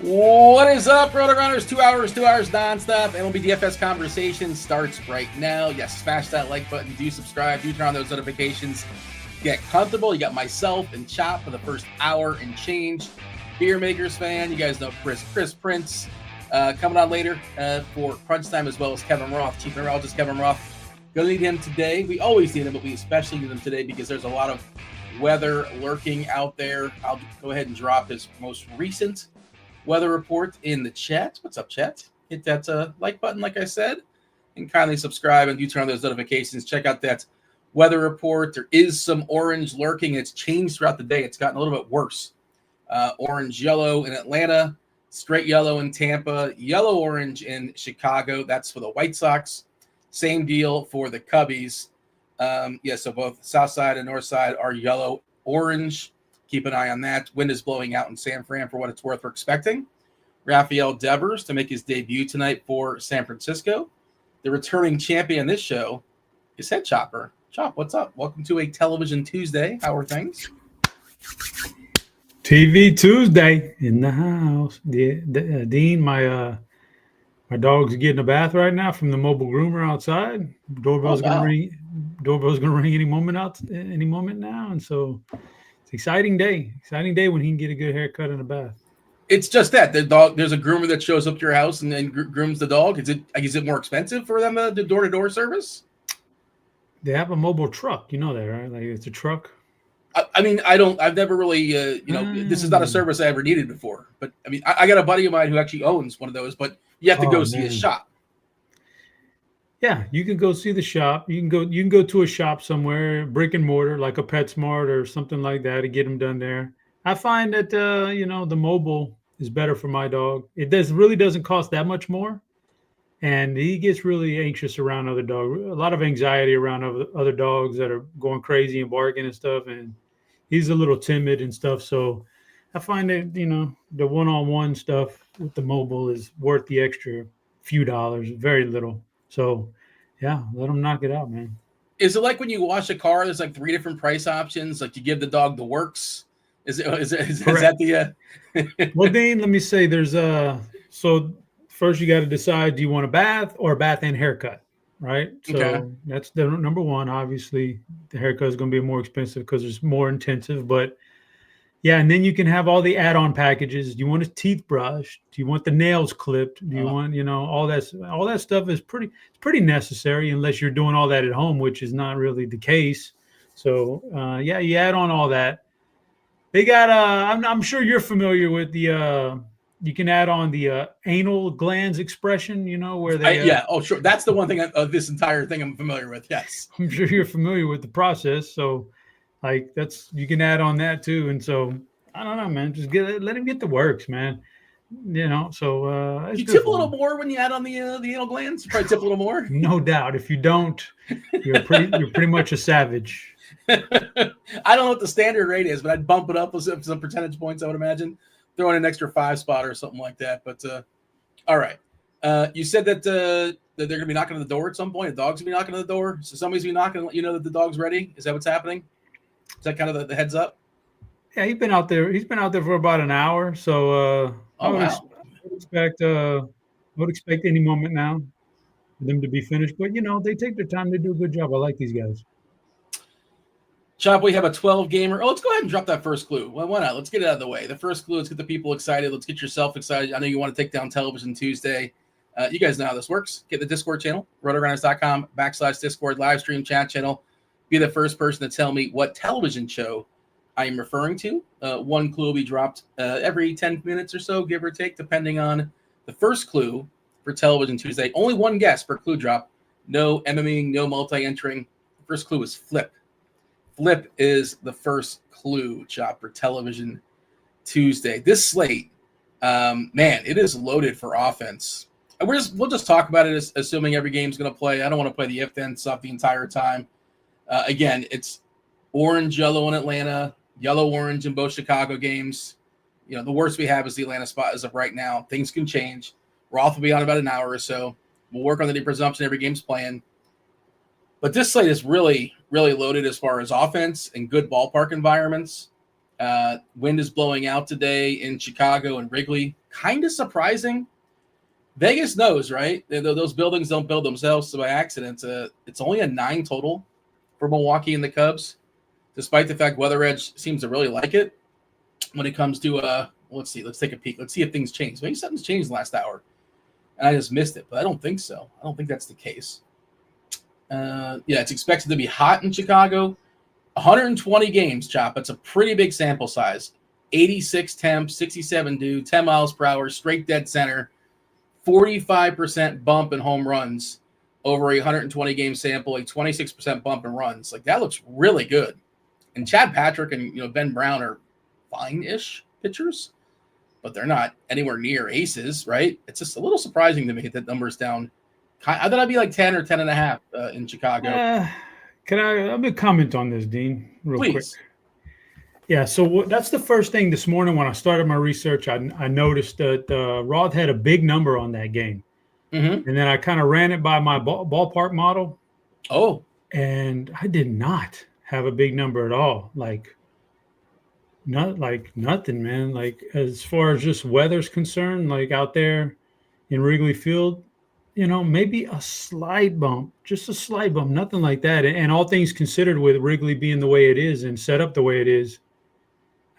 What is up, RotoGrinders? 2 hours nonstop. MLB DFS conversation starts right now. Yes, smash that like button. Do subscribe. Do turn on those notifications. Get comfortable. You got myself and Chop for the first hour and change. BeerMakersFan. You guys know Chris Prince coming on later for crunch time, as well as Kevin Roth, chief meteorologist Kevin Roth. Gonna need him today. We always need him, but we especially need him today because there's a lot of weather lurking out there. I'll go ahead and drop his most recent weather report in the chat. What's up, chat? Hit that like button, like I said, and kindly subscribe and do turn on those notifications. Check out that weather report. There is some orange lurking. It's changed throughout the day. It's gotten a little bit worse. Orange yellow in Atlanta, straight yellow in Tampa, yellow orange in Chicago. That's for the White Sox. Same deal for the Cubbies. So both south side and north side are yellow orange. Keep an eye on that. Wind is blowing out in San Fran for what it's worth. We're expecting Rafael Devers to make his debut tonight for San Francisco. The returning champion this show is Head Chopper. Chop, what's up? Welcome to a Television Tuesday. How are things? TV Tuesday in the house. Dean, my dog's getting a bath right now from the mobile groomer outside. Doorbell's gonna ring. Doorbell's gonna ring any moment now, and so. It's exciting day when he can get a good haircut and a bath. It's just that the dog. There's a groomer that shows up to your house and then grooms the dog. Is it more expensive for them to do door-to-door service? They have a mobile truck. You know that, right? Like it's a truck. I've never really, this is not a service I ever needed before. But I mean, I got a buddy of mine who actually owns one of those. But you have to go see his shop. Yeah, you can go see the shop. You can go to a shop somewhere, brick and mortar, like a PetSmart or something like that, to get them done there. I find that the mobile is better for my dog. It really doesn't cost that much more, and he gets really anxious around other dogs. A lot of anxiety around other dogs that are going crazy and barking and stuff, and he's a little timid and stuff. So I find that the one-on-one stuff with the mobile is worth the extra few dollars, very little. So, yeah, let them knock it out, man. Is it like when you wash a car, there's like 3 different price options? Like you give the dog the works? Is that the Well, Dean, let me say there's so first you got to decide, do you want a bath or a bath and haircut, right? So That's the number one. Obviously, the haircut is going to be more expensive because it's more intensive, but yeah, and then you can have all the add-on packages. Do you want a teeth brush? Do you want the nails clipped? Do you want, all that stuff is pretty necessary unless you're doing all that at home, which is not really the case. So, you add on all that. They got I'm sure you're familiar with the you can add on the anal glands expression, where they sure. That's the one thing of this entire thing I'm familiar with. Yes. I'm sure you're familiar with the process. So like you can add on that too. And so I don't know, man, just let him get the works, man. So you tip a little more when you add on the anal glands. You probably tip a little more. No doubt. If you don't, you're pretty much a savage. I don't know what the standard rate is, but I'd bump it up with some percentage points, I would imagine. Throw in an extra 5 spot or something like that. But all right. You said that they're going to be knocking on the door at some point. The dog's going to be knocking on the door. So somebody's going to be knocking, let you know that the dog's ready. Is that what's happening? Is that kind of the heads up? Yeah, he's been out there for about an hour. So I would expect any moment now for them to be finished. But they take their time. They do a good job. I like these guys. Chop, we have a 12-gamer. Oh, let's go ahead and drop that first clue. Well, why not? Let's get it out of the way. The first clue, let's get the people excited. Let's get yourself excited. I know you want to take down Television Tuesday. You guys know how this works. Get the Discord channel, rotogrinders.com/Discord, live stream chat channel. Be the first person to tell me what television show I am referring to. One clue will be dropped every 10 minutes or so, give or take, depending on the first clue for Television Tuesday. Only one guess per clue drop. No MMing, no multi-entering. The first clue is flip. Flip is the first clue, Chop, for Television Tuesday. This slate, man, it is loaded for offense. We'll just talk about it assuming every game's going to play. I don't want to play the if-then stuff the entire time. Again, it's orange-yellow in Atlanta, yellow-orange in both Chicago games. the worst we have is the Atlanta spot as of right now. Things can change. Roth will be on about an hour or so. We'll work on the presumption every game's playing. But this slate is really, really loaded as far as offense and good ballpark environments. Wind is blowing out today in Chicago and Wrigley. Kind of surprising. Vegas knows, right? Those buildings don't build themselves by accident. It's only a 9 total for Milwaukee and the Cubs, despite the fact Weather Edge seems to really like it when it comes to let's see. Let's take a peek. Let's see if things change. Maybe something's changed in the last hour, and I just missed it. But I don't think so. I don't think that's the case. It's expected to be hot in Chicago. 120 games, Chop. That's a pretty big sample size. 86 temp, 67 dew, 10 miles per hour, straight dead center. 45% bump in home runs over a 120 game sample, a 26% bump in runs. Like, that looks really good. And Chad Patrick and Ben Brown are fine-ish pitchers, but they're not anywhere near aces, right? It's just a little surprising to me that numbers down. I thought I'd be like 10 or 10.5 in Chicago. Let me comment on this, Dean, real quick. Yeah, so that's the first thing this morning when I started my research. I noticed that Roth had a big number on that game. Mm-hmm. And then I kind of ran it by my ballpark model. Oh. And I did not have a big number at all. Nothing, man. Like, as far as just weather's concerned, like out there in Wrigley Field, maybe a slight bump, just a slight bump, nothing like that. And all things considered, with Wrigley being the way it is and set up the way it is,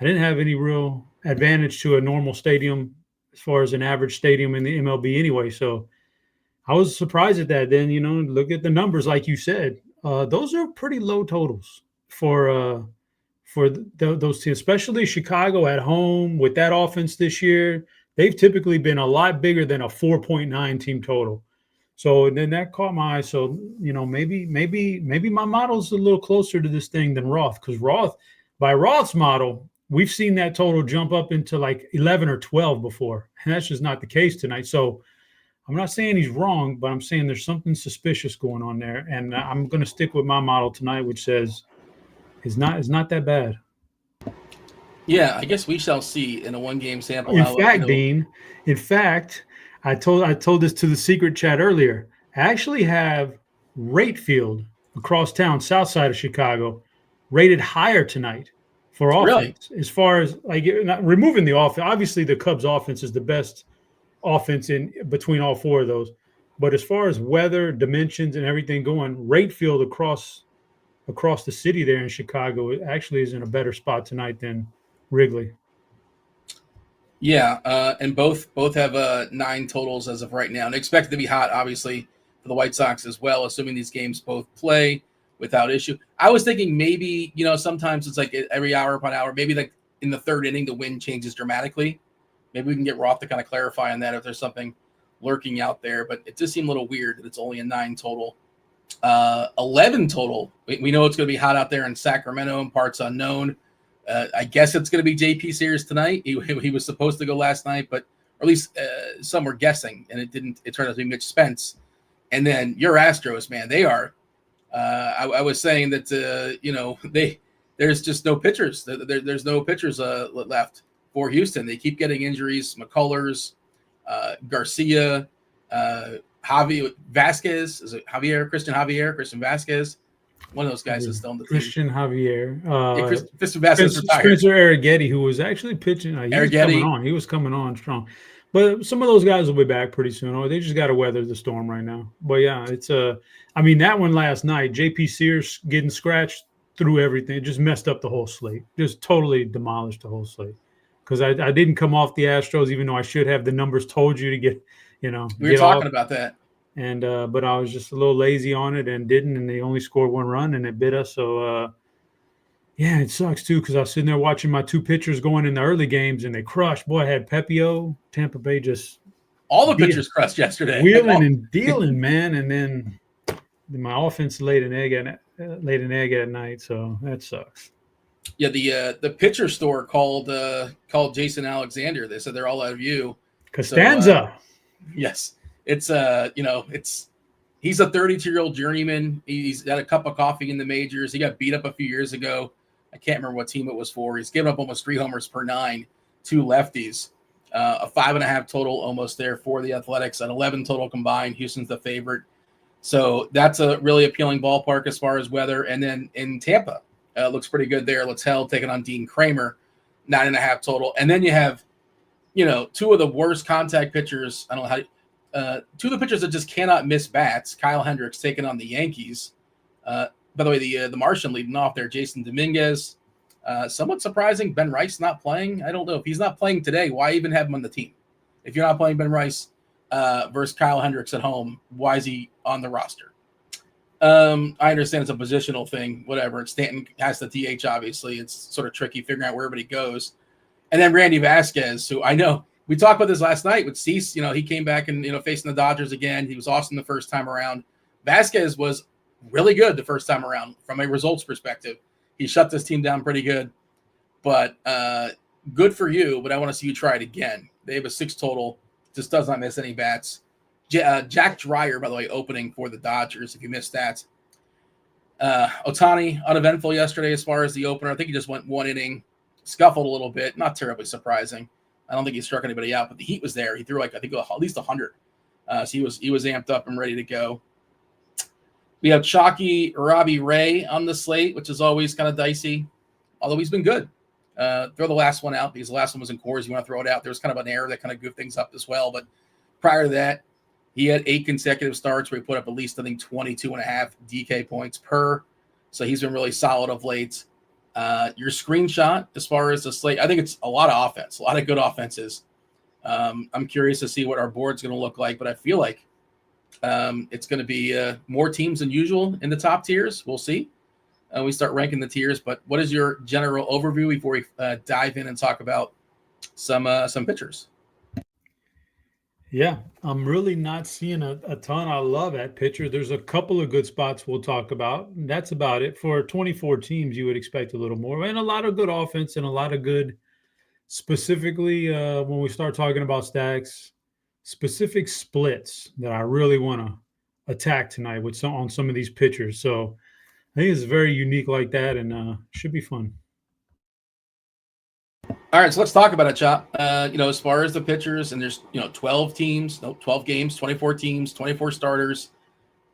I didn't have any real advantage to a normal stadium as far as an average stadium in the MLB anyway. So I was surprised at that. Then, look at the numbers, like you said. Those are pretty low totals for those teams, especially Chicago at home with that offense this year. They've typically been a lot bigger than a 4.9 team total. So then that caught my eye. So, maybe my model's a little closer to this thing than Roth, because by Roth's model, we've seen that total jump up into like 11 or 12 before. And that's just not the case tonight. So I'm not saying he's wrong, but I'm saying there's something suspicious going on there. And I'm going to stick with my model tonight, which says it's not that bad. Yeah, I guess we shall see in a 1-game sample. Dean, I told this to the secret chat earlier. I actually have Rate Field across town, south side of Chicago, rated higher tonight for offense. Really? As far as not removing the offense, obviously the Cubs offense is the best offense in between all 4 of those. But as far as weather, dimensions, and everything going, Rate Field across the city there in Chicago, it actually is in a better spot tonight than Wrigley. Yeah, and both have 9 totals as of right now, and expected to be hot, obviously, for the White Sox as well, assuming these games both play without issue. I was thinking maybe, sometimes it's like every hour upon hour, maybe like in the 3rd inning, the wind changes dramatically. Maybe we can get Roth to kind of clarify on that if there's something lurking out there, but it just seemed a little weird that it's only a 9 total. 11 total. We know it's going to be hot out there in Sacramento and parts unknown. I guess it's going to be JP Sears tonight. He was supposed to go last night, but or at least some were guessing, and it didn't. It turned out to be Mitch Spence. And then your Astros, man, they are. I was saying that there's just no pitchers. There's no pitchers left for Houston. They keep getting injuries. McCullers, Garcia, Javier Vasquez. Is it Christian Vasquez? One of those guys is still on the team. Christian Javier. Christian Vasquez retired. Spencer Arrighetti, who was actually pitching. He was coming on strong. But some of those guys will be back pretty soon. Or they just got to weather the storm right now. But yeah, it's that one last night, JP Sears getting scratched through everything. It just messed up the whole slate. Just totally demolished the whole slate. Because I didn't come off the Astros, even though I should have. The numbers told you to get, We were talking about that. And but I was just a little lazy on it and didn't, and they only scored 1 run and it bit us. So yeah, it sucks too, because I was sitting there watching my 2 pitchers going in the early games and they crushed. Boy, I had Pepio, Tampa Bay just all the pitchers crushed yesterday, wheeling and dealing, man. And then my offense laid an egg at night, so that sucks. Yeah, the pitcher store called Jason Alexander. They said they're all out of you. Costanza. So, yes. It's he's a 32-year-old journeyman. He's had a cup of coffee in the majors. He got beat up a few years ago. I can't remember what team it was for. He's given up almost 3 homers per 9 two lefties. A 5.5 total almost there for the Athletics, an 11 total combined. Houston's the favorite. So that's a really appealing ballpark as far as weather. And then in Tampa, looks pretty good there. Littell taking on Dean Kramer, 9.5 total. And then you have, two of the worst contact pitchers. I don't know how. Two of the pitchers that just cannot miss bats. Kyle Hendricks taking on the Yankees. By the way, the Martian leading off there, Jason Dominguez. Somewhat surprising, Ben Rice not playing. I don't know if he's not playing today. Why even have him on the team? If you're not playing Ben Rice versus Kyle Hendricks at home, why is he on the roster? I understand it's a positional thing, whatever. Stanton has the DH, obviously. It's sort of tricky figuring out where everybody goes. And then Randy Vasquez, who I know we talked about this last night with Cease. He came back and facing the Dodgers again. He was awesome the first time around. Vasquez was really good the first time around from a results perspective. He shut this team down pretty good, but good for you. But I want to see you try it again. They have a 6 total. Just does not miss any bats. Jack Dreyer, by the way, opening for the Dodgers. If you missed that, Ohtani uneventful yesterday as far as the opener. I think he just went 1 inning, scuffled a little bit. Not terribly surprising. I don't think he struck anybody out, but the heat was there. He threw at least 100. So he was amped up and ready to go. We have chalky Robbie Ray on the slate, which is always kind of dicey, although he's been good. Throw the last one out because the last one was in Coors. You want to throw it out. There was kind of an error that kind of goofed things up as well. But prior to that, he had 8 consecutive starts where he put up at least, 22.5 DK points per. So he's been really solid of late. Your screenshot as far as the slate, I think it's a lot of offense, a lot of good offenses. I'm curious to see what our board's going to look like, but I feel like it's going to be more teams than usual in the top tiers. We'll see. We start ranking the tiers, but what is your general overview before we dive in and talk about some pitchers? Yeah, I'm really not seeing a ton I love at pitcher. There's a couple of good spots we'll talk about. And that's about it. For 24 teams, you would expect a little more. And a lot of good offense and a lot of good, specifically when we start talking about stacks, specific splits that I really want to attack tonight on some of these pitchers. So I think it's very unique like that and should be fun. All right, so let's talk about it, Chop. As far as the pitchers, and there's 12 games, 24 teams, 24 starters.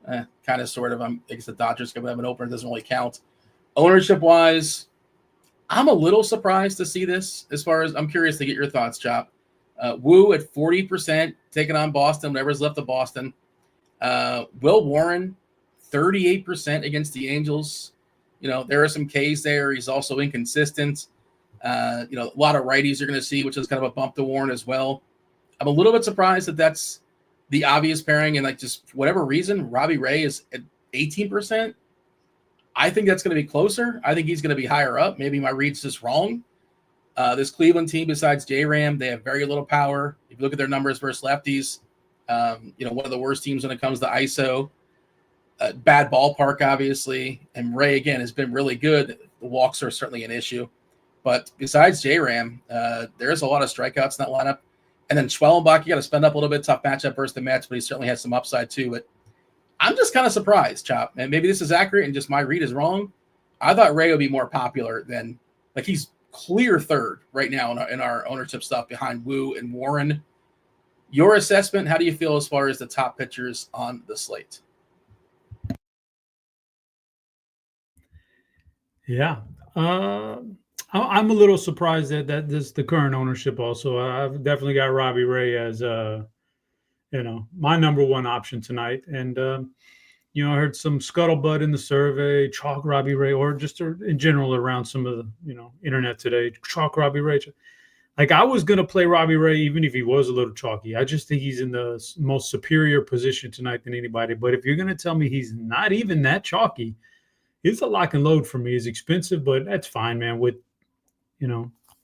Kind of, sort of. I guess the Dodgers going to have an opener. It doesn't really count. Ownership-wise, I'm a little surprised to see this. As far as I'm curious to get your thoughts, Chop. Woo at 40%, taking on Boston. Whatever's left of Boston. Will Warren, 38% against the Angels. There are some Ks there. He's also inconsistent. A lot of righties you're going to see, which is kind of a bump to Warren as well. I'm a little bit surprised that that's the obvious pairing, and just for whatever reason, Robbie Ray is at 18%. I think that's going to be closer. I think he's going to be higher up. Maybe my read's just wrong. This Cleveland team, besides J-Ram, they have very little power. If you look at their numbers versus lefties, one of the worst teams when it comes to ISO. Bad ballpark, obviously, and Ray again has been really good. The walks are certainly an issue. But besides J-Ram, there's a lot of strikeouts in that lineup. And then Schwellenbach, you got to spend up a little bit. Tough matchup versus the Mets, but he certainly has some upside too. But I'm just kind of surprised, Chop. And maybe this is accurate and just my read is wrong. I thought Ray would be more popular than he's clear third right now in our ownership stuff behind Woo and Warren. Your assessment, how do you feel as far as the top pitchers on the slate? Yeah. I'm a little surprised that this the current ownership also. I've definitely got Robbie Ray as my number one option tonight. And I heard some scuttlebutt in the survey, chalk Robbie Ray, or just in general around some of the internet today, chalk Robbie Ray. I was gonna play Robbie Ray even if he was a little chalky. I just think he's in the most superior position tonight than anybody. But if you're gonna tell me he's not even that chalky, it's a lock and load for me. It's expensive, but that's fine, man. With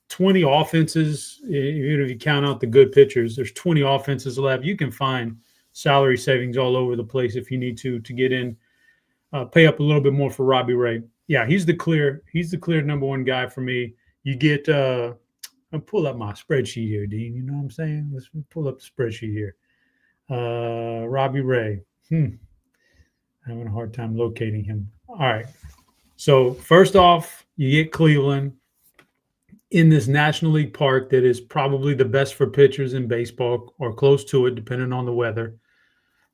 20 offenses, even if you count out the good pitchers, there's 20 offenses left. You can find salary savings all over the place if you need to get in, pay up a little bit more for Robbie Ray. Yeah, he's the clear number one guy for me. You get I'll pull up my spreadsheet here, Dean. You know what I'm saying? Let's pull up the spreadsheet here. Robbie Ray. Having a hard time locating him. All right. So first off, you get Cleveland. in this National League park that is probably the best for pitchers in baseball or close to it, depending on the weather.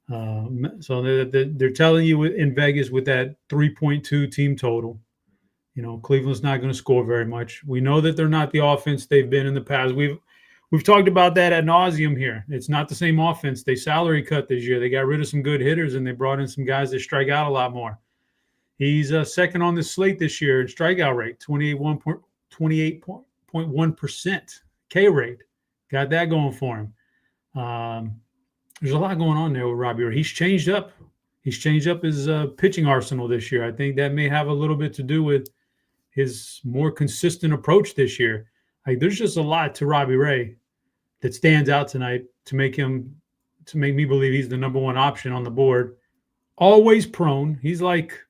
So they're telling you in Vegas with that 3.2 team total, Cleveland's not going to score very much. We know that they're not the offense they've been in the past. We've talked about that ad nauseum here. It's not the same offense. They salary cut this year. They got rid of some good hitters, and they brought in some guys that strike out a lot more. He's second on the slate this year in strikeout rate, 28.1% K rate. Got that going for him. There's a lot going on there with Robbie Ray. He's changed up. He's changed up his pitching arsenal this year. I think that may have a little bit to do with his more consistent approach this year. Like, there's just a lot to Robbie Ray that stands out tonight to make me believe he's the number one option on the board. Always prone. He's like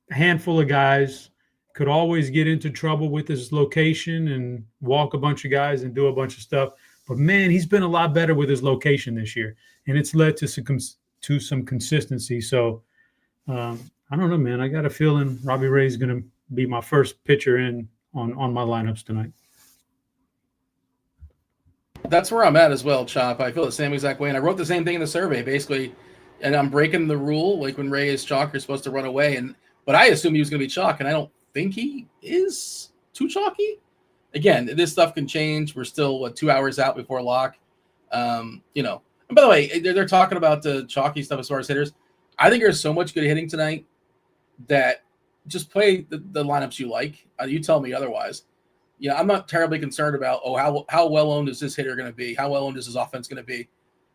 a handful of guys, could always get into trouble with his location and walk a bunch of guys and do a bunch of stuff. But, man, he's been a lot better with his location this year, and it's led to some consistency. So, I don't know, man. I got a feeling Robbie Ray is going to be my first pitcher in on my lineups tonight. That's where I'm at as well, Chop. I feel the same exact way. And I wrote the same thing in the survey, basically. And I'm breaking the rule. Like, when Ray is chalk, you're supposed to run away. But I assume he was going to be chalk, and I don't think he is too chalky. Again, this stuff can change. We're still, 2 hours out before lock. And by the way, they're talking about the chalky stuff as far as hitters. I think there's so much good hitting tonight that just play the lineups you like. You tell me otherwise. I'm not terribly concerned about, how well-owned is this hitter going to be? How well-owned is his offense going to be?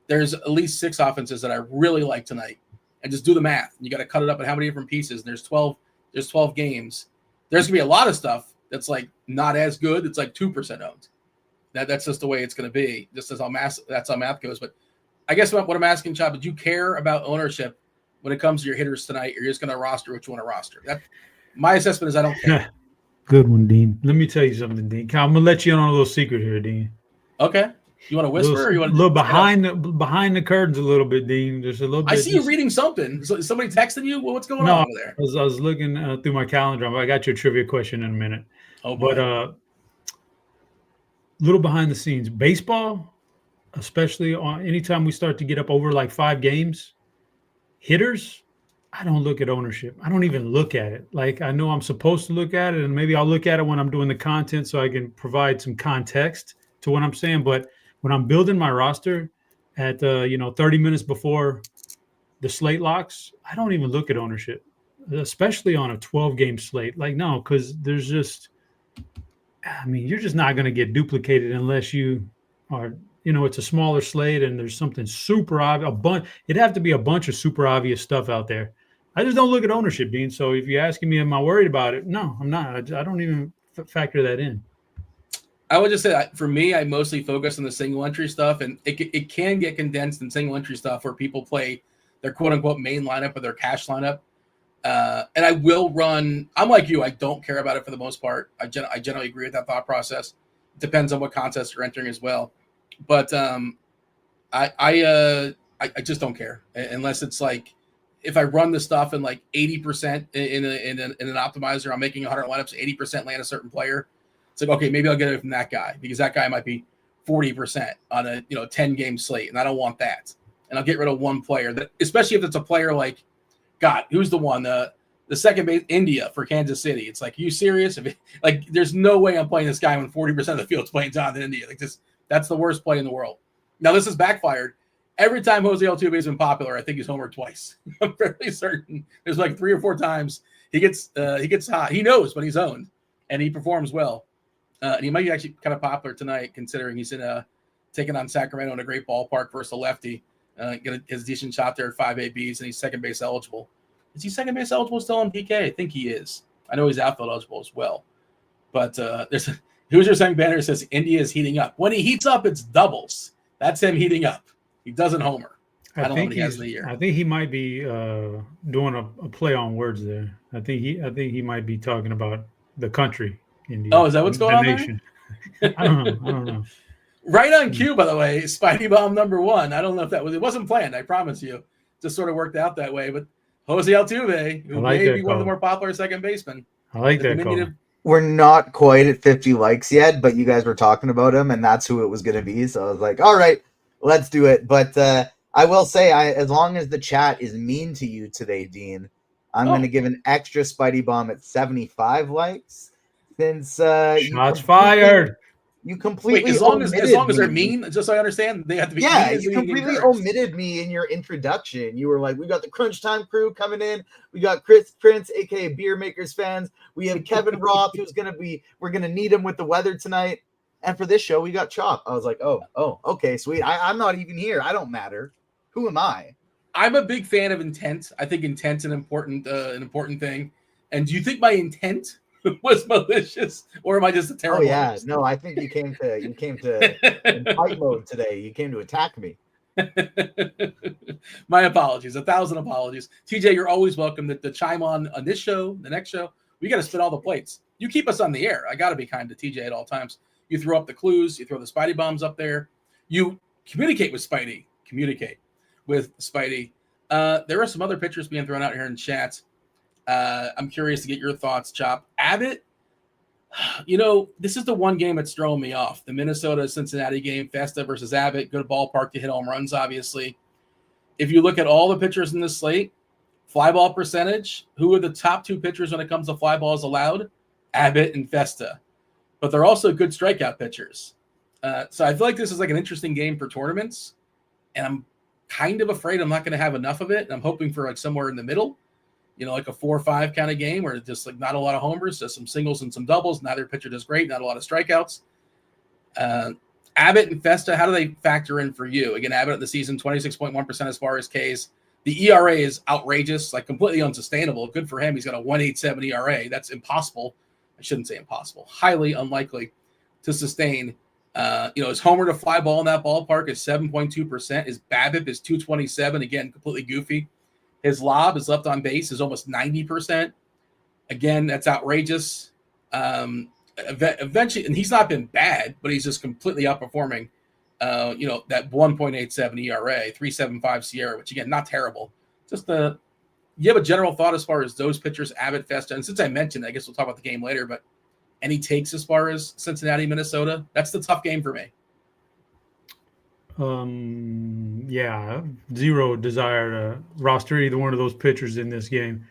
There's at least 6 offenses that I really like tonight. And just do the math. You got to cut it up in how many different pieces. And there's 12 games. There's going to be a lot of stuff that's like not as good. It's like 2% owned. That's just the way it's going to be. Just as that's how math goes. But I guess what I'm asking, Chop, did you care about ownership when it comes to your hitters tonight? Or you're just going to roster what you want to roster? My assessment is I don't care. Good one, Dean. Let me tell you something, Dean. I'm gonna let you in on a little secret here, Dean. Okay. You want to whisper? Or you want to behind the curtains a little bit, Dean? There's a little bit. I see you reading something. So is somebody texting you? What's going on over there? I was looking through my calendar. I got your trivia question in a minute. Oh boy. But little behind the scenes, baseball, especially anytime we start to get up over like 5 games, hitters. I don't look at ownership. I don't even look at it. Like, I know I'm supposed to look at it, and maybe I'll look at it when I'm doing the content so I can provide some context to what I'm saying. But when I'm building my roster at 30 minutes before the slate locks, I don't even look at ownership, especially on a 12-game slate. Like, no, because there's just – you're just not going to get duplicated unless you are – it's a smaller slate and there's something super obvious. It'd have to be a bunch of super obvious stuff out there. I just don't look at ownership, Dean. So if you're asking me, am I worried about it? No, I'm not. I don't even factor that in. I would just say that for me, I mostly focus on the single entry stuff, and it can get condensed in single entry stuff where people play their quote unquote main lineup or their cash lineup. And I will run. I'm like you. I don't care about it for the most part. I generally agree with that thought process. It depends on what contest you're entering as well. But I just don't care unless it's like if I run the stuff in like 80% in an optimizer, I'm making 100 lineups, 80% land a certain player. It's like, okay, maybe I'll get it from that guy because that guy might be 40% on a 10-game slate, and I don't want that. And I'll get rid of one player that, especially if it's a player like, God, who's the one the second base India for Kansas City. It's like, are you serious? There's no way I'm playing this guy when 40% of the field's playing Jonathan India. Like this. That's the worst play in the world. Now, this has backfired. Every time Jose Altuve has been popular, I think he's homered twice. I'm fairly certain. There's like 3 or 4 times he gets hot. He knows when he's owned, and he performs well. And he might be actually kind of popular tonight, considering he's taking on Sacramento in a great ballpark versus a lefty. Get his decent shot there at 5 ABs, and he's second base eligible. Is he second base eligible still on PK? I think he is. I know he's outfield eligible as well. But there's a Hoosier saying banner says India is heating up. When he heats up, it's doubles. That's him heating up. He doesn't homer. I don't know what he has in the year. I think he might be doing a play on words there. I think he might be talking about the country, India. Oh, is that what's going on there? I don't know. Right on cue, by the way, Spidey Bomb number 1. I don't know if it wasn't planned, I promise you. Just sort of worked out that way. But Jose Altuve, who may be one of the more popular second basemen. I like that call. we're not quite at 50 likes yet, but you guys were talking about him, and that's who it was going to be. So I was like, all right, let's do it. But I will say, as long as the chat is mean to you today, Dean, I'm going to give an extra Spidey Bomb at 75 likes. Since shots fired. You completely as long as they're mean, just so I understand, they have to be. Yeah, you completely omitted me in your introduction. You were like, "We got the Crunch Time crew coming in. We got Chris Prince, aka Beer Makers fans. We have Kevin Roth, we're gonna need him with the weather tonight. And for this show, we got Chop." I was like, "Oh, okay, sweet. I'm not even here. I don't matter. Who am I?" I'm a big fan of intent. I think intent's an important thing. And do you think my intent was malicious, or am I just a terrible? Oh yeah, no, I think you came to in fight mode today. You came to attack me. My apologies, 1,000 apologies. TJ, you're always welcome to chime on this show, the next show. We got to spin all the plates. You keep us on the air. I got to be kind to TJ at all times. You throw up the clues. You throw the Spidey bombs up there. You communicate with Spidey. Communicate with Spidey. There are some other pictures being thrown out here in chat. I'm curious to get your thoughts, Chop. Abbott, this is the one game that's throwing me off. The Minnesota-Cincinnati game, Festa versus Abbott, good ballpark to hit home runs, obviously. If you look at all the pitchers in this slate, fly ball percentage, who are the top two pitchers when it comes to fly balls allowed? Abbott and Festa. But they're also good strikeout pitchers. So I feel like this is like an interesting game for tournaments, and I'm kind of afraid I'm not going to have enough of it. And I'm hoping for like somewhere in the middle. Like a 4-5 kind of game where it's just like not a lot of homers, just some singles and some doubles. Neither pitcher does great, not a lot of strikeouts. Abbott and Festa, how do they factor in for you? Again, Abbott at the season, 26.1% as far as Ks. The ERA is outrageous, like completely unsustainable. Good for him. He's got a 1.87 ERA. That's impossible. I shouldn't say impossible. Highly unlikely to sustain. His homer to fly ball in that ballpark is 7.2%. His BABIP is 227. Again, completely goofy. His lob, his left on base, is almost 90%. Again, that's outrageous. Eventually, and he's not been bad, but he's just completely outperforming, that 1.87 ERA, 3.75 Sierra, which, again, not terrible. Just you have a general thought as far as those pitchers, Abbott, Festa, and since I mentioned, I guess we'll talk about the game later, but any takes as far as Cincinnati, Minnesota? That's the tough game for me. Yeah, zero desire to roster either one of those pitchers in this game.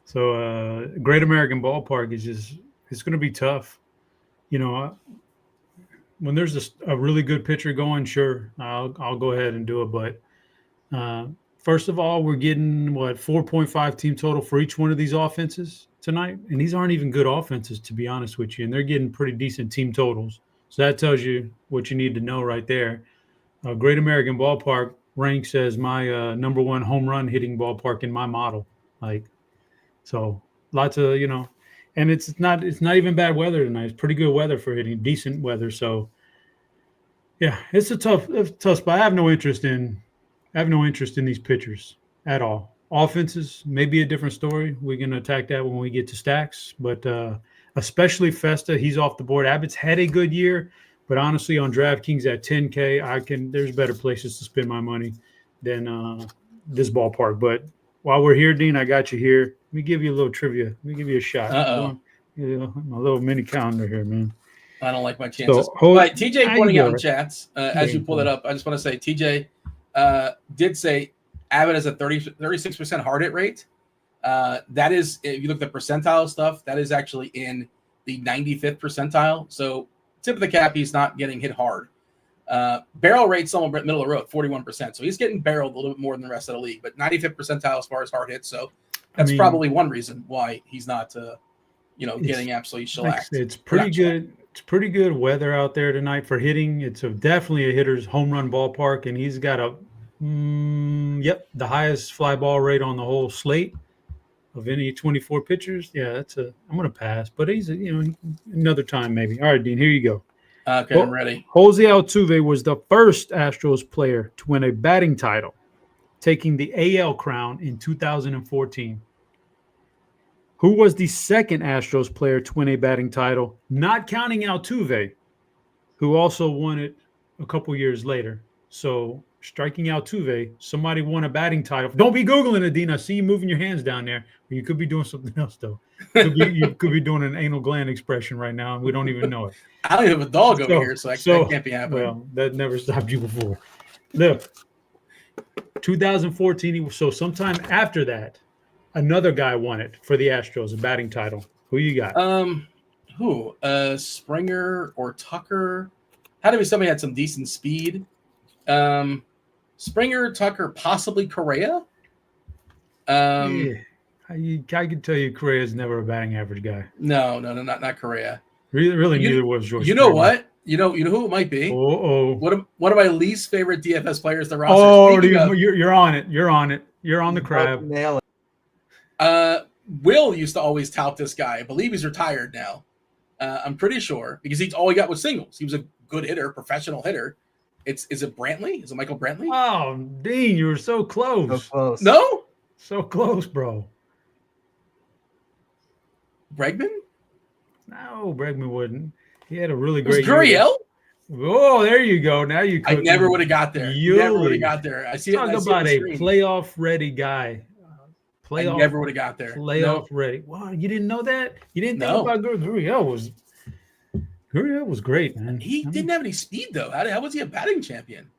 So Great American Ballpark it's going to be tough. When there's a really good pitcher going, sure, I'll go ahead and do it. But first of all, we're getting 4.5 team total for each one of these offenses tonight, and these aren't even good offenses, to be honest with you, and they're getting pretty decent team totals. So that tells you what you need to know right there. Great American Ballpark ranks as my number one home run hitting ballpark in my model. So lots of, and it's not even bad weather tonight. It's pretty good weather for hitting, decent weather. So yeah, it's a tough spot. I have no interest in these pitchers at all. Offenses may be a different story. We can attack that when we get to stacks, but especially Festa, he's off the board. Abbott's had a good year. But honestly, on DraftKings at 10K, there's better places to spend my money than this ballpark. But while we're here, Dean, I got you here. Let me give you a little trivia. Let me give you a shot. My little mini calendar here, man. I don't like my chances. So, but TJ pointing out in chats, as you pull it up, I just want to say TJ did say Abbott has a 36% hard hit rate. That is, if you look at the percentile stuff, that is actually in the 95th percentile. So tip of the cap, he's not getting hit hard. Barrel rate somewhere middle of the road, 41%. So he's getting barreled a little bit more than the rest of the league, but 95th percentile as far as hard hits. So that's probably one reason why he's not, getting absolutely shellacked. It's pretty good. It's pretty good weather out there tonight for hitting. It's definitely a hitter's home run ballpark, and he's got the highest fly ball rate on the whole slate of any 24 pitchers. Yeah, I'm going to pass, but he's another time maybe. All right, Dean, here you go. Okay, I'm ready. Jose Altuve was the first Astros player to win a batting title, taking the AL crown in 2014. Who was the second Astros player to win a batting title, not counting Altuve, who also won it a couple years later? So striking out Tuve, somebody won a batting title. Don't be Googling it, Dean. I see you moving your hands down there. You could be doing something else, though. You could be doing an anal gland expression right now, and we don't even know it. I don't even have a dog over here, so that can't be happening. Well, that never stopped you before. Look, 2014, so sometime after that, another guy won it for the Astros, a batting title. Who you got? Who? Springer or Tucker? Had to be somebody had some decent speed. Springer, Tucker, possibly Correa. Yeah. I can tell you Correa's never a batting average guy. No, not Correa. Really neither was George. You know what? You know who it might be? One of my least favorite DFS players, the roster. Oh, you're on it. You're on it. You're on the crab. Nail it. Will used to always tout this guy. I believe he's retired now. I'm pretty sure because all he got was singles. He was a good hitter, professional hitter. Is it Brantley? Is it Michael Brantley? Oh, Dean, you were so close. So close. No? So close, bro. Bregman? No, Bregman wouldn't. He had a really great Gurriel? Oh, there you go. Now you I never would have got there. Never would have got there. I see it. Talk about a playoff-ready guy. I never would have got there. Playoff-ready. Wow, you didn't know that? You didn't think about Gurriel? Gurriel was great, man. He didn't have any speed, though. How was he a batting champion?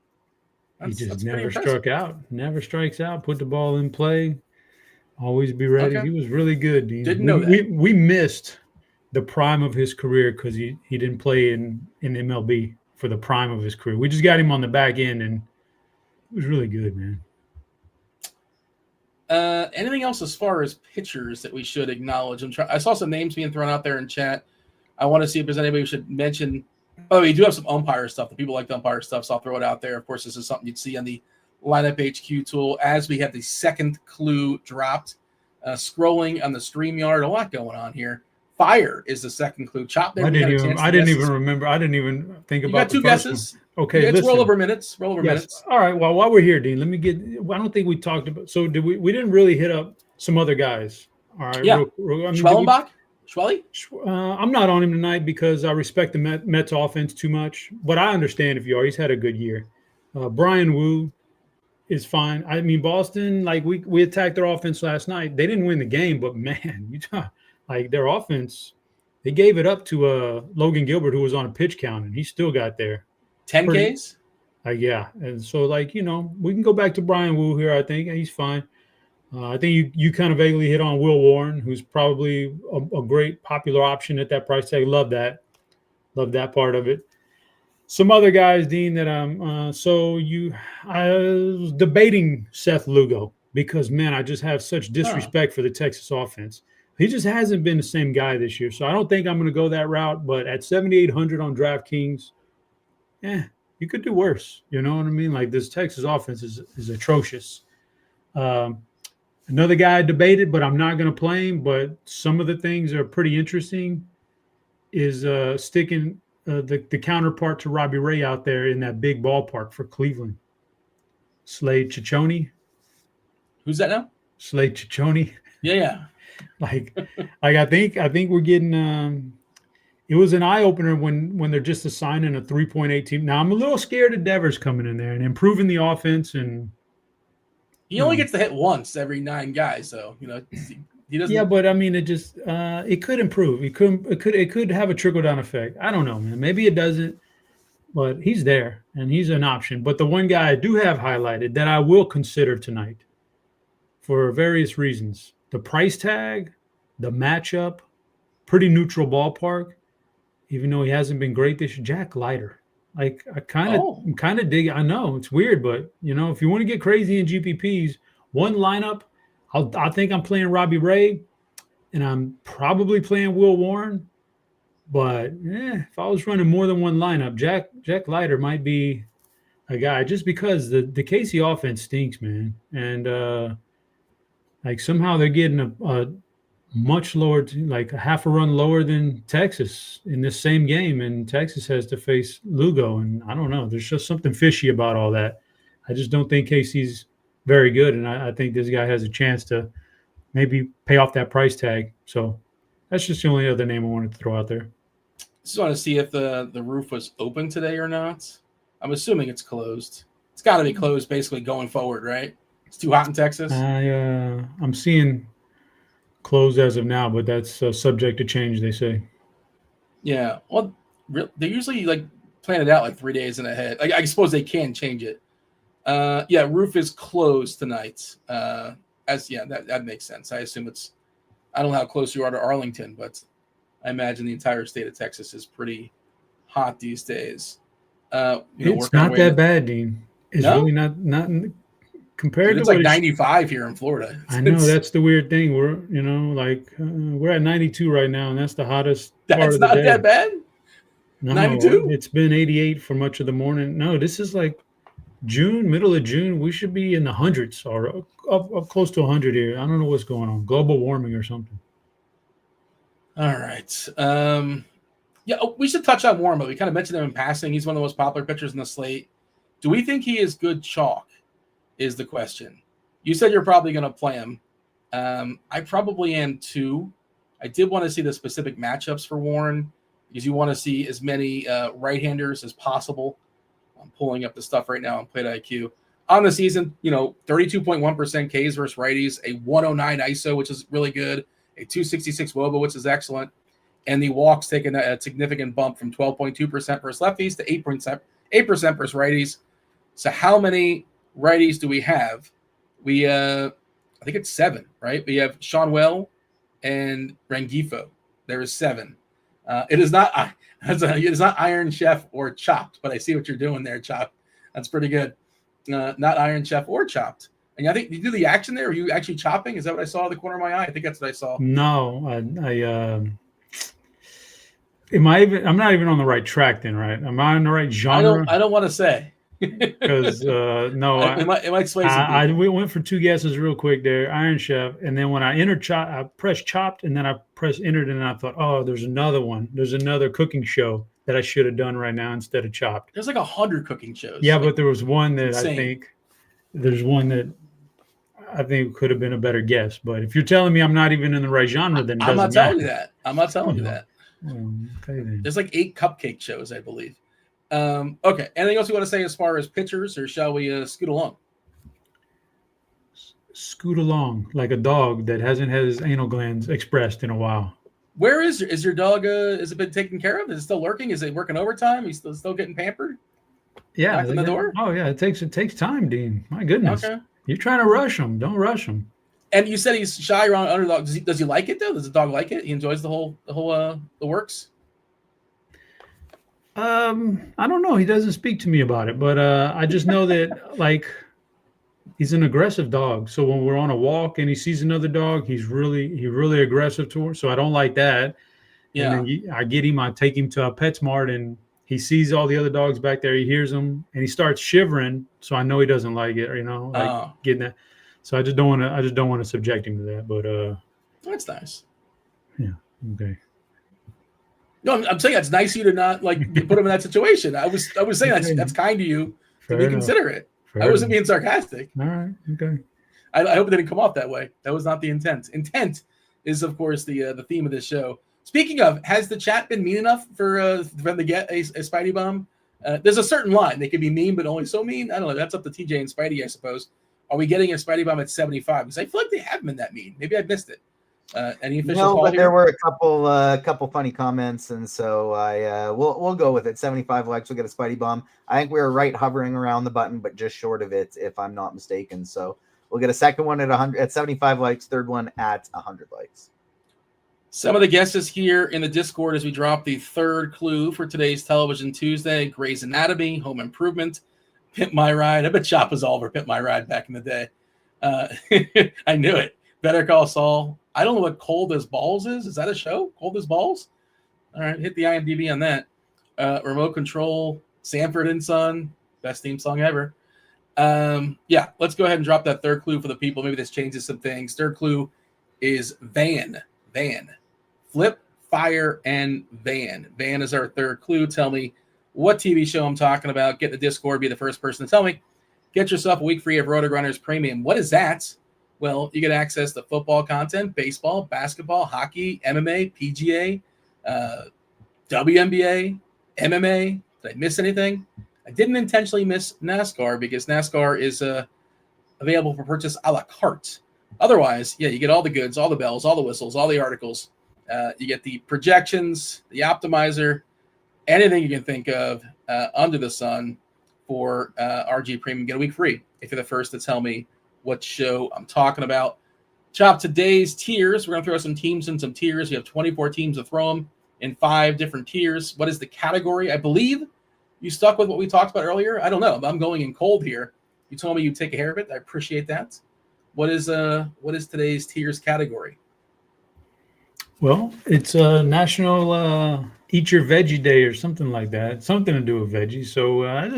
He just never struck out. Never strikes out. Put the ball in play. Always be ready. Okay. He was really good, Dean. Didn't know that. We missed the prime of his career because he didn't play in MLB for the prime of his career. We just got him on the back end, and it was really good, man. Anything else as far as pitchers that we should acknowledge? I saw some names being thrown out there in chat. I want to see if there's anybody we should mention. By the way, we do have some umpire stuff. The people like the umpire stuff, so I'll throw it out there. Of course, this is something you'd see on the Lineup HQ tool as we have the second clue dropped. Scrolling on the StreamYard, a lot going on here. Fire is the second clue. Chop there. I didn't even remember. I didn't even think about. You got two guesses. One. Okay, it's rollover minutes. Minutes. All right. Well, while we're here, Dean, let me get. I don't think we talked about. So did we? We didn't really hit up some other guys. All right. Yeah. Schwellenbach. Schwelly? I'm not on him tonight because I respect the Mets offense too much. But I understand if you are. He's had a good year. Brian Wu is fine. I mean, Boston, like we attacked their offense last night. They didn't win the game, but man, like their offense, they gave it up to Logan Gilbert, who was on a pitch count, and he still got there. 10 Ks? Yeah. And so, like, we can go back to Brian Wu here, I think, and he's fine. I think you kind of vaguely hit on Will Warren, who's probably a great popular option at that price tag. Love that part of it. Some other guys, Dean, that I was debating Seth Lugo because, man, I just have such disrespect for the Texas offense. He just hasn't been the same guy this year. So I don't think I'm going to go that route. But at 7,800 on DraftKings, you could do worse. You know what I mean? Like this Texas offense is atrocious. Another guy I debated, but I'm not going to play him. But some of the things are pretty interesting is sticking the counterpart to Robbie Ray out there in that big ballpark for Cleveland. Slade Ciccone. Who's that now? Slade Ciccone. Yeah. like I think we're getting it was an eye opener when they're just assigning a 3.8 team. Now I'm a little scared of Devers coming in there and improving the offense, and he only gets to hit once every 9 guys, so he doesn't. Yeah, but I mean, it just it could improve. It could have a trickle down effect. I don't know, man. Maybe it doesn't, but he's there and he's an option. But the one guy I do have highlighted that I will consider tonight for various reasons: the price tag, the matchup, pretty neutral ballpark. Even though he hasn't been great this year, Jack Leiter. Like I'm kind of dig. I know it's weird, but if you want to get crazy in GPPs, one lineup. I think I'm playing Robbie Ray, and I'm probably playing Will Warren. But if I was running more than one lineup, Jack Leiter might be a guy just because the KC offense stinks, man. And like somehow they're getting a much lower, like a half a run lower than Texas in this same game, and Texas has to face Lugo. And I don't know. There's just something fishy about all that. I just don't think KC's very good, and I think this guy has a chance to maybe pay off that price tag. So that's just the only other name I wanted to throw out there. Just want to see if the roof was open today or not. I'm assuming it's closed. It's got to be closed basically going forward, right? It's too hot in Texas. I'm seeing closed as of now, but that's subject to change, they say. Yeah. Well, they usually like plan it out like 3 days in ahead. Like, I suppose they can change it. Yeah, roof is closed tonight. That makes sense. I assume it's, I don't know how close you are to Arlington, but I imagine the entire state of Texas is pretty hot these days. It's not that bad, Dean. It's really not compared to what like 95 here in Florida. I know that's the weird thing. We're at 92 right now, and that's the hottest part of the day. That's not that bad. No, 92. It's been 88 for much of the morning. No, this is like June, middle of June. We should be in the hundreds or up close to 100 here. I don't know what's going on. Global warming or something. All right. We should touch on Warren, but we kind of mentioned him in passing. He's one of the most popular pitchers in the slate. Do we think he is good chalk? Is the question. You said you're probably going to play him. I probably am too. I did want to see the specific matchups for Warren because you want to see as many right-handers as possible. I'm pulling up the stuff right now on Plate IQ. On the season, 32.1% Ks versus righties, a 109 ISO, which is really good, a 266 WOBA, which is excellent, and the walks taking a significant bump from 12.2% versus lefties to 8% versus righties. So how many righties do we have? I think it's 7, right? We have Sean Well and Rengifo. There is 7. It is not Iron Chef or Chopped, but I see what you're doing there, Chopped. That's pretty good. Not Iron Chef or Chopped. And I think you do the action there. Are you actually chopping? Is that what I saw in the corner of my eye? I think that's what I saw. No, I'm not even on the right track then, right? Am I on the right genre? I don't want to say. Because no, it might sway some people. I went for 2 guesses real quick there, Iron Chef, and then when I entered I pressed chopped, and then I pressed entered, and I thought, oh, there's another one. There's another cooking show that I should have done right now instead of chopped. There's like 100 cooking shows. Yeah, but there was one that I think could have been a better guess. But if you're telling me I'm not even in the right genre, then I'm not telling you that. I'm not telling you that. Okay, then. There's like 8 cupcake shows, I believe. Okay. Anything else you want to say as far as pitchers, or shall we scoot along? Scoot along like a dog that hasn't had his anal glands expressed in a while. Where is your dog? Is it been taken care of? Is it still lurking? Is it working overtime? He's still getting pampered? Yeah. Back in the door? Oh yeah. It takes time, Dean. My goodness. Okay. You're trying to rush him. Don't rush him. And you said he's shy around underdog. Does he like it though? Does the dog like it? He enjoys the works? I don't know. He doesn't speak to me about it, but I just know that like he's an aggressive dog. So when we're on a walk and he sees another dog, he's really aggressive to her. So I don't like that. Yeah. And then I get him. I take him to a PetSmart, and he sees all the other dogs back there. He hears them, and he starts shivering. So I know he doesn't like it. Getting that. So I just don't want to subject him to that. But that's nice. Yeah. Okay. No, I'm saying that's nice of you to not like put him in that situation. I was saying that's kind of you to be considerate. I wasn't being sarcastic. All right. Okay. I hope it didn't come off that way. That was not the intent. Intent is, of course, the theme of this show. Speaking of, has the chat been mean enough for them to get a Spidey bomb? There's a certain line. They can be mean, but only so mean. I don't know. That's up to TJ and Spidey, I suppose. Are we getting a Spidey bomb at 75? Because I feel like they haven't been that mean. Maybe I missed it. Any official call but here? There were a couple funny comments, and so we'll go with it. 75 likes, we'll get a Spidey bomb. I think we were right hovering around the button, but just short of it, if I'm not mistaken. So we'll get a second one at 75 likes, third one at 100 likes. Some of the guesses here in the Discord as we drop the third clue for today's Television Tuesday: Grey's Anatomy, Home Improvement, Pimp My Ride. I bet Chop was all over Pimp My Ride back in the day. I knew it. Better Call Saul. I don't know what Cold as Balls is. Is that a show? Cold as Balls? All right, hit the IMDb on that. Remote Control, Sanford and Son, best theme song ever. Yeah, let's go ahead and drop that third clue for the people. Maybe this changes some things. Third clue is Van. Flip, Fire, and Van. Van is our third clue. Tell me what TV show I'm talking about. Get in the Discord. Be the first person to tell me. Get yourself a week free of RotoGrinders Premium. What is that? Well, you get access to football content, baseball, basketball, hockey, MMA, PGA, WNBA, MMA. Did I miss anything? I didn't intentionally miss NASCAR because NASCAR is available for purchase a la carte. Otherwise, yeah, you get all the goods, all the bells, all the whistles, all the articles. You get the projections, the optimizer, anything you can think of under the sun for RG Premium. Get a week free if you're the first to tell me what show I'm talking about. Chop, today's tiers. We're going to throw some teams in some tiers. You have 24 teams to throw them in 5 different tiers. What is the category? I believe you stuck with what we talked about earlier. I don't know. I'm going in cold here. You told me you'd take care of it. I appreciate that. What is today's tiers category? Well, it's a National Eat Your Veggie Day or something like that. Something to do with veggies. So I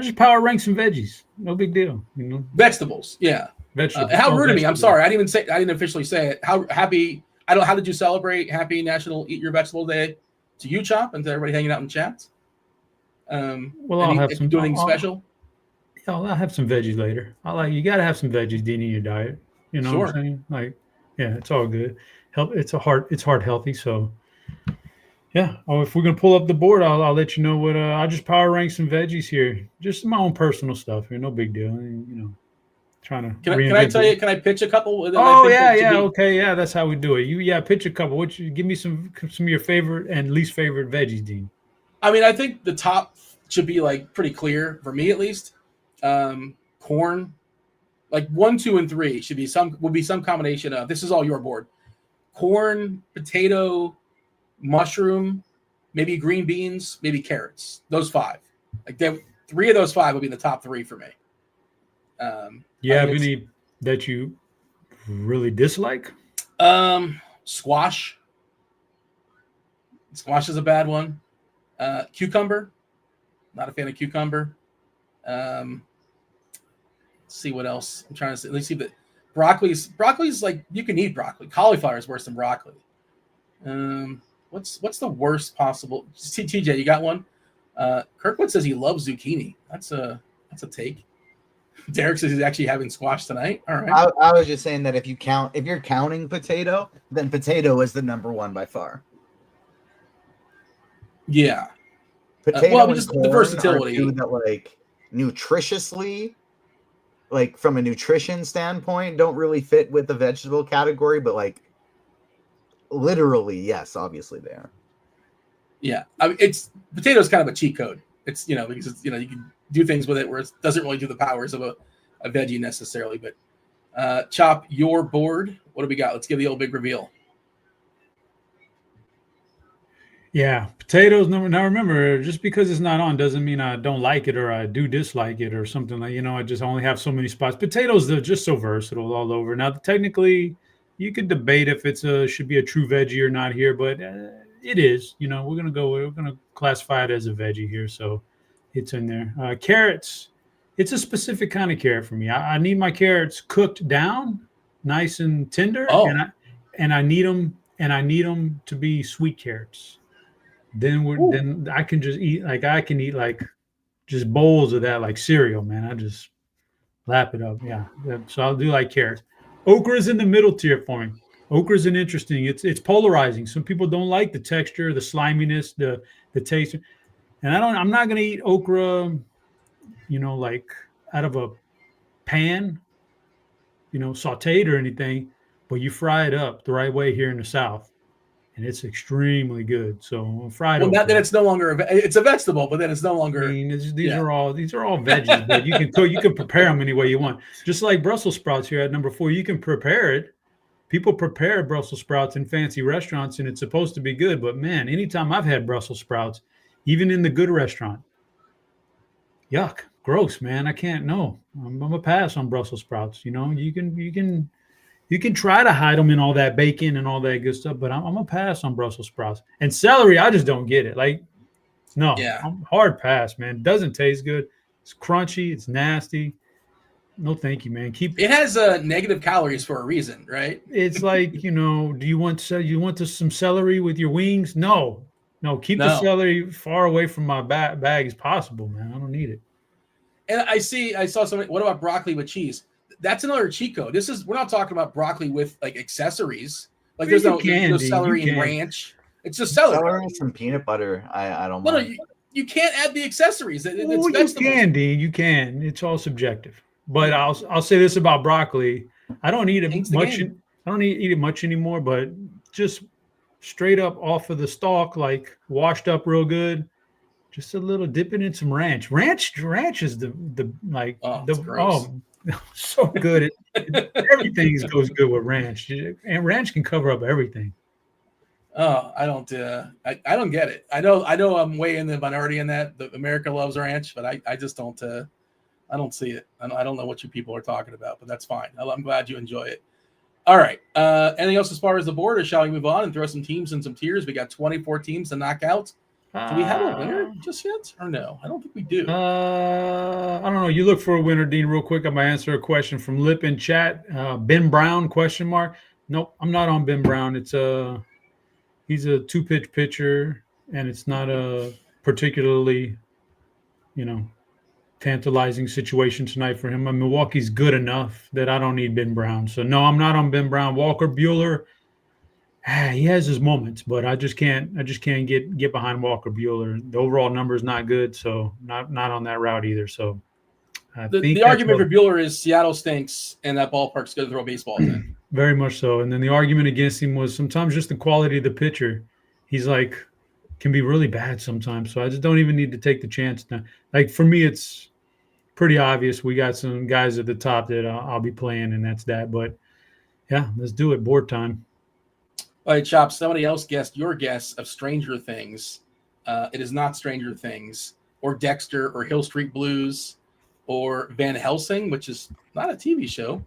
just power rank some veggies. No big deal. You know, vegetables. Yeah. Vegetables. How rude of me. I'm sorry. I didn't officially say it. How did you celebrate Happy National Eat Your Vegetable Day to you, Chop, and to everybody hanging out in chat? Well, I'll have some. Do anything special? Yeah, I'll have some veggies later. You got to have some veggies, Dean, in your diet. You know what I'm saying? Like, yeah, it's all good. It's heart healthy. So, yeah. Oh, if we're gonna pull up the board, I'll let you know what. I'll just power rank some veggies here. Just my own personal stuff here. No big deal. You know, trying to. Can I tell you? Can I pitch a couple? Oh yeah. Okay, yeah. That's how we do it. Pitch a couple. Give me some of your favorite and least favorite veggies, Dean. I mean, I think the top should be like pretty clear for me at least. Corn, like 1, 2, and 3 will be some combination of. This is all your board: corn, potato, mushroom, maybe green beans, maybe carrots. Those 5, like 3 of those 5 will be in the top 3 for me. You have any that you really dislike? Squash. Squash is a bad one. Cucumber. Not a fan of cucumber. Let's see what else. I'm trying to see. Let's see. But broccoli's like, you can eat broccoli. Cauliflower is worse than broccoli. What's the worst possible? TJ, you got one? Kirkwood says he loves zucchini. That's a take. Derek says he's actually having squash tonight. All right. I was just saying that if you're counting potato, then potato is the number 1 by far. Yeah. Potato just the versatility. That, like, nutritiously, like from a nutrition standpoint, don't really fit with the vegetable category, but like literally, yes, obviously they are. Yeah, I mean, potato's kind of a cheat code. It's because it's, you can do things with it where it doesn't really do the powers of a veggie necessarily. But Chop, your board. What do we got? Let's give the old big reveal. Yeah, potatoes. Now remember, just because it's not on doesn't mean I don't like it or I do dislike it or something like. I just only have so many spots. Potatoes, they're just so versatile all over. Now, technically, you could debate if should be a true veggie or not here, but it is. We're gonna classify it as a veggie here, so it's in there. Carrots, it's a specific kind of carrot for me. I need my carrots cooked down, nice and tender, and I need them to be sweet carrots. Then I can just eat just bowls of that like cereal, man. I just lap it up. Yeah. So I'll do like carrots. Okra is in the middle tier for me. Okra is interesting. It's polarizing. Some people don't like the texture, the sliminess, the taste. And I'm not gonna eat okra, like out of a pan, sauteed or anything, but you fry it up the right way here in the South. And it's extremely good. So fried. Well, then it's no longer it's a vegetable, but then it's no longer. I mean, these are all veggies, but you can prepare them any way you want. Just like Brussels sprouts here at number 4, you can prepare it. People prepare Brussels sprouts in fancy restaurants, and it's supposed to be good. But man, anytime I've had Brussels sprouts, even in the good restaurant, yuck, gross, man. I can't. No, I'm a pass on Brussels sprouts. You can try to hide them in all that bacon and all that good stuff, but I'm gonna pass on Brussels sprouts. And celery, I just don't get it. Like, no, I'm hard pass, man. It doesn't taste good. It's crunchy. It's nasty. No, thank you, man. It has negative calories for a reason, right? It's like, do you want some celery with your wings? No. Keep the celery far away from my bag as possible, man. I don't need it. And I saw somebody. What about broccoli with cheese? That's another cheat code. We're not talking about broccoli with like accessories. Like there's no celery and ranch. It's just celery. Celery and some peanut butter. I don't mind. you can't add the accessories. It's you can, Dean. You can. It's all subjective. But I'll say this about broccoli: I don't eat it much. I don't eat it much anymore. But just straight up off of the stalk, like washed up real good. Just a little dip it in some ranch. Ranch is the like so good. Everything goes good with ranch, and ranch can cover up everything. Oh, I don't get it. I know I'm way in the minority in that. America loves ranch, but I just don't. I don't see it. I don't know what you people are talking about, but that's fine. I'm glad you enjoy it. All right. Anything else as far as the board, or shall we move on and throw some teams and some tiers? We got 24 teams to knock out. Do we have a winner just yet, or no? I don't think we do. I don't know. You look for a winner, Dean, real quick. I'm gonna answer a question from Lip in chat. Ben Brown ? Nope, I'm not on Ben Brown. It's he's a 2-pitch pitcher, and it's not a particularly, tantalizing situation tonight for him. Milwaukee's good enough that I don't need Ben Brown. So no, I'm not on Ben Brown. Walker Buehler. He has his moments, but I just can't get behind Walker Buehler. The overall number is not good, so not on that route either. So the argument for Buehler is Seattle stinks and that ballpark's going to throw baseballs in. Very much so. And then the argument against him was sometimes just the quality of the pitcher. He's can be really bad sometimes. So I just don't even need to take the chance now. Like for me, it's pretty obvious. We got some guys at the top that I'll be playing, and that's that. But yeah, let's do it. Board time. All right, Chop, somebody else guessed your guess of Stranger Things. It is not Stranger Things, or Dexter, or Hill Street Blues, or Van Helsing, which is not a TV show,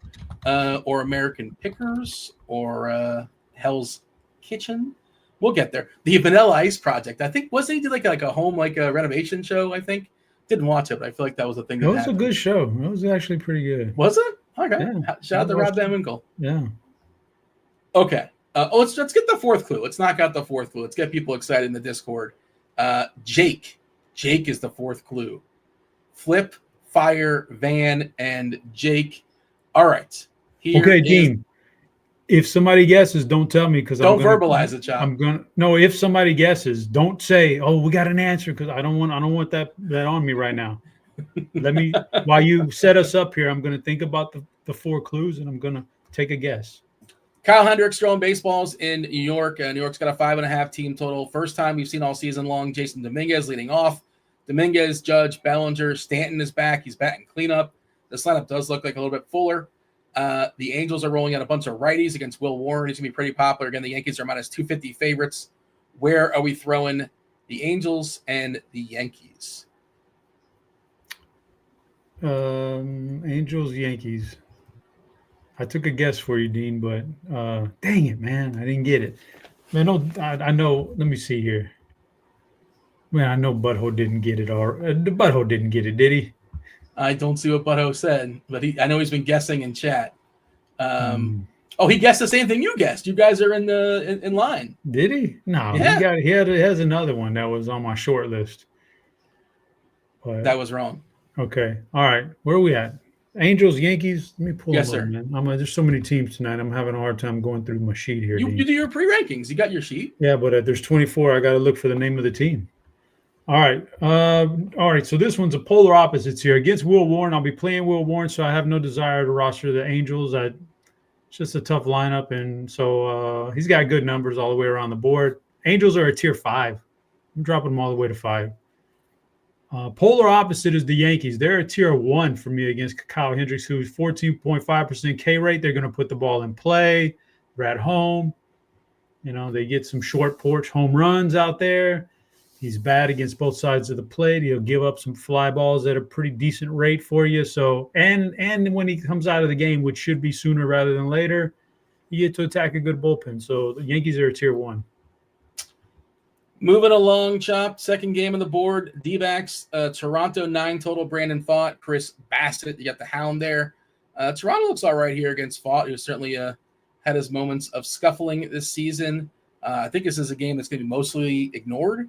or American Pickers, or Hell's Kitchen. We'll get there. The Vanilla Ice Project. I think, wasn't he like a home, like a renovation show, I think? Didn't watch it, but I feel like that was a thing. That was a good show. It was actually pretty good. Was it? Okay. Yeah. Shout out to Rob Van Winkle. Yeah. Okay. Let's get the fourth clue. Let's knock out the fourth clue. Let's get people excited in the Discord. Jake. Jake is the fourth clue. Flip, Fire, Van, and Jake. All right. Okay, Dean. If somebody guesses, don't tell me because don't verbalize it, Chop. If somebody guesses, don't say, "Oh, we got an answer," because I don't want that on me right now. Let me while you set us up here. I'm going to think about the 4 clues and I'm going to take a guess. Kyle Hendricks throwing baseballs in New York. New York's got a 5.5 team total. First time we've seen all season long. Jason Dominguez leading off. Dominguez, Judge, Bellinger, Stanton is back. He's batting cleanup. This lineup does look like a little bit fuller. The Angels are rolling out a bunch of righties against Will Warren. He's going to be pretty popular. Again, the Yankees are minus 250 favorites. Where are we throwing the Angels and the Yankees? Angels, Yankees. I took a guess for you, Dean, but dang it, man. I didn't get it. Man, I know. Let me see here. Man, I know Butthole didn't get it. The Butthole didn't get it, did he? I don't see what Butthole said, but I know he's been guessing in chat. Oh, he guessed the same thing you guessed. You guys are in line. Did he? No, yeah. He has another one that was on my short list. But, that was wrong. Okay. All right. Where are we at? Angels, Yankees. Let me pull yes, them sir. up, man. There's so many teams tonight. I'm having a hard time going through my sheet here. You do your pre-rankings. You got your sheet. Yeah, but there's 24. I got to look for the name of the team. All right. All right. So this one's a polar opposites here. Against Will Warren, I'll be playing Will Warren, so I have no desire to roster the Angels. It's just a tough lineup, and so he's got good numbers all the way around the board. Angels are a tier 5. I'm dropping them all the way to 5. Polar opposite is the Yankees. They're a tier 1 for me against Kyle Hendricks, who's 14.5% K rate. They're going to put the ball in play. They're at home. They get some short porch home runs out there. He's bad against both sides of the plate. He'll give up some fly balls at a pretty decent rate for you. So, and when he comes out of the game, which should be sooner rather than later, you get to attack a good bullpen. So the Yankees are a tier 1. Moving along, Chop. Second game on the board. D-backs, Toronto 9 total. Brandon Pfaadt, Chris Bassett. You got the Hound there. Toronto looks all right here against Pfaadt, who certainly had his moments of scuffling this season. I think this is a game that's going to be mostly ignored.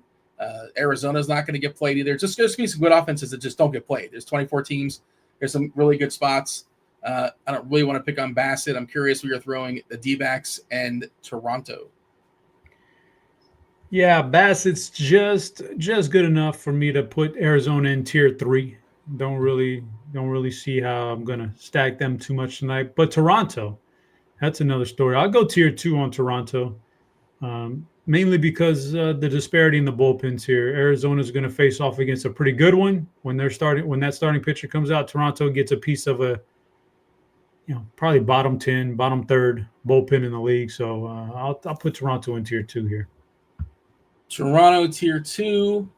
Arizona's not going to get played either. Just going to be some good offenses that just don't get played. There's 24 teams. There's some really good spots. I don't really want to pick on Bassett. I'm curious where you're throwing the D-backs and Toronto. Yeah, Bassett's just good enough for me to put Arizona in tier 3. Don't really see how I'm gonna stack them too much tonight. But Toronto, that's another story. I'll go tier 2 on Toronto, mainly because the disparity in the bullpens here. Arizona's going to face off against a pretty good one when that starting pitcher comes out. Toronto gets a piece of a probably bottom 10, bottom third bullpen in the league. So I'll put Toronto in tier 2 here. Toronto tier 2,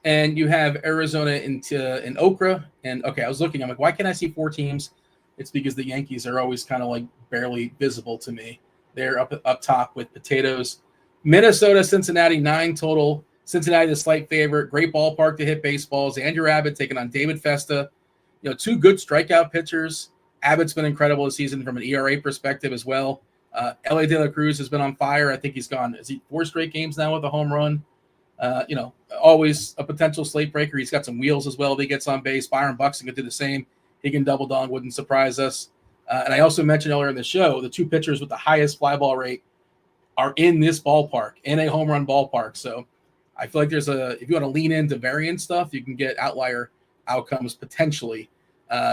and you have Arizona in Okra. And okay, I was looking. I'm like, why can't I see 4 teams? It's because the Yankees are always kind of like barely visible to me. They're up top with potatoes. Minnesota, Cincinnati, 9 total. Cincinnati, the slight favorite. Great ballpark to hit baseballs. Andrew Abbott taking on David Festa. 2 good strikeout pitchers. Abbott's been incredible this season from an ERA perspective as well. L.A. De La Cruz has been on fire. I think he's gone. Is he 4 straight games now with a home run? Always a potential slate breaker. He's got some wheels as well if he gets on base. Byron Buxton could do the same. He can double dong, wouldn't surprise us. And I also mentioned earlier in the show, the 2 pitchers with the highest fly ball rate are in this ballpark, in a home run ballpark. So I feel like if you want to lean into variant stuff, you can get outlier outcomes potentially.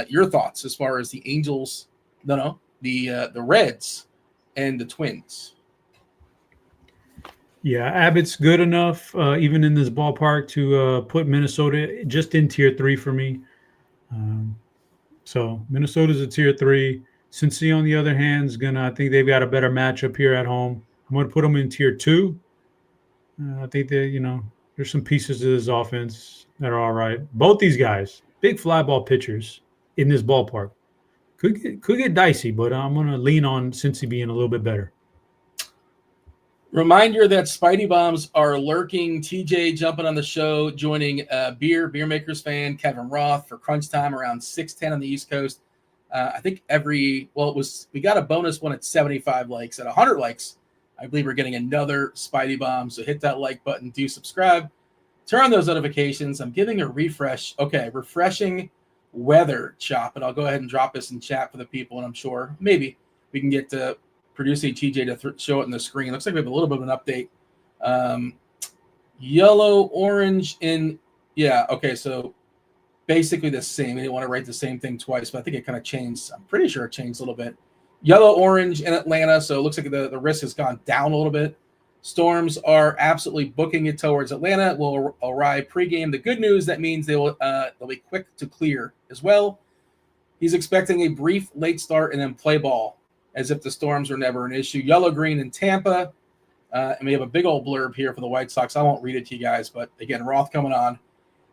Your thoughts as far as the Angels, the Reds and the Twins? Yeah, Abbott's good enough, even in this ballpark, to put Minnesota just in tier 3 for me. So Minnesota's a tier 3. Cincy, on the other hand, I think they've got a better matchup here at home. I'm going to put them in tier 2. I think that, there's some pieces to this offense that are all right. Both these guys, big fly ball pitchers in this ballpark. Could get dicey, but I'm going to lean on Cincy being a little bit better. Reminder that Spidey Bombs are lurking. TJ jumping on the show, joining BeerMakersFan, Kevin Roth for crunch time around 6:10 on the East Coast. I think we got a bonus one at 75 likes. At 100 likes, I believe we're getting another Spidey Bomb. So hit that like button, do subscribe, turn on those notifications. I'm giving a refresh. Okay, refreshing weather, Chop, and I'll go ahead and drop this in chat for the people, and I'm sure maybe we can get to producing TJ to show it on the screen. Looks like we have a little bit of an update. Yellow, orange, okay, so basically the same. I didn't want to write the same thing twice, but I think it kind of changed. I'm pretty sure it changed a little bit. Yellow, orange in Atlanta, so it looks like the risk has gone down a little bit. Storms are absolutely booking it towards Atlanta. Will arrive pregame. The good news, that means they'll be quick to clear as well. He's expecting a brief late start and then play ball, as if the Storms were never an issue. Yellow, green in Tampa. And we have a big old blurb here for the White Sox. I won't read it to you guys, but again, Roth coming on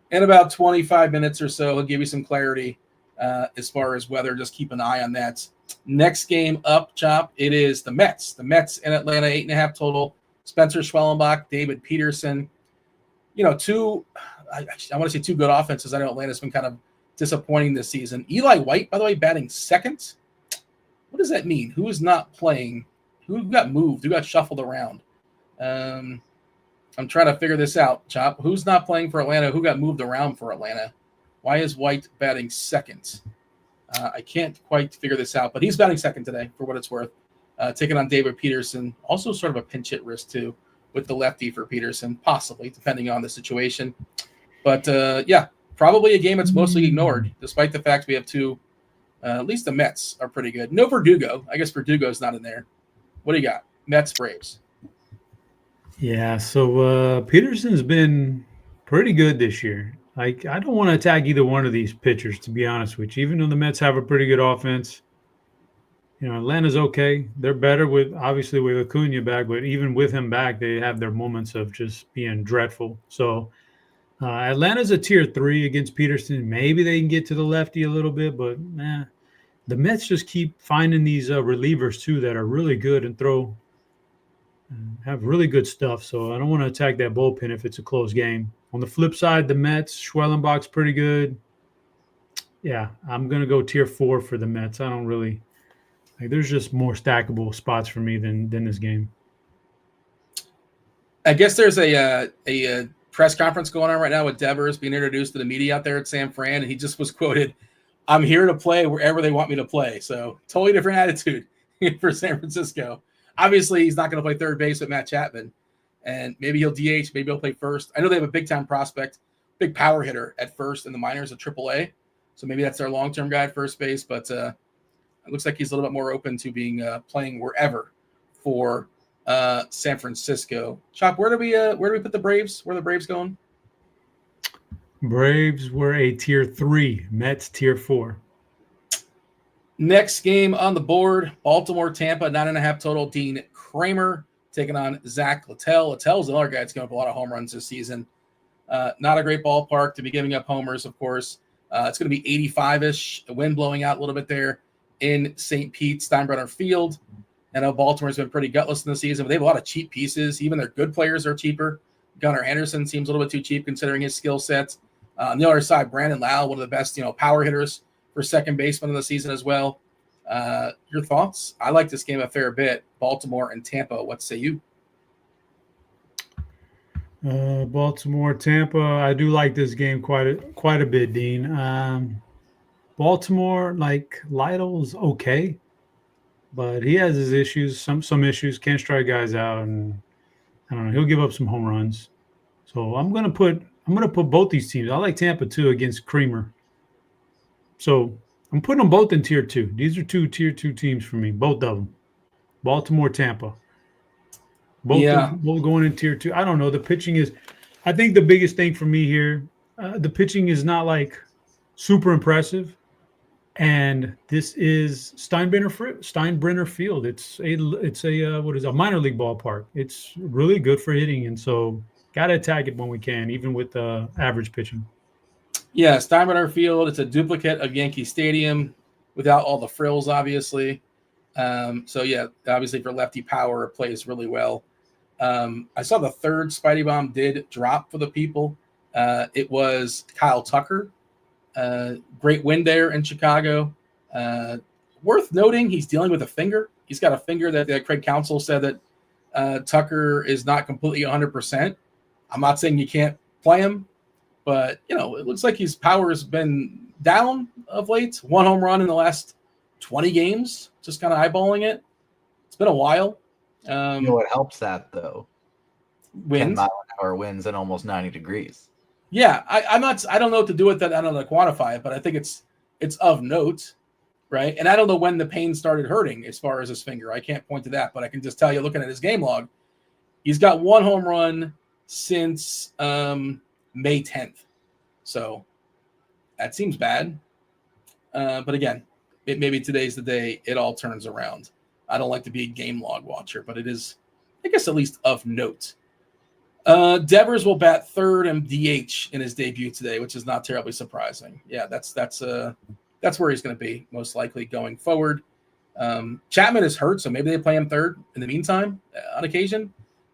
in about 25 minutes or so. He'll give you some clarity as far as weather. Just keep an eye on that. Next game up, Chop, it is the Mets. The Mets in Atlanta, 8.5 total. Spencer Schwellenbach, David Peterson. I want to say 2 good offenses. I know Atlanta's been kind of disappointing this season. Eli White, by the way, batting second. What does that mean? Who is not playing? Who got moved? Who got shuffled around? I'm trying to figure this out, Chop. Who's not playing for Atlanta? Who got moved around for Atlanta? Why is White batting second? I can't quite figure this out, but he's batting second today for what it's worth. Taking on David Peterson. Also sort of a pinch hit risk, too, with the lefty for Peterson, possibly, depending on the situation. But, probably a game that's mostly ignored, despite the fact we have 2. At least the Mets are pretty good. No Verdugo. I guess Verdugo's not in there. What do you got? Mets, Braves. Yeah, so Peterson's been pretty good this year. I don't want to attack either one of these pitchers, to be honest with you. Even though the Mets have a pretty good offense, Atlanta's okay. They're better with Acuna back, but even with him back, they have their moments of just being dreadful. So Atlanta's a tier 3 against Peterson. Maybe they can get to the lefty a little bit, but the Mets just keep finding these relievers too that are really good and have really good stuff. So I don't want to attack that bullpen if it's a close game. On the flip side, the Mets, Schwellenbach's pretty good. Yeah, I'm going to go tier 4 for the Mets. I don't really there's just more stackable spots for me than this game. I guess there's a press conference going on right now with Devers being introduced to the media out there at San Fran, and he just was quoted, "I'm here to play wherever they want me to play." So totally different attitude for San Francisco. Obviously, he's not going to play third base with Matt Chapman. and maybe he'll DH, maybe he'll play first. I know they have a big-time prospect, big power hitter at first in the minors at AAA, so maybe that's their long-term guy at first base, but it looks like he's a little bit more open to being playing wherever for San Francisco. Chop, where do we put the Braves? Where are the Braves going? Braves were a tier 3, Mets tier 4. Next game on the board, Baltimore, Tampa, 9.5 total. Dean Kramer taking on Zach Littell. Littell's another guy that's going to have a lot of home runs this season. Not a great ballpark to be giving up homers, of course. It's going to be 85-ish, the wind blowing out a little bit there in St. Pete, Steinbrenner Field. I know Baltimore's been pretty gutless in the season, but they have a lot of cheap pieces. Even their good players are cheaper. Gunnar Henderson seems a little bit too cheap considering his skill set. On the other side, Brandon Lau, one of the best, power hitters for second baseman of the season as well. Your thoughts? I like this game a fair bit. Baltimore and Tampa. What say you? Baltimore, Tampa. I do like this game quite a bit, Dean. Baltimore, like Lytle's okay, but he has his issues. Some issues. Can't strike guys out, and I don't know. He'll give up some home runs. So I'm gonna put both these teams. I like Tampa too against Kramer. So I'm putting them both in tier 2. These are 2 tier 2 teams for me, both of them. Baltimore, Tampa. Both going in tier 2. I don't know. The pitching is, I think the biggest thing for me here, the pitching is not like super impressive. And this is Steinbrenner Field. It's a minor league ballpark. It's really good for hitting, and so gotta attack it when we can, even with average pitching. Yeah, Steinbrenner Field. It's a duplicate of Yankee Stadium without all the frills, obviously. So yeah, obviously for lefty power, it plays really well. I saw the third Spidey Bomb did drop for the people. It was Kyle Tucker. Great win there in Chicago. Worth noting, he's dealing with a finger. He's got a finger that Craig Counsell said that Tucker is not completely 100%. I'm not saying you can't play him, but it looks like his power has been down of late. 1 home run in the last 20 games. Just kind of eyeballing it. It's been a while. What helps that though? Winds. 10-mile-an-hour winds and almost 90 degrees. Yeah, I don't know what to do with that. I don't know how to quantify it, but I think it's of note, right? And I don't know when the pain started hurting as far as his finger. I can't point to that, but I can just tell you, looking at his game log, he's got 1 home run since May 10th. So that seems bad. But again, maybe today's the day it all turns around. I don't like to be a game log watcher, but it is, I guess, at least of note. Devers will bat third and DH in his debut today, which is not terribly surprising. Yeah, that's where he's going to be most likely going forward. Chapman is hurt, so maybe they play him third in the meantime on occasion,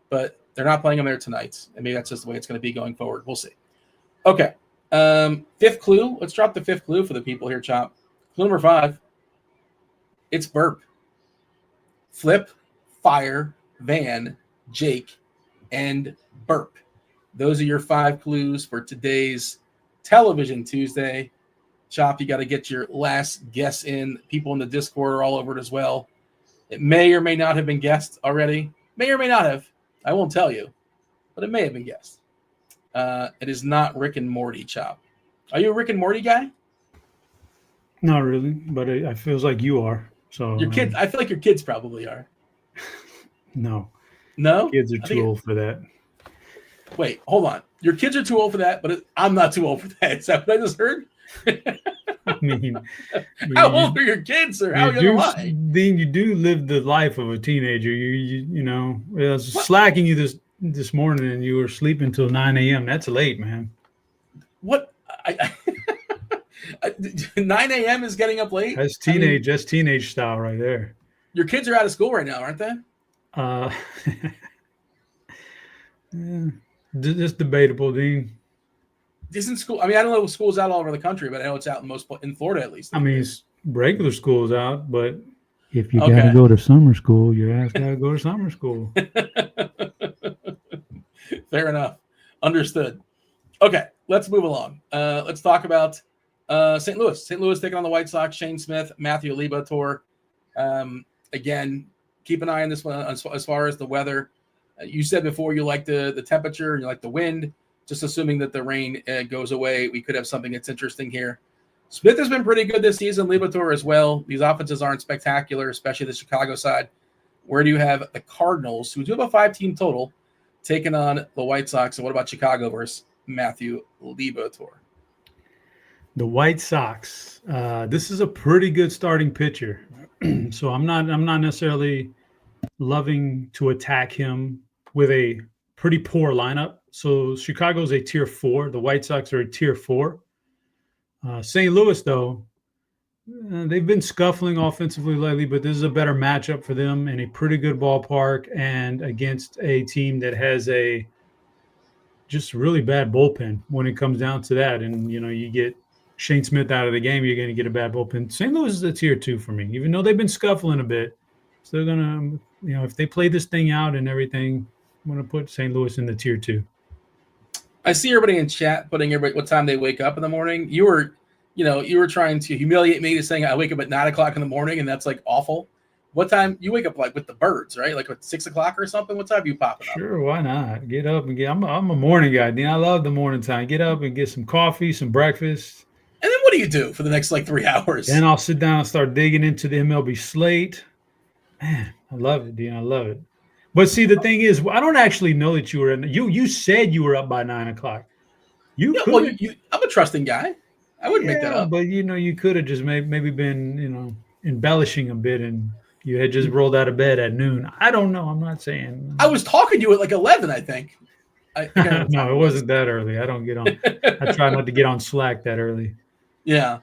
but they're not playing him there tonight, and maybe that's just the way it's going to be going forward. We'll see. Okay, 5th clue. Let's drop the 5th clue for the people here, Chop. Clue number 5. It's Burp. Flip, Fire, Van, Jake, and Burp. Those are your 5 clues for today's Television Tuesday. Chop, you got to get your last guess in. People in the Discord are all over it as well. It may or may not have been guessed already. May or may not have. I won't tell you, but it may have been guessed. It is not Rick and Morty, Chop. Are you a Rick and Morty guy? Not really, but it feels like you are. So your kids, I feel like your kids probably are. No. No? Kids are too old for that. Wait, hold on. Your kids are too old for that, but I'm not too old for that. Is that what I just heard? I mean, how old are your kids, or how young am I? Dean, you do live the life of a teenager. I was slacking you this morning, and you were sleeping till 9 a.m. That's late, man. What? 9 a.m. is getting up late? That's teenage. That's teenage style right there. Your kids are out of school right now, aren't they? Just debatable, Dean. Isn't school? I mean, I don't know if school's out all over the country, but I know it's out in Florida at least. I mean, regular school's out, but if you got to go to summer school, your ass got to go to summer school. Fair enough. Understood. Okay, let's move along. Let's talk about St. Louis. St. Louis taking on the White Sox. Shane Smith, Matthew Liberatore. Again, keep an eye on this one as far as the weather. You said before you like the temperature and you like the wind. Just assuming that the rain goes away, we could have something that's interesting here. Smith has been pretty good this season. Liberatore as well. These offenses aren't spectacular, especially the Chicago side. Where do you have the Cardinals, who do have a 5-team total, taking on the White Sox? And what about Chicago versus Matthew Liberatore? The White Sox. This is a pretty good starting pitcher. So I'm not necessarily loving to attack him with a pretty poor lineup. So Chicago's a tier 4. The White Sox are a tier 4. St. Louis, though, they've been scuffling offensively lately, but this is a better matchup for them in a pretty good ballpark and against a team that has a just really bad bullpen when it comes down to that. And, you get Shane Smith out of the game, you're going to get a bad bullpen. St. Louis is a tier 2 for me, even though they've been scuffling a bit. So they're going to, if they play this thing out and everything, I'm going to put St. Louis in the tier 2. I see everybody in chat putting everybody what time they wake up in the morning. You were trying to humiliate me to saying I wake up at 9 o'clock in the morning, and that's like awful. What time you wake up like with the birds, right? Like at 6 o'clock or something? What time are you popping up? Sure, why not? Get up and I'm a morning guy, Dean. I love the morning time. Get up and get some coffee, some breakfast. And then what do you do for the next 3 hours? Then I'll sit down and start digging into the MLB slate. Man, I love it, Dean. I love it. But see, the thing is, I don't actually know that you were in. You said you were up by 9 o'clock. I'm a trusting guy. I wouldn't make that up. But you could have just maybe been embellishing a bit, and you had just rolled out of bed at noon. I don't know. I'm not saying. I was talking to you at 11, I think. No, it wasn't that early. I don't get on. I try not to get on Slack that early. Yeah.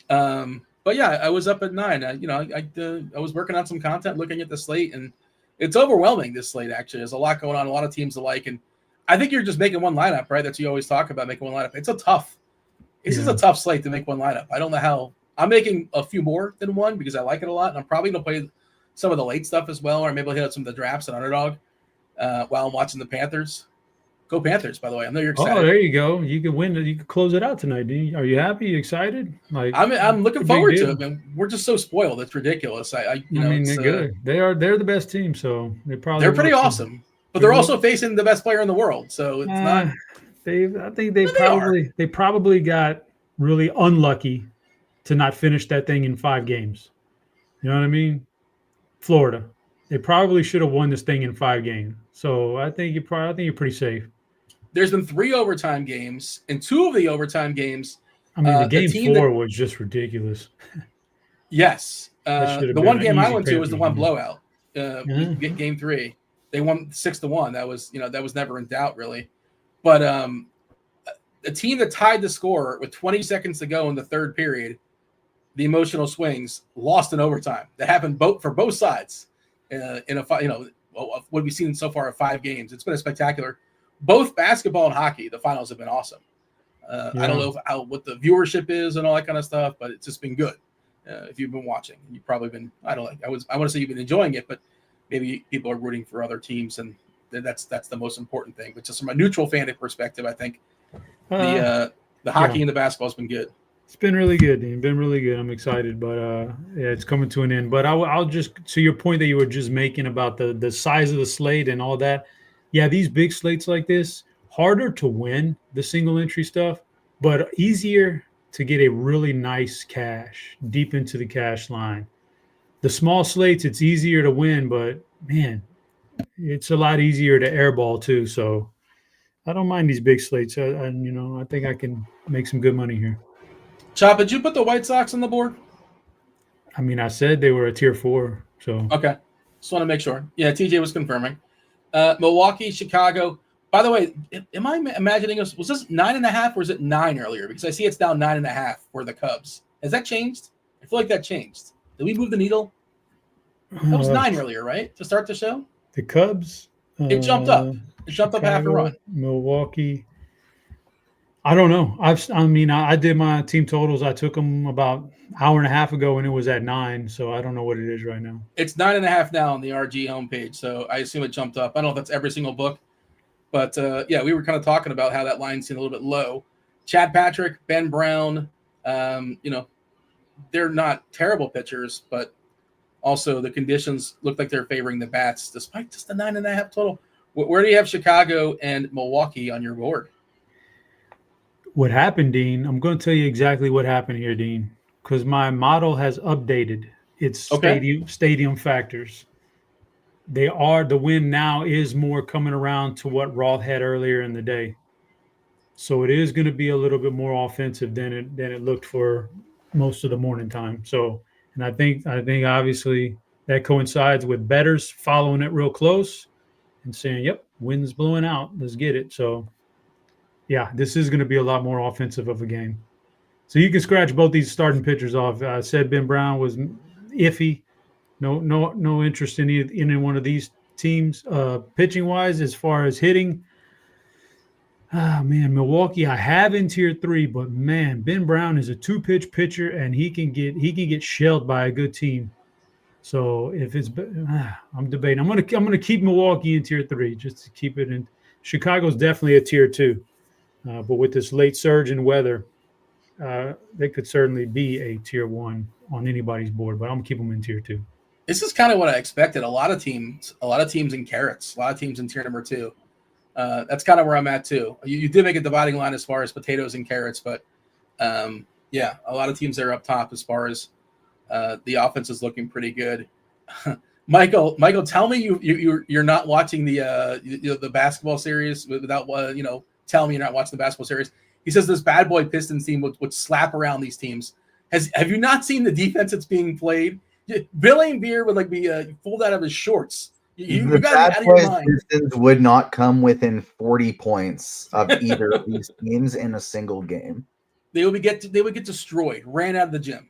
But yeah, I was up at 9. I was working on some content, looking at the slate, and it's overwhelming. This slate actually, there's a lot going on, a lot of teams alike, and I think you're just making one lineup, right? That's what you always talk about, making one lineup. This is a tough slate to make one lineup. I don't know how. I'm making a few more than one because I like it a lot, and I'm probably gonna play some of the late stuff as well, or maybe I'll hit out some of the drafts and underdog while I'm watching the Panthers. Go Panthers, by the way. I know you're excited. Oh, there you go. You can win. You can close it out tonight. Are you happy? You excited? I'm looking forward to it, man. We're just so spoiled. It's ridiculous. They're good. They're the best team, so they're pretty awesome. But they're also facing the best player in the world, so it's not. I think they probably got really unlucky to not finish that thing in 5 games. You know what I mean? Florida. They probably should have won this thing in 5 games. So I think you're pretty safe. There's been 3 overtime games, and 2 of the overtime games. I mean, the game 4 was just ridiculous. Yes. The one game I went to was the one blowout. Game 3. They won 6-1. That was never in doubt, really. But a team that tied the score with 20 seconds to go in the third period, the emotional swings, lost in overtime. That happened for both sides in what we've seen so far of 5 games. It's been a spectacular. Both basketball and hockey, the finals have been awesome. I don't know what the viewership is and all that kind of stuff, but it's just been good. If you've been watching, you've probably been. I want to say you've been enjoying it, but maybe people are rooting for other teams, and that's the most important thing. But just from a neutral fan perspective, I think the hockey and the basketball has been good. It's been really good, Dean. Been really good. I'm excited, but it's coming to an end. But I'll just to your point that you were just making about the size of the slate and all that. Yeah, these big slates like this, harder to win the single entry stuff, but easier to get a really nice cash deep into the cash line. The small slates, it's easier to win, but man, it's a lot easier to airball too. So I don't mind these big slates. I think I can make some good money here. Chop, did you put the White Sox on the board? I mean, I said they were a tier 4. So okay, just want to make sure. Yeah, TJ was confirming. Milwaukee, Chicago. By the way, am I imagining was this 9.5 or is it 9 earlier? Because I see it's down 9.5 for the Cubs. Has that changed? I feel like that changed. Did we move the needle? That was 9 earlier, right? To start the show? The Cubs? It jumped up. It jumped up half a run. Milwaukee. I don't know. I did my team totals. I took them about an hour and a half ago, and it was at 9. So I don't know what it is right now. It's 9.5 now on the RG homepage. So I assume it jumped up. I don't know if that's every single book, but yeah, we were kind of talking about how that line seemed a little bit low. Chad Patrick, Ben Brown, they're not terrible pitchers, but also the conditions look like they're favoring the bats, despite just the 9.5 total. Where do you have Chicago and Milwaukee on your board? What happened, Dean? I'm going to tell you exactly what happened here, Dean, because my model has updated its stadium factors. The wind now is more coming around to what Roth had earlier in the day. So it is going to be a little bit more offensive than it looked for most of the morning time. So, and I think obviously that coincides with bettors following it real close and saying, "Yep, wind's blowing out. Let's get it." So, yeah, this is going to be a lot more offensive of a game. So you can scratch both these starting pitchers off. I said Ben Brown was iffy. No interest in any one of these teams. Pitching wise, as far as hitting. Ah, man, Milwaukee, I have in tier 3, but man, Ben Brown is a 2-pitch pitcher, and he can get shelled by a good team. So if it's, I'm debating. I'm gonna keep Milwaukee in tier 3 just to keep it in. Chicago's definitely a tier 2, but with this late surge in weather, they could certainly be a tier 1 on anybody's board. But I'm gonna keep them in tier 2. This is kind of what I expected. A lot of teams in carrots, a lot of teams in tier number 2. That's kind of where I'm at too. You did make a dividing line as far as potatoes and carrots, but yeah, a lot of teams that are up top as far as the offense is looking pretty good. Michael, tell me you're not watching the basketball series without telling me you're not watching the basketball series. He says this bad boy Pistons team would slap around these teams. Have you not seen the defense that's being played? Billy and Beer would be pulled out of his shorts. You got to be out of your mind. Pistons would not come within 40 points of either of these teams in a single game. They would get destroyed, ran out of the gym.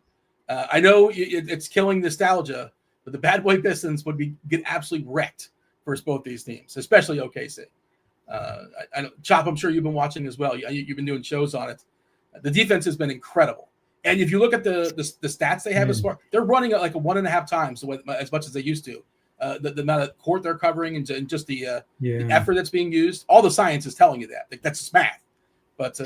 I know it's killing nostalgia, but the bad boy Pistons would get absolutely wrecked versus both these teams, especially OKC. I know, Chop, I'm sure you've been watching as well. You've been doing shows on it. The defense has been incredible. And if you look at the stats they have as far, they're running at like 1.5 times as much as they used to. The amount of court they're covering and just the effort that's being used. All the science is telling you that. That's just math. But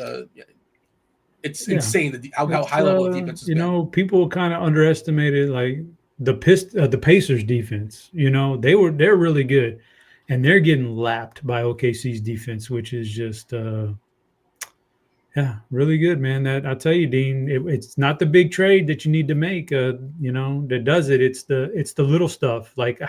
it's insane how high level the defense is. People kind of underestimated like the Pacers defense. They're really good, and they're getting lapped by OKC's defense, which is just really good, man. That I tell you, Dean, it's not the big trade that you need to make. That does it. It's the little stuff like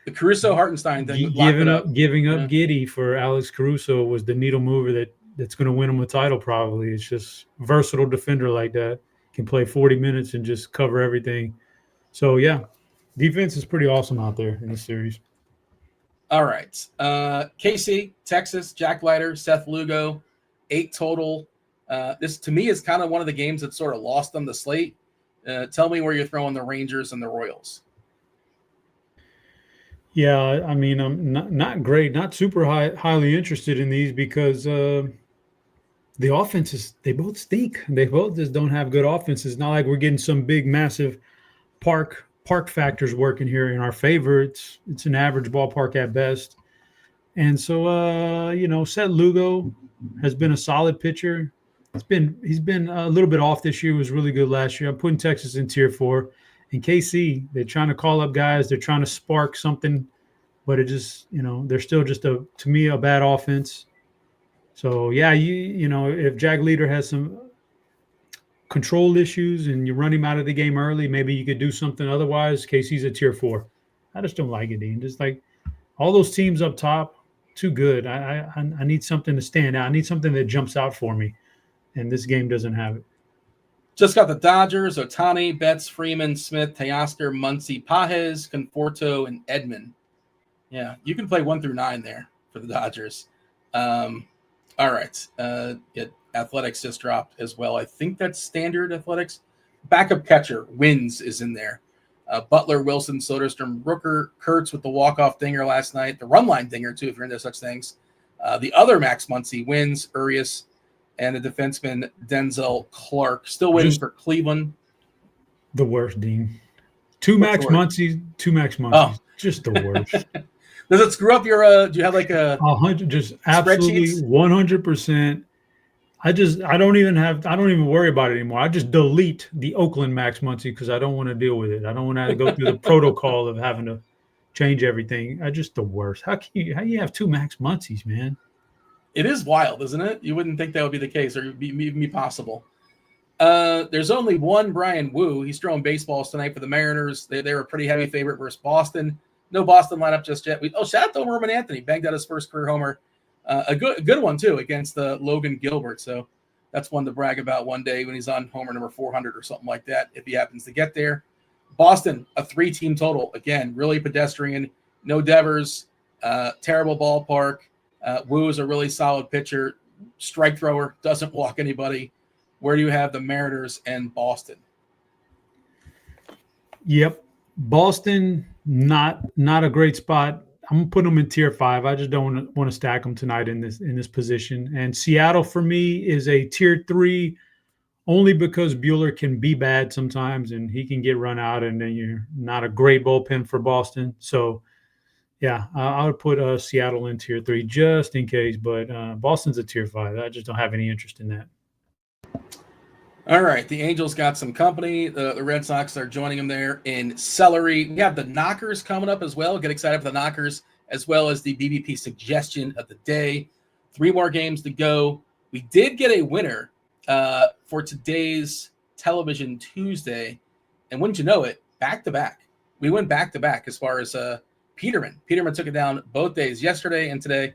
the Caruso Hartenstein thing. Giving up Giddey for Alex Caruso was the needle mover that's going to win him a title. Probably. It's just versatile defender like that can play 40 minutes and just cover everything. So yeah, defense is pretty awesome out there in this series. All right, KC, Texas, Jack Leiter, Seth Lugo, 8 total. This to me is kind of one of the games that sort of lost on the slate. Tell me where you're throwing the Rangers and the Royals. Yeah, I mean, I'm not great, not super highly interested in these because the offenses, they both stink. They both just don't have good offenses. Not like we're getting some big, massive park factors working here in our favor. It's an average ballpark at best. And so, Seth Lugo has been a solid pitcher. He's been a little bit off this year. He was really good last year. I'm putting Texas in tier 4. In KC, they're trying to call up guys. They're trying to spark something, but it just, they're still just to me a bad offense. So yeah, if Jack Leiter has some control issues and you run him out of the game early, maybe you could do something. Otherwise, KC's a tier 4. I just don't like it, Dean. Just like all those teams up top, too good. I need something to stand out. I need something that jumps out for me, and this game doesn't have it. Just got the Dodgers: Ohtani, Betts, Freeman, Smith, Teoscar, Muncy, Pages, Conforto, and Edman. Yeah, you can play 1 through 9 there for the Dodgers. All right. Athletics just dropped as well. I think that's standard Athletics. Backup catcher, Wins is in there. Butler, Wilson, Soderstrom, Rooker, Kurtz with the walk-off dinger last night. The run line dinger, too, if you're into such things. The other Max Muncy, Wins, Urias, and the defenseman Denzel Clark. Still waiting for Cleveland. The worst, Dean. Two Max Muncies. Oh. Just the worst. Does it screw up your do you have like a 100, just absolutely 100%. I don't even worry about it anymore. I just delete the Oakland Max Muncy because I don't want to deal with it. I don't want to go through the protocol of having to change everything. Just the worst. How you have 2 Max Muncies, man? It is wild, isn't it? You wouldn't think that would be the case or be possible. There's only one Brian Wu. He's throwing baseballs tonight for the Mariners. They were a pretty heavy favorite versus Boston. No Boston lineup just yet. Shout out to Roman Anthony. Banged out his first career homer. A good one, too, against Logan Gilbert. So that's one to brag about one day when he's on homer number 400 or something like that, if he happens to get there. Boston, a 3-team total. Again, really pedestrian. No Devers. Terrible ballpark. Wu is a really solid pitcher. Strike thrower. Doesn't walk anybody. Where do you have the Mariners and Boston? Yep. Boston, not a great spot. I'm gonna put them in tier 5. I just don't want to stack them tonight in this position. And Seattle for me is a tier 3, only because Buehler can be bad sometimes and he can get run out, and then you're not a great bullpen for Boston. So yeah, I would put Seattle in tier 3 just in case, but Boston's a tier 5. I just don't have any interest in that. All right, the Angels got some company. The Red Sox are joining them there in celery. We have the Knockers coming up as well. Get excited for the Knockers, as well as the BBP suggestion of the day. 3 more games to go. We did get a winner for today's Television Tuesday, and wouldn't you know it, back-to-back. We went back-to-back as far as Peterman. Peterman took it down both days, yesterday and today.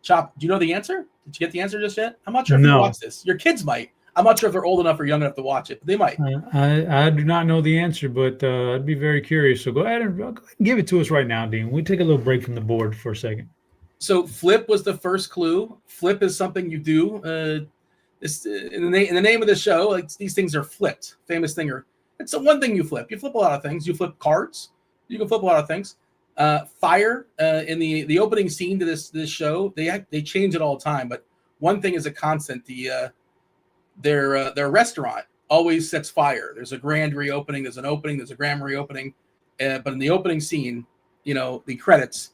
Chop, do you know the answer? Did you get the answer just yet? I'm not sure if you watched this. Your kids might. I'm not sure if they're old enough or young enough to watch it, but they might. I do not know the answer, but I'd be very curious. So go ahead and give it to us right now, Dean. We'll take a little break from the board for a second. So flip was the first clue. Flip is something you do. In the name of the show, like these things are flipped. Famous thing, or it's the one thing you flip. You flip a lot of things. You flip cards. You can flip a lot of things. Fire in the opening scene to this show, they change it all the time, but one thing is a constant. Their restaurant always sets fire. There's a grand reopening, there's an opening, there's a grand reopening, but in the opening scene, the credits,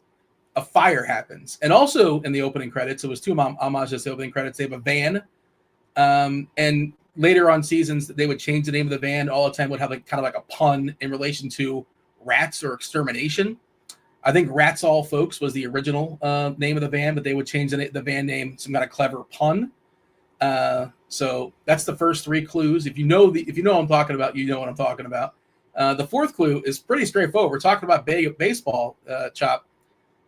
a fire happens. And also in the opening credits, it was 2 homages to the opening credits. They have a van, and later on seasons, they would change the name of the van. All the time would have kind of like a pun in relation to rats or extermination. I think Rats All Folks was the original name of the van, but they would change the van name, some kind of clever pun. So that's the first 3 clues. If you know what I'm talking about, you know what I'm talking about. The 4th clue is pretty straightforward. We're talking about baseball, Chop.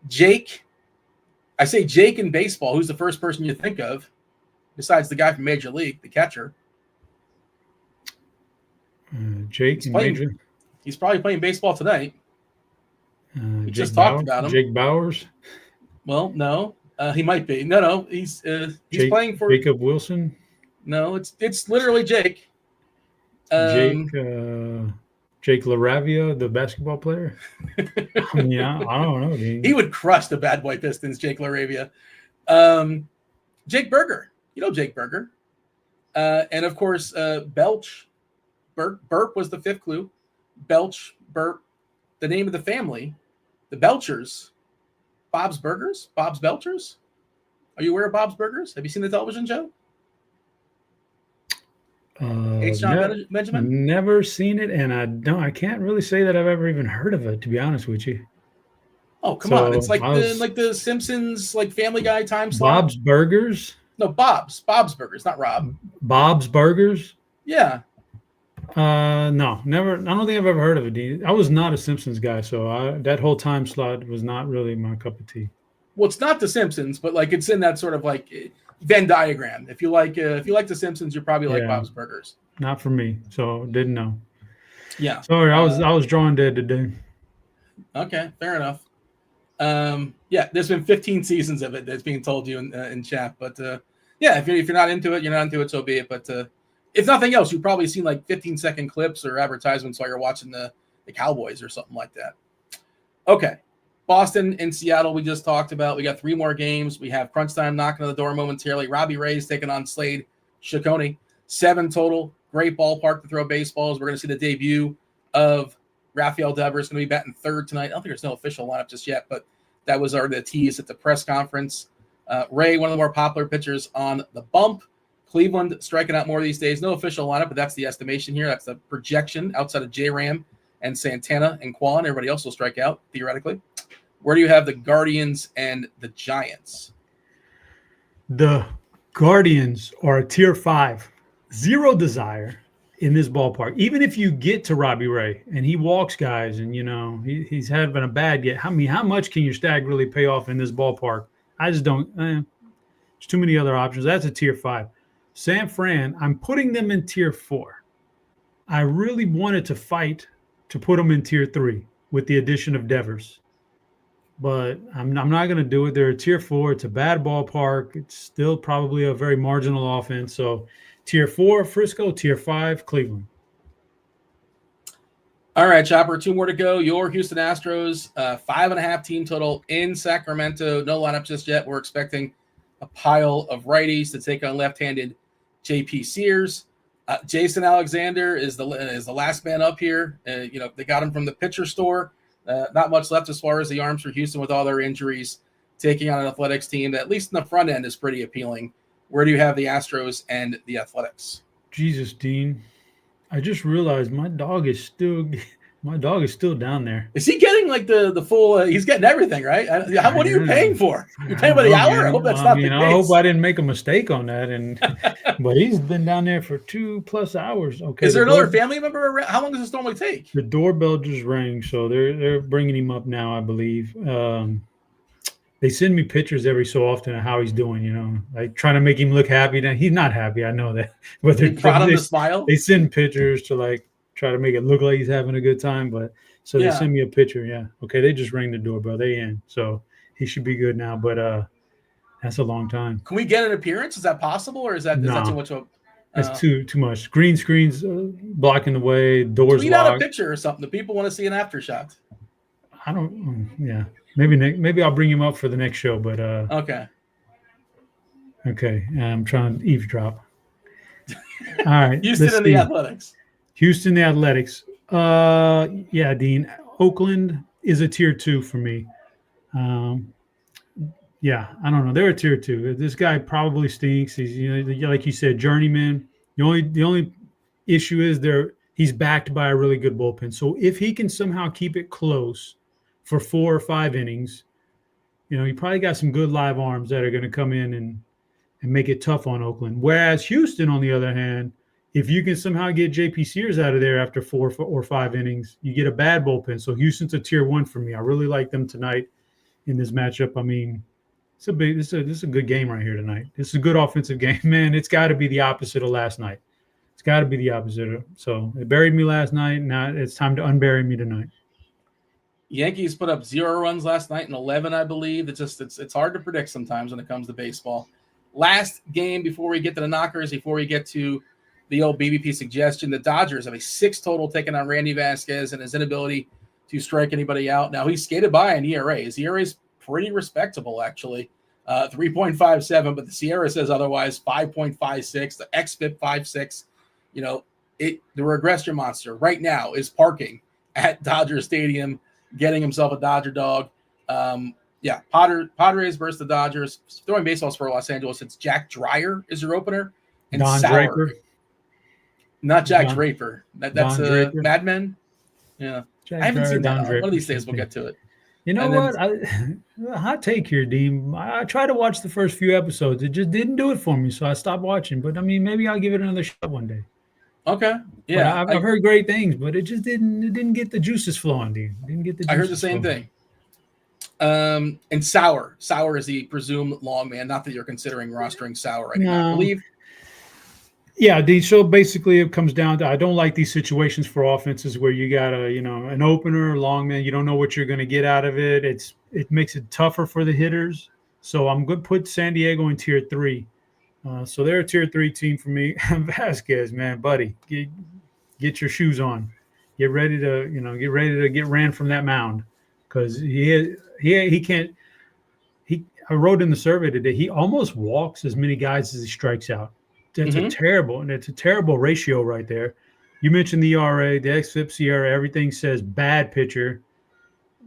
Jake. I say Jake in baseball. Who's the first person you think of besides the guy from Major League, the catcher? Jake in Major. He's probably playing baseball tonight. We just Bowers, talked about him. Jake Bowers. Well, no. He might be. No. He's playing for Jacob Wilson. No, it's literally Jake. Jake LaRavia, the basketball player. Yeah, I don't know. Dude. He would crush the Bad Boy Pistons. Jake LaRavia. Jake Berger. You know Jake Berger. And of course, Belch. Burp was the 5th clue. Belch, Burp. The name of the family, the Belchers. Bob's Burgers? Bob's Belchers? Are you aware of Bob's Burgers? Have you seen the television show? H. John Benjamin? Never seen it, and I can't really say that I've ever even heard of it, to be honest with you. Oh, come on. It's like the Simpsons, like Family Guy time slot. Bob's Burgers? No, Bob's Burgers, not Rob. Bob's Burgers? Yeah. No, never. I don't think I've ever heard of it. I was not a Simpsons guy, so that whole time slot was not really my cup of tea. Well, it's not the Simpsons, but like it's in that sort of like Venn diagram. If you like the Simpsons, you're probably like Bob's Burgers. Not for me, so didn't know. Yeah. Sorry, I was drawing dead today. Okay, fair enough. Yeah, there's been 15 seasons of it that's being told you in chat, but yeah, if you're not into it, you're not into it, so be it. But if nothing else, you've probably seen like 15-second clips or advertisements while you're watching the Cowboys or something like that. Okay. Boston and Seattle, we just talked about. We got 3 more games. We have crunch time knocking on the door momentarily. Robbie Ray's taking on Slade Ciccone. 7 total. Great ballpark to throw baseballs. We're going to see the debut of Rafael Devers. Going to be batting 3rd tonight. I don't think there's no official lineup just yet, but that was the tease at the press conference. Ray, one of the more popular pitchers on the bump. Cleveland striking out more these days. No official lineup, but that's the estimation here. That's the projection outside of J-Ram and Santana and Kwan. Everybody else will strike out, theoretically. Where do you have the Guardians and the Giants? The Guardians are a tier 5, zero desire in this ballpark. Even if you get to Robbie Ray and he walks guys and, he's having a bad get. How much can your stack really pay off in this ballpark? I just don't. There's too many other options. That's a tier 5. San Fran, I'm putting them in tier 4. I really wanted to fight to put them in tier 3 with the addition of Devers. But I'm not going to do it. They're a tier 4. It's a bad ballpark. It's still probably a very marginal offense. So tier 4, Frisco. Tier 5, Cleveland. All right, Chopper, 2 more to go. Your Houston Astros, 5.5 team total in Sacramento. No lineup just yet. We're expecting a pile of righties to take on left-handed JP Sears. Jason Alexander is the last man up here. They got him from the pitcher store. Not much left as far as the arms for Houston with all their injuries. Taking on an Athletics team that, at least in the front end, is pretty appealing. Where do you have the Astros and the Athletics? Jesus, Dean. I just realized my dog is still down there. Is he getting like the full? He's getting everything, right? What are you paying for? You're paying by the hour. I hope that's not the case. I hope I didn't make a mistake on that. But he's been down there for 2+ hours. Okay. Is there another family member around? How long does this normally take? The doorbell just rang, so they're bringing him up now, I believe. They send me pictures every so often of how he's doing, like trying to make him look happy. Now he's not happy, I know that. But they brought him to smile. They send pictures to like try to make it look like he's having a good time. But so they send me a picture. Yeah. Okay. They just rang the doorbell. They in. So he should be good now. But that's a long time. Can we get an appearance? Is that possible, or is that too much of that's too much. Green screens blocking the way, doors tweet locked. Out a picture or something. The people want to see an after shot. I don't. Yeah. Maybe I'll bring him up for the next show, but okay. I'm trying to eavesdrop. All right, Houston and the Athletics. Houston, the Athletics. Yeah, Dean. Oakland is a tier 2 for me. Yeah, I don't know. They're a tier 2. This guy probably stinks. He's like you said, journeyman. The only issue is he's backed by a really good bullpen. So if he can somehow keep it close for 4 or 5 innings, he probably got some good live arms that are going to come in and make it tough on Oakland. Whereas Houston, on the other hand, if you can somehow get JP Sears out of there after 4 or 5 innings, you get a bad bullpen. So Houston's a tier 1 for me. I really like them tonight in this matchup. I mean, this is a good game right here tonight. This is a good offensive game, man. It's got to be the opposite of last night. It's got to be the opposite. So it buried me last night. Now it's time to unbury me tonight. Yankees put up 0 runs last night and 11, I believe. It's hard to predict sometimes when it comes to baseball. Last game before we get to the knockers, before we get to the old BBP suggestion, the Dodgers have a 6 total taking on Randy Vasquez and his inability to strike anybody out. Now, he's skated by an ERA. His ERA is pretty respectable, actually. 3.57, but the Sierra says otherwise, 5.56. The XFIP 5.6. The regression monster right now is parking at Dodger Stadium, getting himself a Dodger dog. Padres versus the Dodgers. Throwing baseballs for Los Angeles. It's Jack Dreyer is your opener. And Don Sauer. Draper. Not Jack Draper. That's Draper. Mad Men. Yeah. Jack I haven't Dreyer, seen that. Draper. One of these days we'll get to it. You know what? Hot take here, Dean. I tried to watch the first few episodes. It just didn't do it for me, so I stopped watching. But, I mean, maybe I'll give it another shot one day. Okay. Yeah. I've heard great things, but it just didn't get the juices flowing, Dean. I heard the same thing. And Sauer. Sauer is the presumed long man. Not that you're considering rostering Sauer right now, I believe. Yeah, Dean. So basically, it comes down to I don't like these situations for offenses where you got an opener, long man. You don't know what you're going to get out of it. It makes it tougher for the hitters. So I'm going to put San Diego in tier 3. So they're a tier 3 team for me. Vasquez, man, buddy, get your shoes on. Get ready to get ran from that mound because he can't. I wrote in the survey today. He almost walks as many guys as he strikes out. It's a terrible ratio right there. You mentioned the ERA, the XFIP, Sierra, everything says bad pitcher.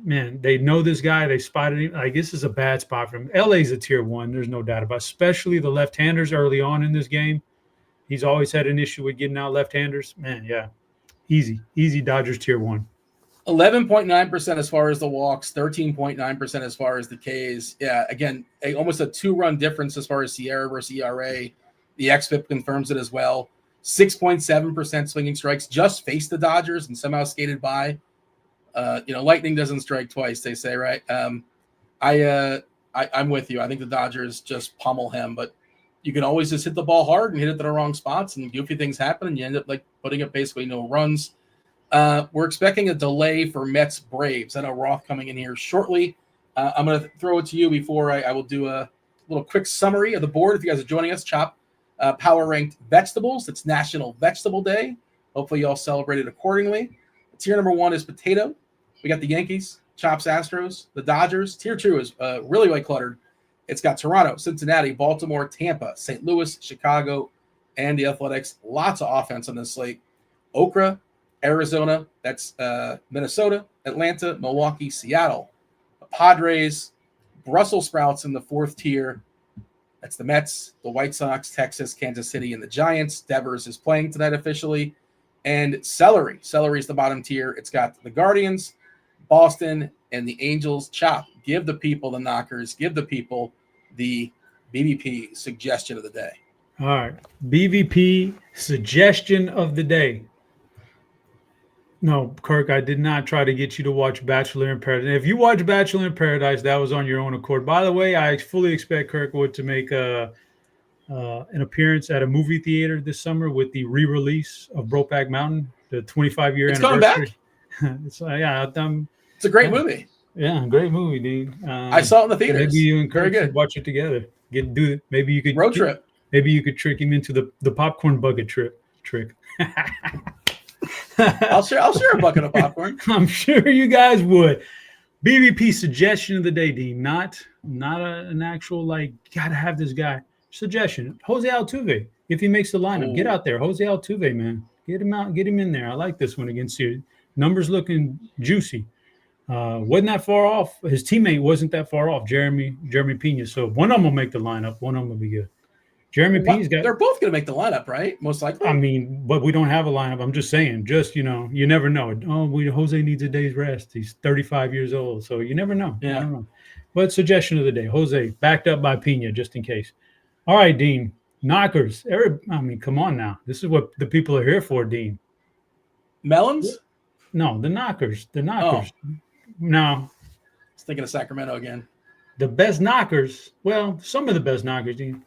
Man, they know this guy. They spotted him. Like, this is a bad spot for him. LA's a tier 1. There's no doubt about it, especially the left-handers early on in this game. He's always had an issue with getting out left-handers. Man, yeah. Easy Dodgers tier 1. 11.9% as far as the walks, 13.9% as far as the Ks. Yeah, again, almost a 2-run difference as far as Sierra versus ERA. The xFIP confirms it as well. 6.7% swinging strikes, just faced the Dodgers and somehow skated by. Lightning doesn't strike twice, they say, right? I'm with you. I think the Dodgers just pummel him, but you can always just hit the ball hard and hit it to the wrong spots, and goofy things happen, and you end up like putting up basically no runs. We're expecting a delay for Mets Braves. I know Roth coming in here shortly. I'm going to throw it to you before I will do a little quick summary of the board. If you guys are joining us, Chop power ranked vegetables. It's National Vegetable Day. Hopefully you all celebrate it accordingly. Tier number 1 is potato. We got the Yankees, Chop's Astros, the Dodgers. Tier 2 is really white cluttered. It's got Toronto, Cincinnati, Baltimore, Tampa, St. Louis, Chicago, and the Athletics. Lots of offense on this slate. Okra, Arizona, that's Minnesota, Atlanta, Milwaukee, Seattle. The Padres, Brussels sprouts in the 4th tier. That's the Mets, the White Sox, Texas, Kansas City, and the Giants. Devers is playing tonight officially. And celery. Celery is the bottom tier. It's got the Guardians, Boston, and the Angels. Chop, give the people the knockers. Give the people the BVP suggestion of the day. All right. BVP suggestion of the day. No, Kirk, I did not try to get you to watch Bachelor in Paradise. If you watch Bachelor in Paradise, that was on your own accord. By the way, I fully expect Kirkwood to make an appearance at a movie theater this summer with the re-release of Brokeback Mountain, the 25-year anniversary. It's coming back? It's a great movie. Yeah, great movie, dude. I saw it in the theaters. Maybe you and Kirk should watch it together. Maybe you could road trip. Maybe you could trick him into the popcorn bucket trick. I'll share a bucket of popcorn. I'm sure you guys would. BVP suggestion of the day, Dean. Not an actual gotta have this guy suggestion. Jose Altuve, if he makes the lineup, get out there. Jose Altuve, man, get him out, get him in there. I like this one against you. Numbers looking juicy. Wasn't that far off. His teammate wasn't that far off. Jeremy Pena. So one of them will make the lineup. One of them will be good. Jeremy Pena's got. They're both going to make the lineup, right? Most likely. I mean, but we don't have a lineup. I'm just saying. You never know. Jose needs a day's rest. He's 35 years old, so you never know. Yeah. I don't know. But suggestion of the day: Jose, backed up by Pena, just in case. All right, Dean. Knockers. Come on now. This is what the people are here for, Dean. Melons? No, the knockers. The knockers. Oh. No. I was thinking of Sacramento again. The best knockers. Well, some of the best knockers, Dean.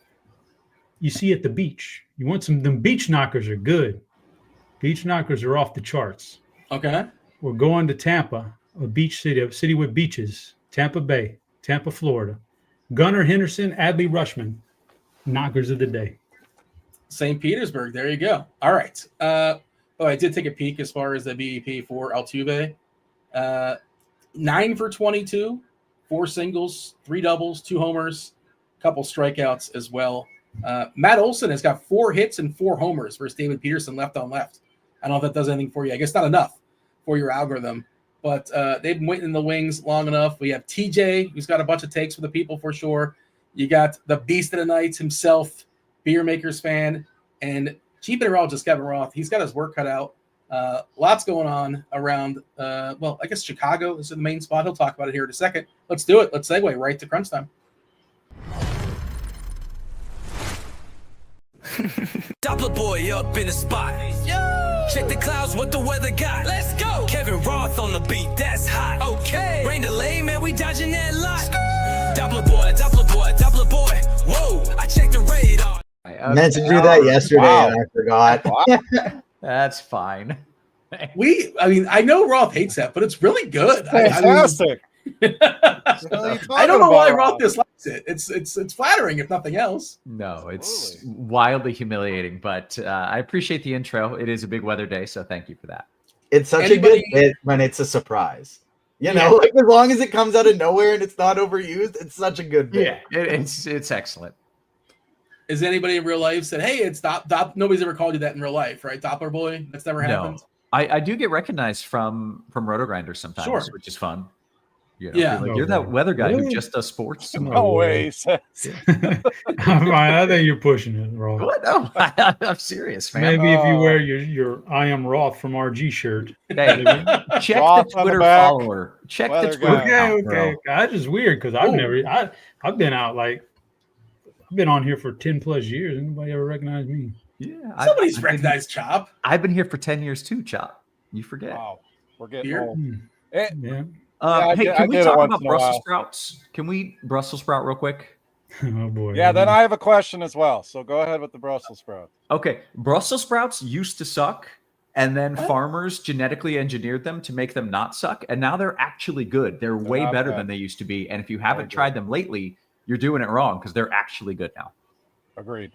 You see at the beach. You want them beach knockers are good. Beach knockers are off the charts. Okay. We're going to Tampa, a beach city, a city with beaches. Tampa Bay, Tampa, Florida. Gunnar Henderson, Adley Rutschman, knockers of the day. St. Petersburg. There you go. All right. I did take a peek as far as the BEP for Altuve. 9 for 22, 4 singles, 3 doubles, 2 homers, a couple strikeouts as well. Matt Olson has got 4 hits and 4 homers versus David Peterson left on left. I don't know if that does anything for you. I guess not enough for your algorithm, but they've been waiting in the wings long enough. We have TJ, who's got a bunch of takes for the people for sure. You got the Beast of the Nights himself, BeerMakersFan, and Chief Meteorologist Kevin Roth. He's got his work cut out. Lots going on around, I guess Chicago is the main spot. He'll talk about it here in a second. Let's do it. Let's segue right to crunch time. Doppler boy up in the spot. Yo! Check the clouds, what the weather got. Let's go. Kevin Roth on the beat, that's hot. Okay. Rain delay, man, we dodging that lot. Doppler boy, Doppler boy, Doppler boy. Whoa, I checked the radar. I meant to do that yesterday and I forgot. Wow. That's fine. I know Roth hates that, but it's really good. Fantastic. I don't know why Roth dislikes it. It's flattering if nothing else. No, it's wildly humiliating, but I appreciate the intro. It is a big weather day, so thank you for that. It's such a good bit when it's a surprise. As long as it comes out of nowhere and it's not overused, it's such a good bit. Yeah, it's excellent. Is anybody in real life said, hey, it's nobody's ever called you that in real life, right? Doppler boy? That's never happened. I do get recognized from RotoGrinders sometimes, which is fun. You know, Yeah. like, you're that weather guy who Really? just does sports. No way. I think you're pushing it, Roth. What? No, I'm serious, man. Maybe if you wear your I am Roth from RG shirt. Hey, check Roth the on the Twitter back, follower. Check the weather Twitter guy. account, Okay. bro. That's just weird because I've been out like I've been on here for 10 plus years. Anybody ever recognize me? Yeah, Somebody's recognized Chop. I've been here for 10 years too, Chop. You forget. Wow, we're getting Beer? old. Yeah. Hey, I can we did it talk once about in a Brussels while. sprouts? Can we Brussels sprout real quick? Oh boy. Yeah, then I have a question as well. So go ahead with the Brussels sprout. Okay, Brussels sprouts used to suck, and then farmers genetically engineered them to make them not suck, and now they're actually good. They're way not better bad. than they used to be. And if you haven't agree. tried them lately, you're doing it wrong because they're actually good now. Agreed.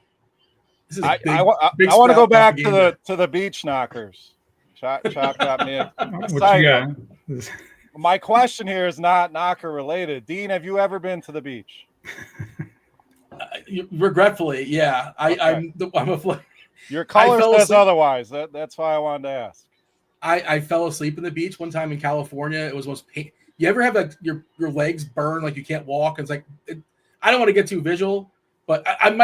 This is I big want to sprout go back to propaganda. the beach knockers. Chop got me. What excited. you got? My question here is not knocker related. Dean, have you ever been to the beach? Regretfully, yeah. Okay. I'm a fly. Your color fell says asleep. otherwise. That's why I wanted to ask. I fell asleep in the beach one time in California. It was most pain. You ever have like your legs burn like you can't walk? It's like I don't want to get too visual, but I'm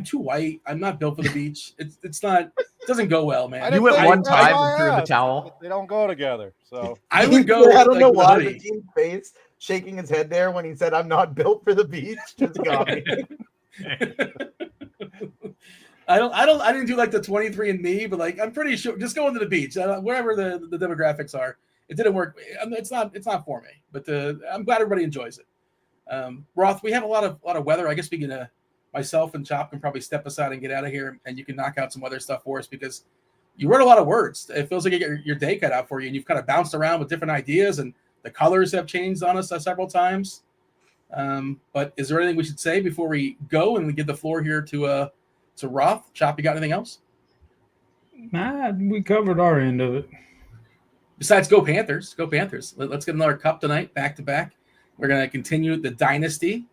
too white. I'm not built for the beach. It's not. It doesn't go well, man. You went think- one that's time why and I threw in the asked. towel. They don't go together. So I would go. I don't know why, with a but Dean's face shaking his head there when he said, "I'm not built for the beach," just got me. I didn't do like the 23andMe, but like I'm pretty sure just going to the beach, wherever the demographics are. It didn't work. It's not for me, but I'm glad everybody enjoys it. Roth, we have a lot of weather. I guess we can myself and Chop can probably step aside and get out of here, and you can knock out some weather stuff for us because you wrote a lot of words. It feels like you get your day cut out for you, and you've kind of bounced around with different ideas, and the colors have changed on us several times. But is there anything we should say before we go and we give the floor here to Roth? Chop, you got anything else? Nah, we covered our end of it. Besides, go Panthers. Go Panthers. Let's get another cup tonight, back to back. We're going to continue the dynasty.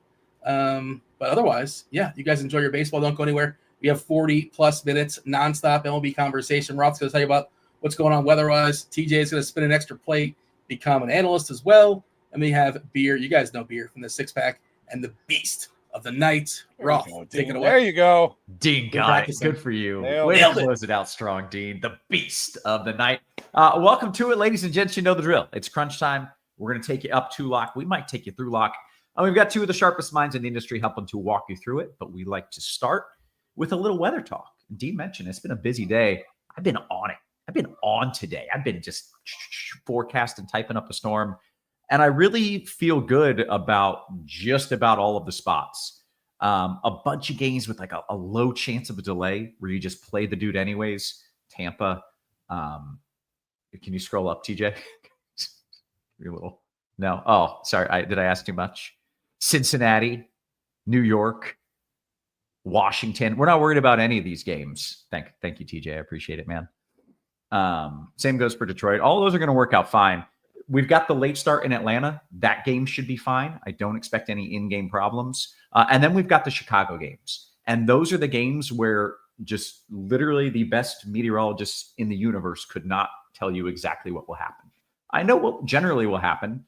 But otherwise, yeah, you guys enjoy your baseball. Don't go anywhere. We have 40-plus minutes, nonstop MLB conversation. Roth's going to tell you about what's going on weather-wise. TJ is going to spin an extra plate, become an analyst as well. And we have beer. You guys know beer from the six-pack and the beast of the night. Roth, take it away. There you go. Dean got it. Good for you. Nailed Way to it. close it out strong, Dean. The beast of the night. Welcome to it, ladies and gents. You know the drill. It's crunch time. We're going to take you up to lock. We might take you through lock. We've got two of the sharpest minds in the industry helping to walk you through it, but we like to start with a little weather talk. Dean mentioned it's been a busy day. I've been on it. I've been on today. I've been just forecasting, typing up a storm, and I really feel good about just about all of the spots. A bunch of games with like a low chance of a delay where you just play the dude anyways. Tampa. Can you scroll up, TJ? Your little no. Oh, sorry. Did I ask too much? Cincinnati, New York, Washington. We're not worried about any of these games. Thank you, TJ. I appreciate it, man. Same goes for Detroit. All those are going to work out fine. We've got the late start in Atlanta. That game should be fine. I don't expect any in-game problems. And then we've got the Chicago games. And those are the games where just literally the best meteorologists in the universe could not tell you exactly what will happen. I know what generally will happen.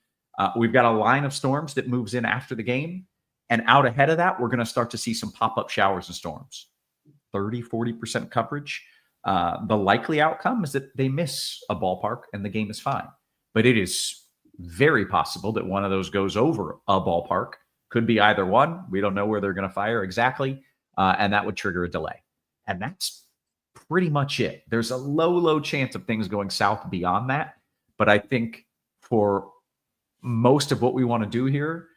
We've got a line of storms that moves in after the game. And out ahead of that, we're going to start to see some pop-up showers and storms. 30-40% coverage. The likely outcome is that they miss a ballpark and the game is fine. But it is very possible that one of those goes over a ballpark. Could be either one. We don't know where they're going to fire exactly. And that would trigger a delay. And that's pretty much it. There's a low chance of things going south beyond that. But I think for most of what we want to do here,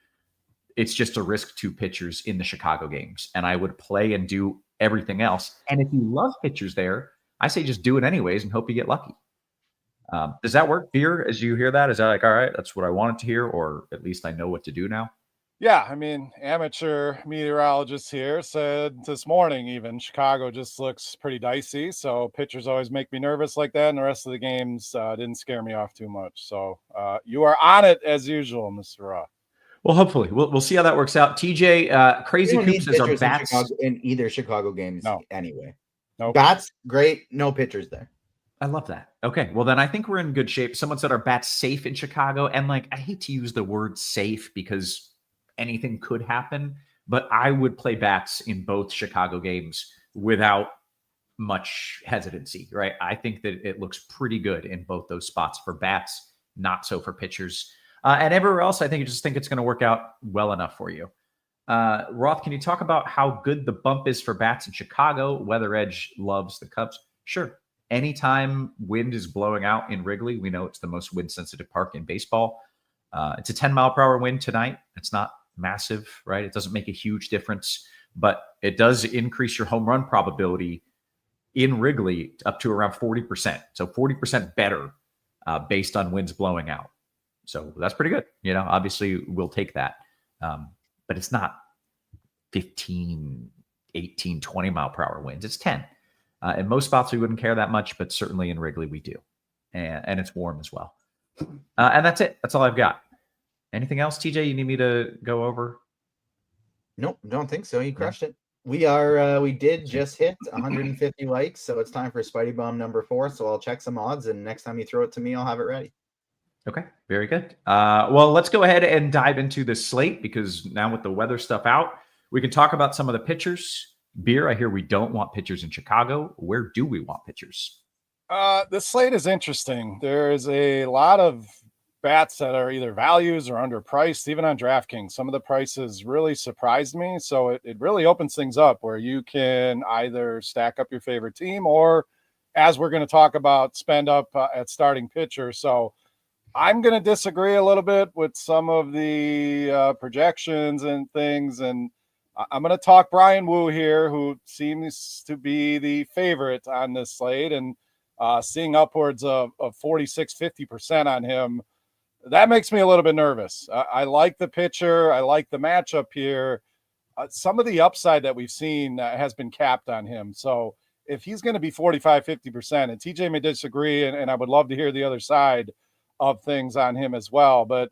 it's just a risk to pitchers in the Chicago games. And I would play and do everything else. And if you love pitchers there, I say just do it anyways and hope you get lucky. Does that work, Beer, as you hear that? Is that like, all right, that's what I wanted to hear, or at least I know what to do now? Yeah, I mean, amateur meteorologist here said this morning even Chicago just looks pretty dicey. So pitchers always make me nervous like that. And the rest of the games didn't scare me off too much. So you are on it as usual, Mr. Roth. Well, hopefully. We'll see how that works out. TJ, Crazy Coop says our bats. In either Chicago games No. anyway. Nope. Bats, great. No pitchers there. I love that. Okay. Well, then I think we're in good shape. Someone said our bats safe in Chicago. And like, I hate to use the word safe because anything could happen, but I would play bats in both Chicago games without much hesitancy, right? I think that it looks pretty good in both those spots for bats, not so for pitchers. And everywhere else, I think it's going to work out well enough for you. Roth, can you talk about how good the bump is for bats in Chicago? Weather Edge loves the Cubs. Sure. Anytime wind is blowing out in Wrigley, we know it's the most wind-sensitive park in baseball. It's a 10-mile-per-hour wind tonight. It's not massive, right? It doesn't make a huge difference, but it does increase your home run probability in Wrigley up to around 40%. So 40% better based on winds blowing out. So that's pretty good. Obviously we'll take that. But it's not 15, 18, 20-mile-per-hour winds. It's 10. In most spots, we wouldn't care that much, but certainly in Wrigley, we do. And it's warm as well. And that's it. That's all I've got. Anything else, TJ, you need me to go over? Nope, don't think so. You crushed it. We did just hit 150 likes, so it's time for Spidey Bomb number 4. So I'll check some odds, and next time you throw it to me, I'll have it ready. Okay, very good. Well, let's go ahead and dive into the slate, because now with the weather stuff out, we can talk about some of the pitchers. Beer, I hear we don't want pitchers in Chicago. Where do we want pitchers? The slate is interesting. There is a lot of bats that are either values or underpriced, even on DraftKings. Some of the prices really surprised me. So it really opens things up where you can either stack up your favorite team or, as we're going to talk about, spend up at starting pitcher. So I'm going to disagree a little bit with some of the projections and things. And I'm going to talk Brian Wu here, who seems to be the favorite on this slate, and seeing upwards of 46, 50% on him. That makes me a little bit nervous. I like the pitcher. I like the matchup here. Some of the upside that we've seen has been capped on him. So if he's going to be 45, 50%, and TJ may disagree, and I would love to hear the other side of things on him as well. But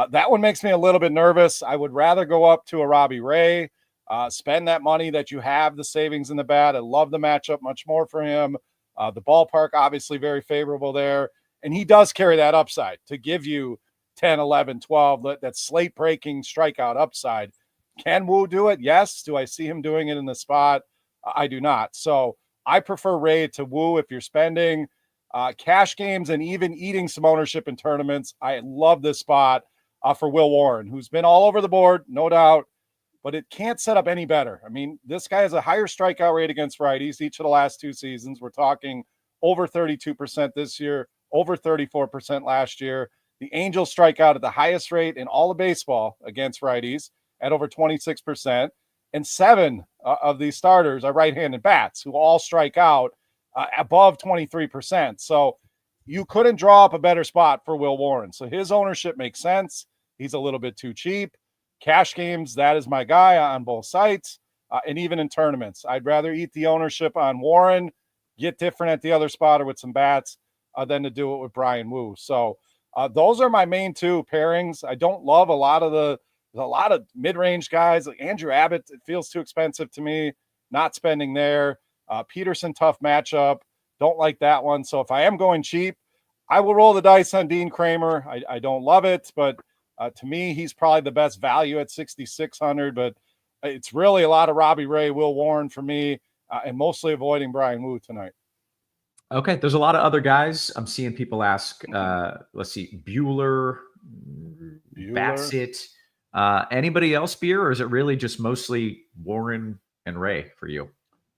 that one makes me a little bit nervous. I would rather go up to a Robbie Ray, spend that money that you have, the savings in the bat. I love the matchup much more for him. The ballpark, obviously very favorable there. And he does carry that upside to give you 10, 11, 12, that slate-breaking strikeout upside. Can Wu do it? Yes. Do I see him doing it in the spot? I do not. So I prefer Ray to Wu if you're spending. Cash games and even eating some ownership in tournaments, I love this spot for Will Warren, who's been all over the board, no doubt, but it can't set up any better. I mean, this guy has a higher strikeout rate against righties each of the last 2 seasons. We're talking over 32% this year, over 34% last year. The Angels strike out at the highest rate in all of baseball against righties at over 26%. And 7 of these starters are right-handed bats who all strike out above 23%. So you couldn't draw up a better spot for Will Warren. So his ownership makes sense. He's a little bit too cheap. Cash games, that is my guy on both sites. And even in tournaments, I'd rather eat the ownership on Warren, get different at the other spot or with some bats than to do it with Brian Wu. So those are my main 2 pairings. I don't love a lot of mid-range guys like Andrew Abbott. It feels too expensive to me. Not spending there. Peterson, tough matchup. Don't like that one. So if I am going cheap, I will roll the dice on Dean Kramer. I don't love it, but to me, he's probably the best value at 6,600. But it's really a lot of Robbie Ray, Will Warren for me, and mostly avoiding Brian Wu tonight. Okay, there's a lot of other guys. I'm seeing people ask, let's see, Bueller. Bassett. Anybody else, Beer, or is it really just mostly Warren and Ray for you?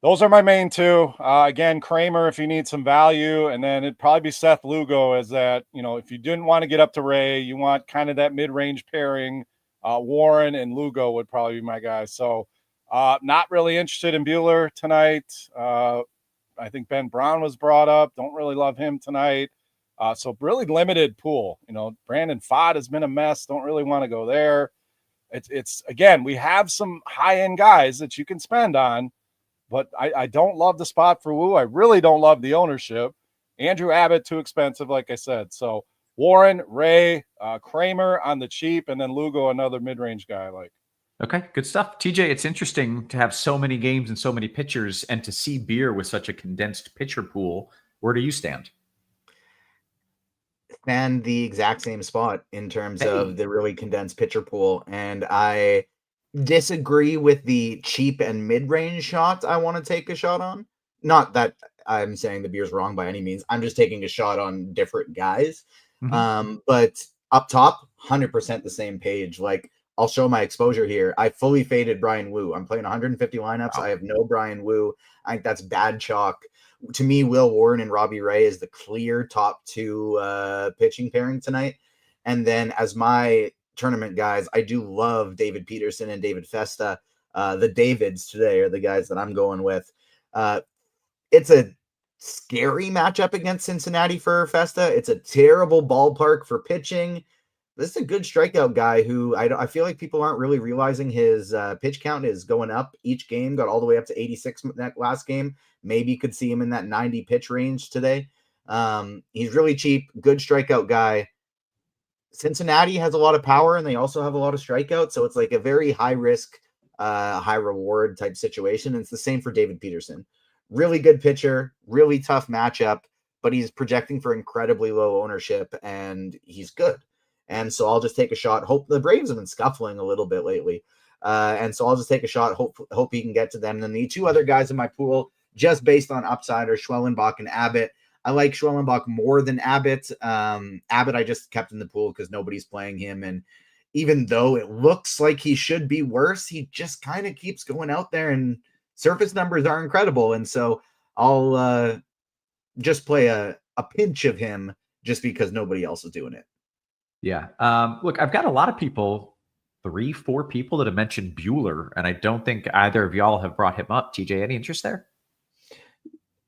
Those are my main 2. Again, Kramer if you need some value, and then it'd probably be Seth Lugo as that, if you didn't want to get up to Ray, you want kind of that mid-range pairing. Warren and Lugo would probably be my guys. So not really interested in Bueller tonight. I think Ben Brown was brought up. Don't really love him tonight. So really limited pool. Brandon Pfaadt has been a mess. Don't really want to go there. It's again, we have some high-end guys that you can spend on, but I don't love the spot for Wu. I really don't love the ownership. Andrew Abbott, too expensive, like I said. So Warren, Ray, Kramer on the cheap, and then Lugo, another mid-range guy I like. Okay, good stuff. TJ, it's interesting to have so many games and so many pitchers and to see Beer with such a condensed pitcher pool. Where do you stand? ran the exact same spot in terms of the really condensed pitcher pool, and I disagree with the cheap and mid-range shots I want to take a shot on. Not that I'm saying the beer's wrong by any means. I'm just taking a shot on different guys. But up top, 100% the same page. Like, I'll show my exposure here. I fully faded Brian Wu. I'm playing 150 lineups. I have no Brian Wu. I think that's bad chalk. To me, Will Warren and Robbie Ray is the clear top 2 pitching pairing tonight. And then as my tournament guys, I do love David Peterson and David Festa. The Davids today are the guys that I'm going with. It's a scary matchup against Cincinnati for Festa. It's a terrible ballpark for pitching. This is a good strikeout guy who I feel like people aren't really realizing his pitch count is going up each game. Got all the way up to 86 that last game. Maybe could see him in that 90 pitch range today. He's really cheap, good strikeout guy. Cincinnati has a lot of power and they also have a lot of strikeouts. So it's like a very high risk, high reward type situation. And it's the same for David Peterson. Really good pitcher, really tough matchup, but he's projecting for incredibly low ownership and he's good. And so I'll just take a shot. Hope the Braves have been scuffling a little bit lately. And so I'll just take a shot. Hope he can get to them. And then the 2 other guys in my pool, just based on upside, are Schwellenbach and Abbott. I like Schwellenbach more than Abbott. Abbott I just kept in the pool because nobody's playing him. And even though it looks like he should be worse, he just kind of keeps going out there and surface numbers are incredible. And so I'll just play a pinch of him just because nobody else is doing it. Yeah. Look, I've got a lot of people, 3-4 people that have mentioned Bueller, and I don't think either of y'all have brought him up. TJ, any interest there?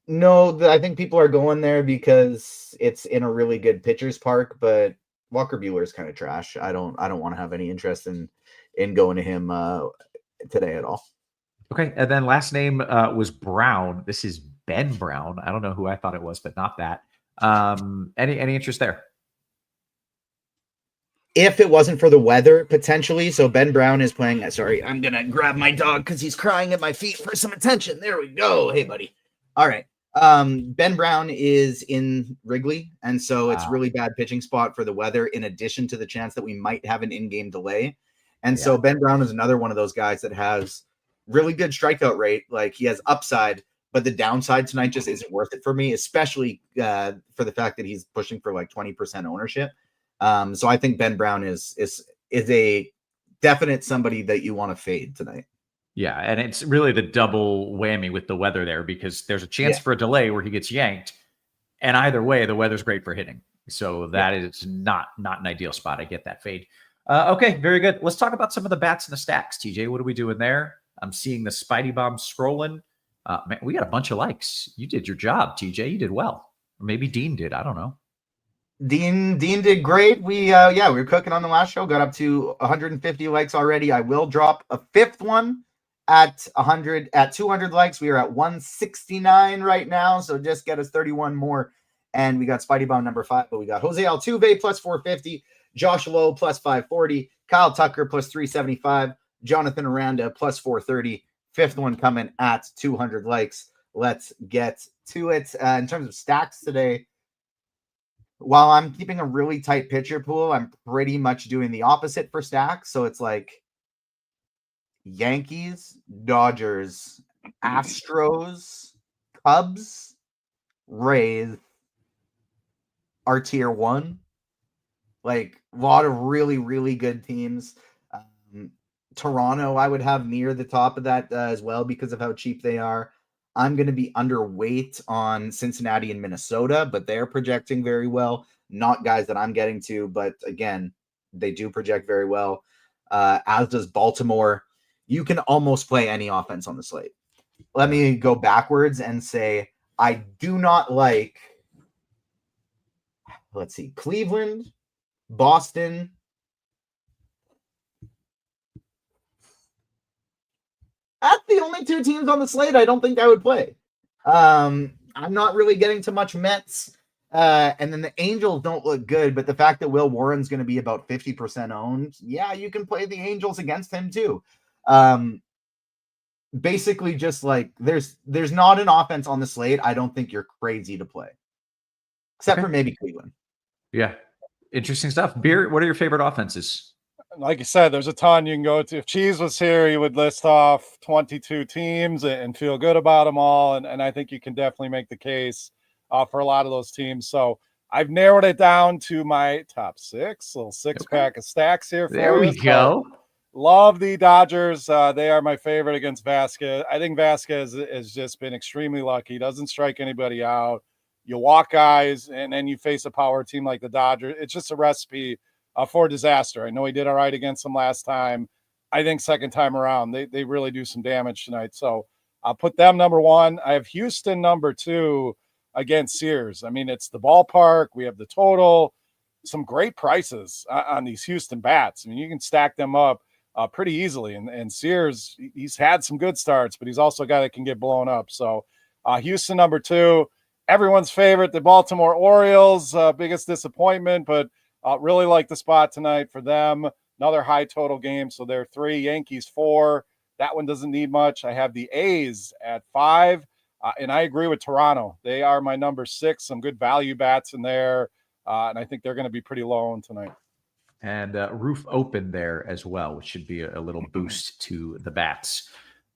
No, I think people are going there because it's in a really good pitcher's park, but Walker Buehler is kind of trash. I don't want to have any interest in going to him today at all. Okay, and then last name was Brown. This is Ben Brown. I don't know who I thought it was, but not that. Any interest there? If it wasn't for the weather, potentially. So Ben Brown is playing. Sorry, I'm going to grab my dog because he's crying at my feet for some attention. There we go. Hey, buddy. All right. Ben Brown is in Wrigley, and so it's really bad pitching spot for the weather, in addition to the chance that we might have an in-game delay. And so Ben Brown is another one of those guys that has really good strikeout rate. Like, he has upside, but the downside tonight just isn't worth it for me, especially for the fact that he's pushing for like 20% ownership. So I think Ben Brown is a definite somebody that you want to fade tonight. Yeah, and it's really the double whammy with the weather there, because there's a chance for a delay where he gets yanked, and either way, the weather's great for hitting. So that is not an ideal spot. I get that fade. Okay, very good. Let's talk about some of the bats and the stacks. TJ, what are we doing there? I'm seeing the Spidey Bomb scrolling. Man, we got a bunch of likes. You did your job, TJ. You did well. Or maybe Dean did. I don't know. Dean did great. We were cooking on the last show. Got up to 150 likes already. I will drop a 5th one at 200 likes. We are at 169 right now, so just get us 31 more. And we got Spidey Bomb number 5, but we got Jose Altuve plus 450, Josh Lowe plus 540, Kyle Tucker plus 375, Jonathan Aranda plus 430. 5th one coming at 200 likes. Let's get to it. In terms of stacks today, while I'm keeping a really tight pitcher pool, I'm pretty much doing the opposite for stacks. So it's like Yankees, Dodgers, Astros, Cubs, Rays are tier 1. Like, a lot of really, really good teams. Toronto, I would have near the top of that as well because of how cheap they are. I'm going to be underweight on Cincinnati and Minnesota, but they're projecting very well. Not guys that I'm getting to, but again, they do project very well. As does Baltimore. You can almost play any offense on the slate. Let me go backwards and say I do not like, Cleveland, Boston, that's the only 2 teams on the slate I don't think I would play. I'm not really getting to much Mets. And then the Angels don't look good, but the fact that Will Warren's going to be about 50% owned, yeah, you can play the Angels against him too. Basically just like there's not an offense on the slate I don't think you're crazy to play. Except for maybe Cleveland. Yeah. Interesting stuff. Beer, what are your favorite offenses? Like you said, there's a ton you can go to. If Cheese was here, he would list off 22 teams and feel good about them all. And I think you can definitely make the case for a lot of those teams. So I've narrowed it down to my top 6, little 6-pack of stacks here. There we go. Love the Dodgers. They are my favorite against Vasquez. I think Vasquez has just been extremely lucky. He doesn't strike anybody out. You walk guys, and then you face a power team like the Dodgers. It's just a recipe for disaster. I know he did all right against them last time. I think second time around, they really do some damage tonight. So I'll put them number 1. I have Houston number 2 against Sears. I mean, it's the ballpark. We have the total. Some great prices on these Houston bats. I mean, you can stack them up pretty easily. And Sears, he's had some good starts, but he's also a guy that can get blown up. So Houston number 2. Everyone's favorite, the Baltimore Orioles, biggest disappointment, but really like the spot tonight for them. Another high total game, so they're 3. Yankees 4. That one doesn't need much. I have the A's at 5, and I agree with Toronto. They are my number 6. Some good value bats in there, and I think they're going to be pretty low on tonight. And roof open there as well, which should be a little boost to the bats.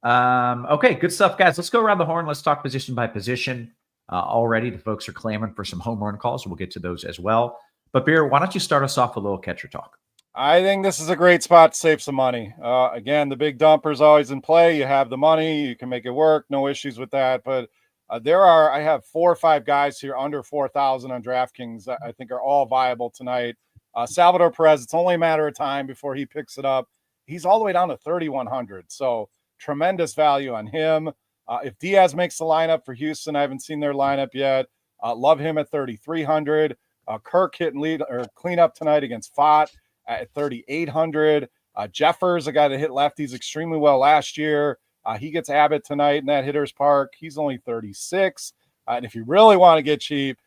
Okay, good stuff, guys. Let's go around the horn. Let's talk position by position. Already the folks are clamoring for some home run calls. We'll get to those as well. But Beer, why don't you start us off with a little catcher talk? I think this is a great spot to save some money. Again, the big dumper is always in play. You have the money. You can make it work. No issues with that. But I have 4 or 5 guys here under 4,000 on DraftKings that I think are all viable tonight. Salvador Perez, it's only a matter of time before he picks it up. He's all the way down to 3,100. So tremendous value on him. If Diaz makes the lineup for Houston, I haven't seen their lineup yet. Love him at 3,300. Kirk hitting lead or clean up tonight against Fott at 3,800. Jeffers, a guy that hit lefties extremely well last year. He gets Abbott tonight in that hitter's park. He's only 36. And if you really want to get cheap,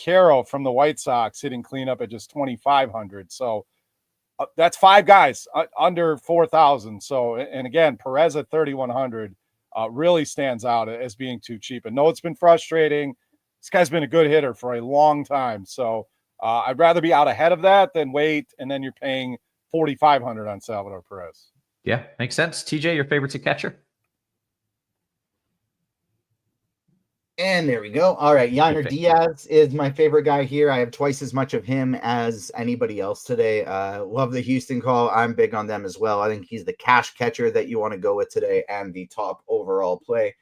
Caro from the White Sox hitting cleanup at just 2,500. So that's 5 guys under 4,000. So, and again, Perez at 3,100 really stands out as being too cheap. And no, it's been frustrating. This guy's been a good hitter for a long time. So I'd rather be out ahead of that than wait, and then you're paying 4,500 on Salvador Perez. Yeah, makes sense. TJ, your favorite to catcher? And there we go. All right. Yainer Diaz is my favorite guy here. I have twice as much of him as anybody else today. Love the Houston call. I'm big on them as well. I think he's the cash catcher that you want to go with today and the top overall play.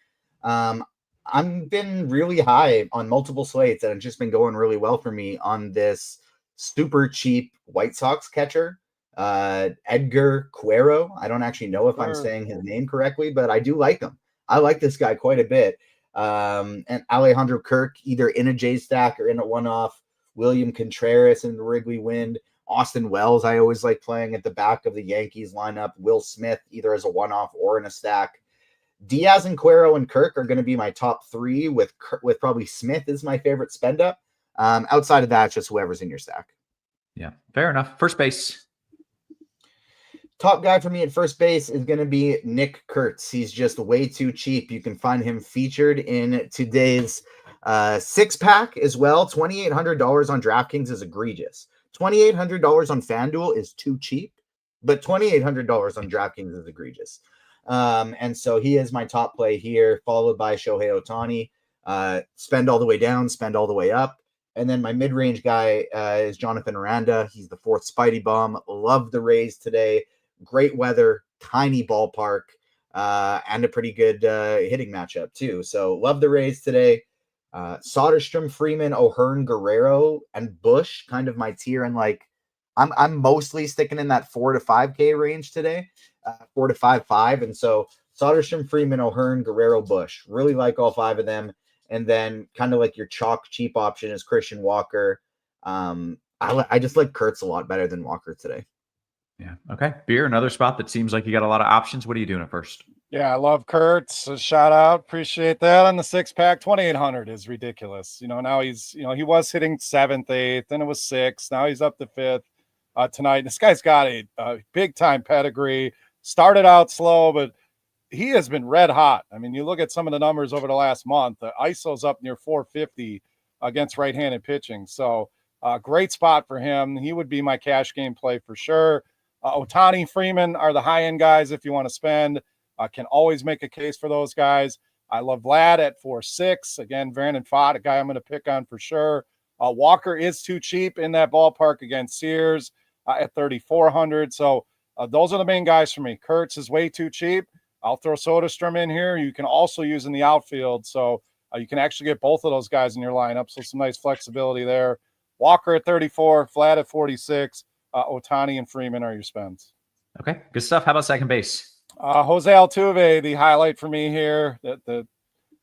I've been really high on multiple slates, and it's just been going really well for me on this super cheap White Sox catcher, Edgar Quero. I don't actually know if I'm saying his name correctly, but I do like him. I like this guy quite a bit. And Alejandro Kirk, either in a J stack or in a one-off. William Contreras in the Wrigley Wind. Austin Wells, I always like playing at the back of the Yankees lineup. Will Smith, either as a one-off or in a stack. Diaz and Quero and Kirk are going to be my top 3, with probably Smith is my favorite spend up. Outside of that, it's just whoever's in your stack. Yeah, fair enough. First base. Top guy for me at first base is going to be Nick Kurtz. He's just way too cheap. You can find him featured in today's 6-pack as well. $2,800 on DraftKings is egregious. $2,800 on FanDuel is too cheap, but $2,800 on DraftKings is egregious. And so he is my top play here, followed by Shohei Ohtani. Spend all the way down, spend all the way up. And then my mid-range guy is Jonathan Aranda. He's the 4th Spidey bomb. Love the Rays today. Great weather, tiny ballpark, and a pretty good hitting matchup too. So love the Rays today. Soderstrom, Freeman, O'Hearn, Guerrero, and Bush, kind of my tier. And like, I'm mostly sticking in that 4 to 5K range today, 4 to 5.5. And so Soderstrom, Freeman, O'Hearn, Guerrero, Bush. Really like all 5 of them. And then kind of like your chalk cheap option is Christian Walker. I just like Kurtz a lot better than Walker today. Yeah. Okay. Beer, another spot that seems like you got a lot of options. What are you doing at first? Yeah, I love Kurtz. A shout out. Appreciate that on the 6-pack. 2,800 is ridiculous. Now he's, he was hitting 7th, 8th, then it was 6th. Now he's up to 5th tonight. This guy's got a big time pedigree. Started out slow, but he has been red hot. I mean, you look at some of the numbers over the last month, the ISO's up near 450 against right-handed pitching. So Great spot for him. He would be my cash game play for sure. Ohtani, Freeman are the high-end guys if you want to spend. Can always make a case for those guys. I love Vlad at 4.6. Again, Brandon Pfaadt, a guy I'm going to pick on for sure. Walker is too cheap in that ballpark against Sears at 3,400. So those are the main guys for me. Kurtz is way too cheap. I'll throw Soderstrom in here. You can also use in the outfield. So you can actually get both of those guys in your lineup. So some nice flexibility there. Walker at 34, Vlad at 46. Ohtani and Freeman are your spends. Okay, good stuff. How about second base? Jose Altuve, the highlight for me here. The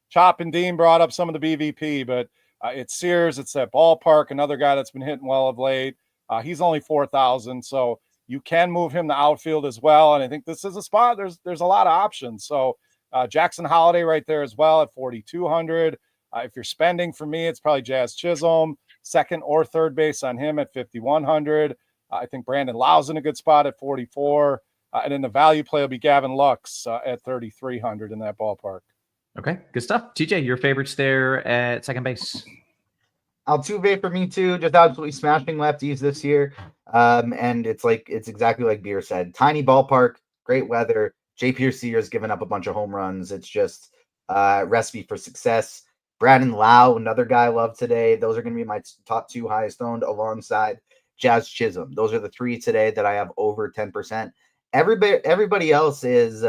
Chop and Dean brought up some of the BVP, but it's Sears. It's that ballpark. Another guy that's been hitting well of late. He's only 4,000, so you can move him to outfield as well. And I think this is a spot. There's a lot of options. So Jackson Holiday right there as well at 4,200. If you're spending, for me, it's probably Jazz Chisholm, second or third base on him at 5,100. I think Brandon Lau's in a good spot at 44. And then the value play will be Gavin Lux at 3,300 in that ballpark. Okay, good stuff. TJ, your favorites there at second base? Altuve for me too, just absolutely smashing lefties this year. And it's exactly like Beer said. Tiny ballpark, great weather. J.P. Sears given up a bunch of home runs. It's just recipe for success. Brandon Lau, another guy I love today. Those are going to be my top two highest owned alongside Jazz Chisholm. Those are the three today that I have over 10%. Everybody else is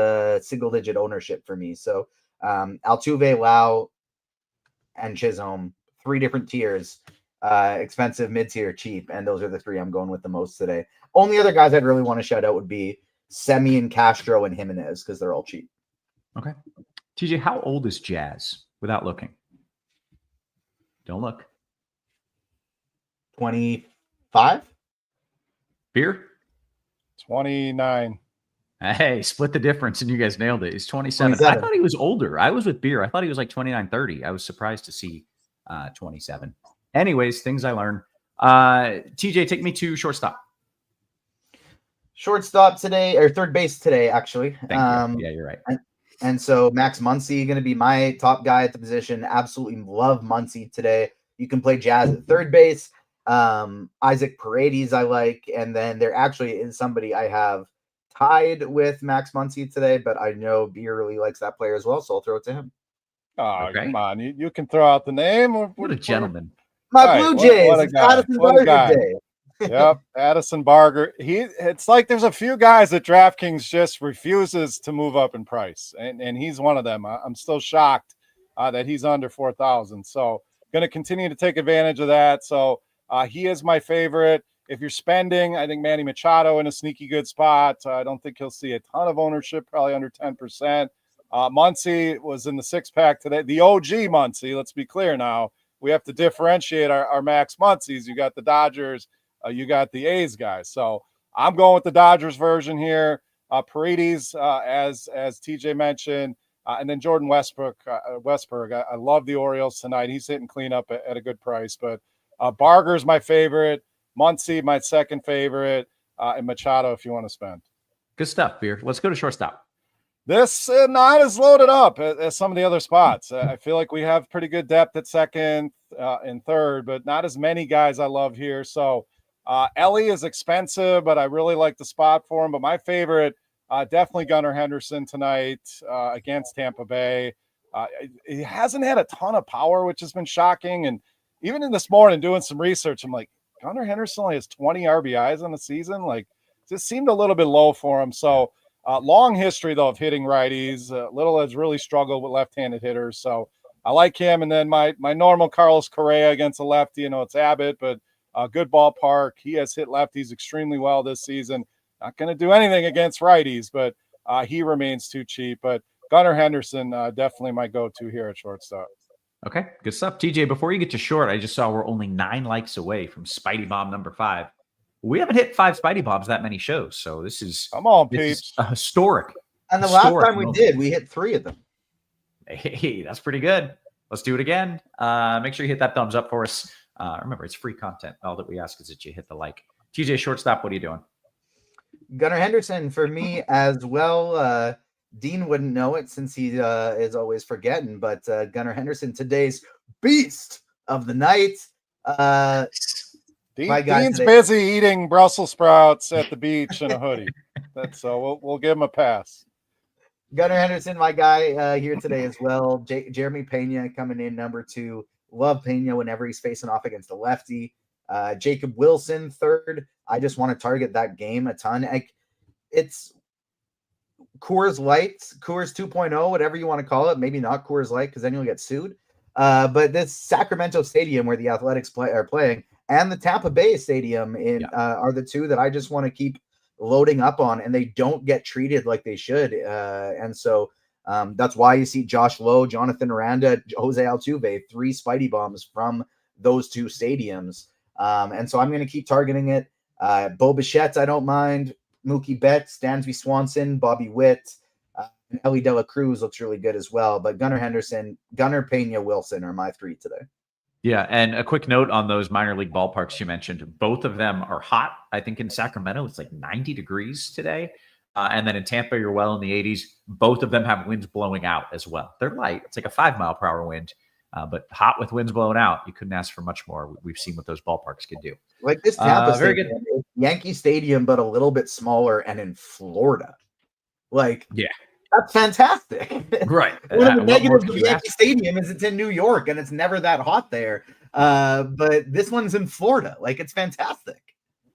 single digit ownership for me. So Altuve, Lau, and Chisholm, three different tiers, expensive, mid-tier, cheap, and those are the three I'm going with the most today. Only other guys I'd really want to shout out would be Semien, Castro, and Jimenez because they're all cheap. Okay. TJ, how old is Jazz without looking? Don't look. 25? Beer? 29. Hey, split the difference, and you guys nailed it. He's 27. 27. I thought he was older. I was with Beer. I thought he was like 29, 30. I was surprised to see 27. Anyways, things I learned. TJ, take me to shortstop. Shortstop today, or third base today, actually. Thank you. Yeah, you're right. And so Max Muncy going to be my top guy at the position. Absolutely love Muncy today. You can play Jazz at third base. Isaac Paredes I like. And then there actually is somebody I have tied with Max Muncy today, but I know Beer really likes that player as well, so I'll throw it to him. Oh, Okay. come on. You can throw out the name. What a gentleman. My All right, Blue Jays. what a It's guy. Addison What a Barger guy. Day. Yep, Addison Barger. It's like there's a few guys that DraftKings just refuses to move up in price, and he's one of them. I'm still shocked that he's under 4,000. So going to continue to take advantage of that. So he is my favorite. If you're spending, I think Manny Machado in a sneaky good spot. I don't think he'll see a ton of ownership, probably under 10%. Muncy was in the six-pack today. The OG Muncy, let's be clear now. We have to differentiate our Max Muncies. You got the Dodgers. You got the A's guys. So I'm going with the Dodgers version here. Paredes, as TJ mentioned, and then Jordan Westbrook. I love the Orioles tonight. He's hitting cleanup at a good price. But Barger's my favorite. Muncy, my second favorite. And Machado if you want to spend. Good stuff, Beer. Let's go to shortstop. This not as loaded up as some of the other spots. I feel like we have pretty good depth at second and third, but not as many guys I love here. So Ellie is expensive, but I really like the spot for him. But my favorite, definitely Gunnar Henderson tonight against Tampa Bay. He hasn't had a ton of power, which has been shocking. And even in this morning doing some research, I'm like, Gunnar Henderson only has 20 RBIs on the season. Like, just seemed a little bit low for him. So long history, though, of hitting righties. Little has really struggled with left-handed hitters. So I like him. And then my normal Carlos Correa against a lefty. You know, it's Abbott, but good ballpark. He has hit lefties extremely well this season. Not going to do anything against righties, but he remains too cheap. But Gunnar Henderson definitely my go-to here at shortstop. Okay, good stuff. TJ, before you get to short, I just saw we're only 9 likes away from Spidey Bomb number 5. We haven't hit 5 Spidey Bombs that many shows, so this is Come on, peeps. Historic. And the last Historic time we moment. did, we hit 3 of them. Hey, that's pretty good. Let's do it again. Make sure you hit that thumbs up for us. Remember, it's free content. All that we ask is that you hit the like. TJ, shortstop, what are you doing? Gunnar Henderson for me as well. Dean wouldn't know it since he is always forgetting, but Gunnar Henderson, today's beast of the night. Dean's busy eating Brussels sprouts at the beach in a hoodie. That's so we'll give him a pass. Gunnar Henderson, my guy here today as well. Jeremy Pena coming in number 2. Love Pena whenever he's facing off against a lefty. Jacob Wilson, 3rd. I just want to target that game a ton. It's Coors Light, Coors 2.0, whatever you want to call it. Maybe not Coors Light because then you'll get sued. But this Sacramento Stadium where the Athletics are playing and the Tampa Bay Stadium are the two that I just want to keep loading up on, and they don't get treated like they should. And so that's why you see Josh Lowe, Jonathan Aranda, Jose Altuve, 3 Spidey bombs from those 2 stadiums. And so I'm going to keep targeting it. Bo Bichette, I don't mind. Mookie Betts, Dansby Swanson, Bobby Witt, and Ellie De La Cruz looks really good as well. But Gunnar Henderson, Gunnar Pena, Wilson are my 3 today. Yeah, and a quick note on those minor league ballparks you mentioned. Both of them are hot. I think in Sacramento, it's like 90 degrees today. And then in Tampa, you're well in the 80s. Both of them have winds blowing out as well. They're light. It's like a 5-mile-per-hour wind, but hot with winds blowing out. You couldn't ask for much more. We've seen what those ballparks can do. Like this Tampa very Stadium, good. Yankee Stadium, but a little bit smaller and in Florida. That's fantastic. Right. One of the negatives of Yankee Stadium is it's in New York and it's never that hot there. But this one's in Florida. Like, it's fantastic.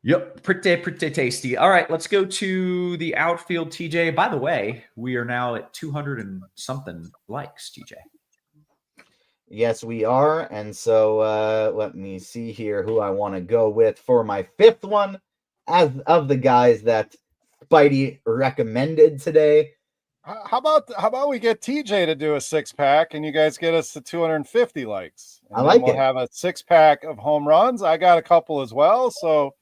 Yep. Pretty tasty. All right. Let's go to the outfield, TJ. By the way, we are now at 200 and something likes, TJ. Yes, we are. And so let me see here who I want to go with for my 5th one as of the guys that Spidey recommended today. How about we get TJ to do a 6-pack and you guys get us to 250 likes? And I like we'll have a 6-pack of home runs. I got a couple as well, so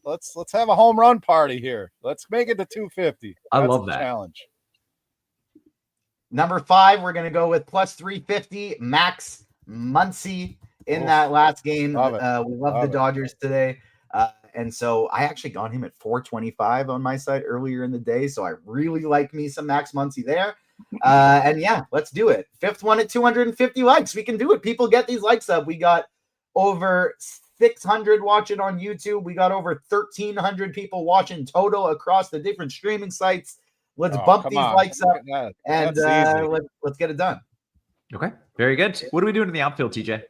let's have a home run party here. Let's make it to 250. I love that challenge. Number 5, we're gonna go with plus 350 Max Muncy in that last game. We love the Dodgers today. And so I actually got him at 425 on my site earlier in the day. So I really like me some Max Muncy there. And yeah, let's do it. 5th one at 250 likes. We can do it. People get these likes up. We got over 600 watching on YouTube. We got over 1,300 people watching total across the different streaming sites. Let's bump these likes up and let's get it done. Okay. Very good. What are we doing in the outfield, TJ?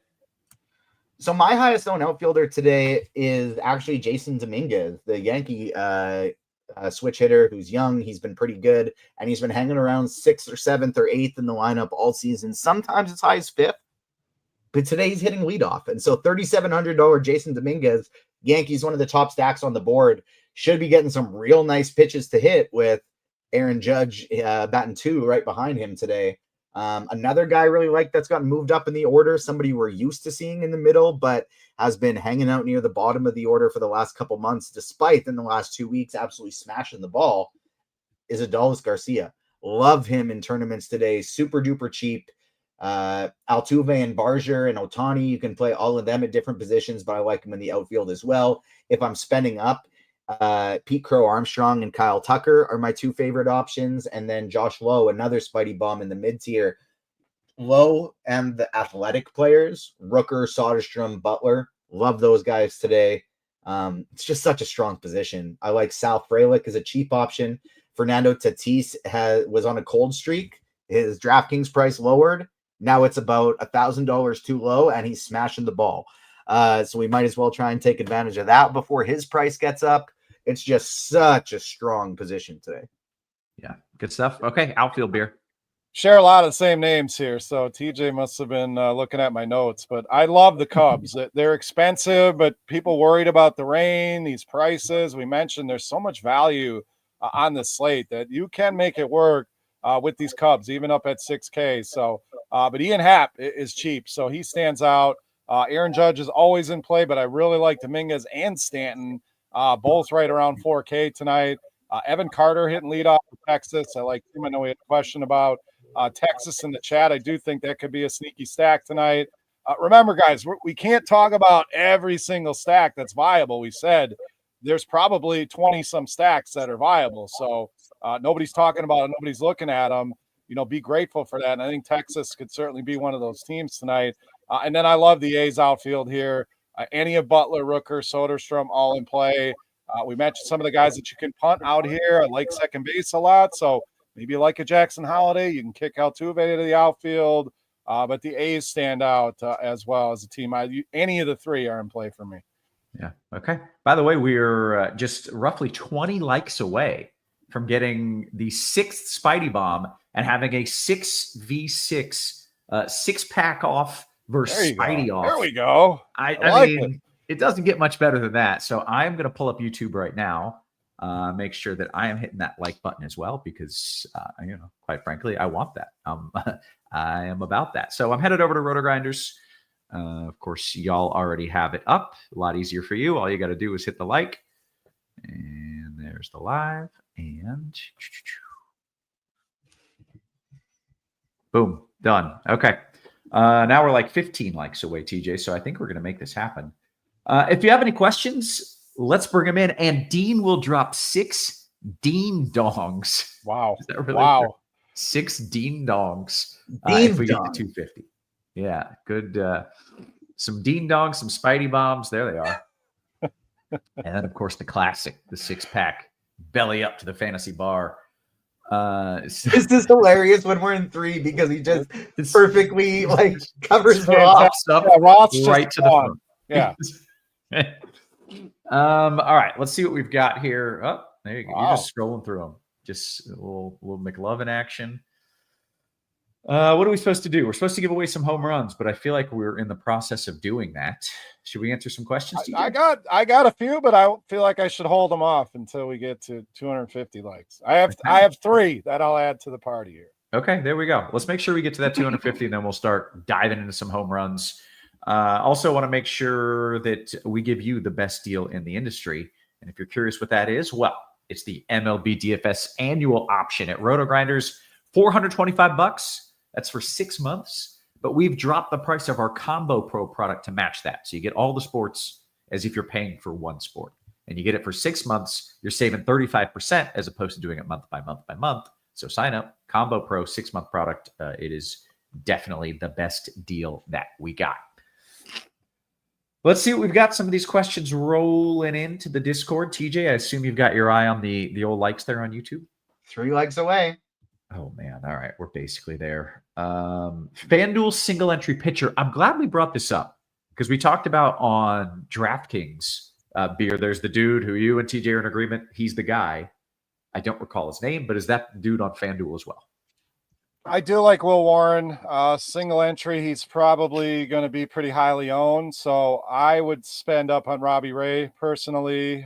So my highest owned outfielder today is actually Jason Dominguez, the Yankee switch hitter who's young. He's been pretty good, and he's been hanging around 6th or 7th or 8th in the lineup all season. Sometimes as high as 5th, but today he's hitting leadoff. And so $3,700 Jason Dominguez, Yankees, one of the top stacks on the board, should be getting some real nice pitches to hit with Aaron Judge batting 2 right behind him today. Another guy I really like that's gotten moved up in the order, somebody we're used to seeing in the middle, but has been hanging out near the bottom of the order for the last couple months, despite in the last 2 weeks absolutely smashing the ball, is Adolis Garcia. Love him in tournaments today. Super duper cheap. Altuve and Barger and Ohtani, you can play all of them at different positions, but I like him in the outfield as well. If I'm spending up, Pete Crow Armstrong and Kyle Tucker are my 2 favorite options. And then Josh Lowe, another Spidey bomb in the mid-tier. Lowe and the athletic players, Rooker, Soderstrom, Butler, love those guys today. It's just such a strong position. I like Sal Frelick as a cheap option. Fernando Tatis was on a cold streak. His DraftKings price lowered. Now it's about $1,000 too low, and he's smashing the ball. So we might as well try and take advantage of that before his price gets up. It's just such a strong position today. Yeah, good stuff. Okay, outfield beer. Share a lot of the same names here, so TJ must have been looking at my notes. But I love the Cubs. They're expensive, but people worried about the rain, these prices. We mentioned there's so much value on the slate that you can make it work with these Cubs, even up at 6K. So, but Ian Happ is cheap, so he stands out. Aaron Judge is always in play, but I really like Dominguez and Stanton, both right around 4K tonight. Evan Carter hitting leadoff for Texas. I like him. I know we had a question about Texas in the chat. I do think that could be a sneaky stack tonight. Remember, guys, we can't talk about every single stack that's viable. We said there's probably 20-some stacks that are viable. So nobody's talking about it. Nobody's looking at them. You know, be grateful for that. And I think Texas could certainly be one of those teams tonight. And then I love the A's outfield here. Any of Butler, Rooker, Soderstrom, all in play. We mentioned some of the guys that you can punt out here. I like second base a lot, so maybe you like a Jackson Holiday. You can kick out Tuve to the outfield, but the A's stand out as well as a team. Any of the three are in play for me. Yeah. Okay. By the way, we're just roughly 20 likes away from getting the 6th Spidey Bomb and having a 6v6 6-pack off versus Spidey off. There we go. I mean, it doesn't get much better than that. So I'm going to pull up YouTube right now, make sure that I am hitting that like button as well, because, quite frankly, I want that. I am about that. So I'm headed over to RotoGrinders. Of course, y'all already have it up. A lot easier for you. All you got to do is hit the like. And there's the live. And boom, done. Okay. Now we're like 15 likes away, TJ. So I think we're going to make this happen. If you have any questions, let's bring them in. And Dean will drop 6 Dean Dongs. Wow. Really wow. True? 6 Dean Dongs. Dean if we Dong. get to 250. Yeah, good. Some Dean Dongs, some Spidey Bombs. There they are. And then, of course, the classic, the 6-pack, belly up to the fantasy bar. This is hilarious when we're in 3 because he just perfectly covers Roth. Up Roth's right to the front. Yeah. All right, let's see what we've got here. Oh, there you go. Wow. You're just scrolling through them. Just a little McLovin action. What are we supposed to do? We're supposed to give away some home runs, but I feel like we're in the process of doing that. Should we answer some questions? I got a few, but I feel like I should hold them off until we get to 250 likes. I have 3 that I'll add to the party here. Okay, there we go. Let's make sure we get to that 250, and then we'll start diving into some home runs. Also want to make sure that we give you the best deal in the industry. And if you're curious what that is, well, it's the MLB DFS annual option at RotoGrinders, $425. That's for 6 months. But we've dropped the price of our Combo Pro product to match that. So you get all the sports as if you're paying for one sport. And you get it for 6 months. You're saving 35% as opposed to doing it month by month by month. So sign up. Combo Pro 6-month product. It is definitely the best deal that we got. Let's see what we've got. Some of these questions rolling into the Discord. TJ, I assume you've got your eye on the old likes there on YouTube. 3 likes away. Oh, man. All right. We're basically there. FanDuel single entry pitcher. I'm glad we brought this up because we talked about on DraftKings, Beer, there's the dude who you and TJ are in agreement. He's the guy. I don't recall his name, but is that the dude on FanDuel as well? I do like Will Warren. Single entry, he's probably going to be pretty highly owned. So I would spend up on Robbie Ray personally.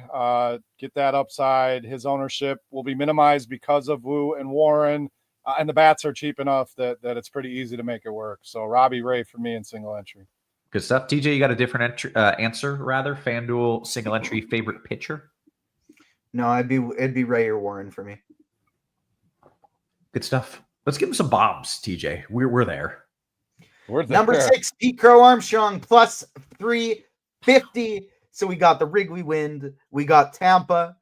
Get that upside. His ownership will be minimized because of Wu and Warren. And the bats are cheap enough that it's pretty easy to make it work. So Robbie Ray for me in single entry. Good stuff. TJ, you got a different answer, rather? FanDuel single entry favorite pitcher? No, it'd be Ray or Warren for me. Good stuff. Let's give him some bombs, TJ. We're there. We're there. Number 6, Pete Crow Armstrong, plus 350. So we got the Wrigley Wind. We got Tampa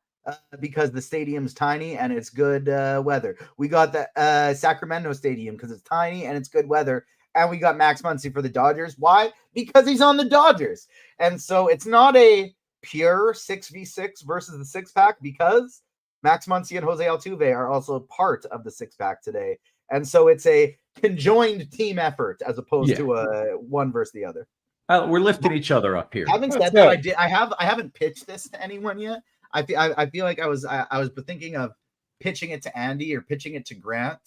because the stadium's tiny and it's good weather. We got the Sacramento Stadium because it's tiny and it's good weather. And we got Max Muncy for the Dodgers. Why? Because he's on the Dodgers. And so it's not a pure 6v6 versus the 6-pack because Max Muncy and Jose Altuve are also part of the 6-pack today. And so it's a conjoined team effort as opposed to a one versus the other. We're lifting each other up here. Having said that, I haven't pitched this to anyone yet. I feel like I was thinking of pitching it to Andy or pitching it to Grant.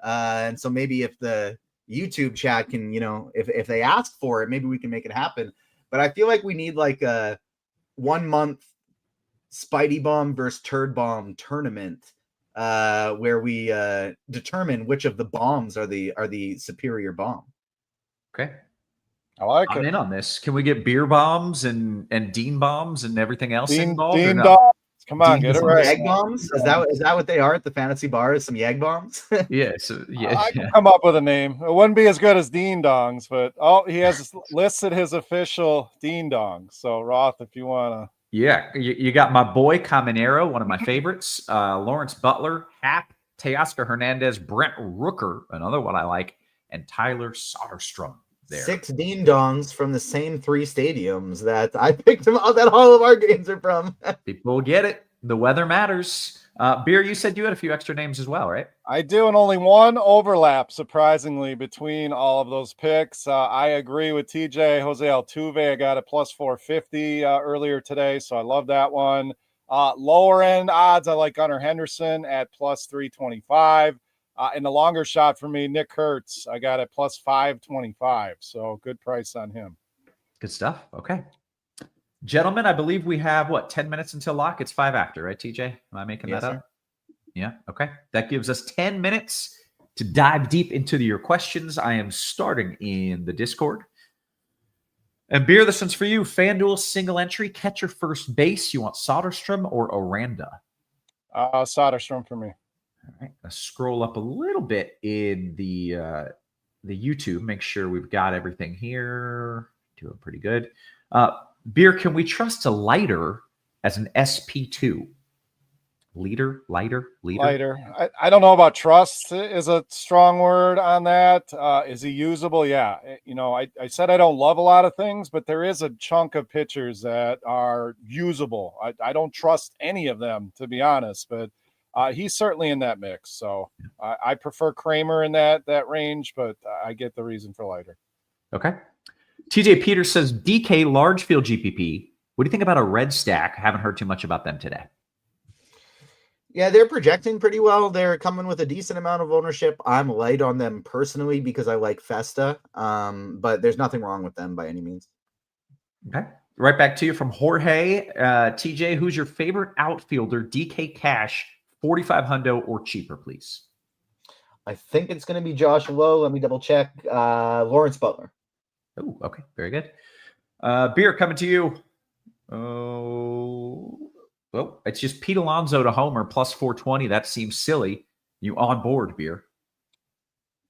And so maybe if the YouTube chat can, if they ask for it, maybe we can make it happen. But I feel like we need like a 1 month Spidey Bomb versus Turd Bomb tournament where we determine which of the bombs are the superior bomb. Okay. I like I'm it. in on this. Can we get beer bombs and Dean bombs and everything else involved? Dean no? Dogs. Come on, Dean get it Dogs. right. Yag bombs? Is that what they are at the fantasy bar? Is some Yag bombs? Yeah. So, yeah. I can come up with a name. It wouldn't be as good as Dean Dongs, but he has listed his official Dean Dongs. So Roth, if you want to. Yeah, you got my boy Caminero, one of my favorites, Lawrence Butler, Hap, Teoscar Hernandez, Brent Rooker, another one I like, and Tyler Soderstrom. there. 6 ding dongs from the same 3 stadiums that I picked them up, that all of our games are from. People get it. The weather matters. Beer, you said you had a few extra names as well, right? I do, and only one overlap, surprisingly, between all of those picks. I agree with TJ. Jose Altuve, I got a plus 450 earlier today, so I love that one. Lower end odds, I like Gunnar Henderson at plus 325. And the longer shot for me, Nick Kurtz, I got it plus 525. So good price on him. Good stuff. Okay. Gentlemen, I believe we have, 10 minutes until lock? It's 5 after, right, TJ? Am I making that up? Sir. Yeah. Okay. That gives us 10 minutes to dive deep into your questions. I am starting in the Discord. And Beer, this one's for you. FanDuel single entry, catcher first base. You want Soderstrom or Aranda? Soderstrom for me. All right. Let's scroll up a little bit in the YouTube. Make sure we've got everything here. Doing pretty good. Beer, can we trust a lighter as an SP2? Lighter. I don't know about trust is a strong word on that. Is he usable? Yeah. I said I don't love a lot of things, but there is a chunk of pitchers that are usable. I don't trust any of them, to be honest, but he's certainly in that mix. So I prefer Kramer in that range, but I get the reason for lighter. Okay. TJ Peters says, DK large field GPP. What do you think about a red stack? Haven't heard too much about them today. Yeah, they're projecting pretty well. They're coming with a decent amount of ownership. I'm light on them personally because I like Festa, but there's nothing wrong with them by any means. Okay. Right back to you from Jorge. TJ, who's your favorite outfielder? DK cash, 45 hundo or cheaper, please. I think it's going to be Josh Lowe. Let me double check. Lawrence Butler. Oh, okay. Very good. Beer, coming to you. Well, it's just Pete Alonso to homer plus 420. That seems silly. You on board, Beer?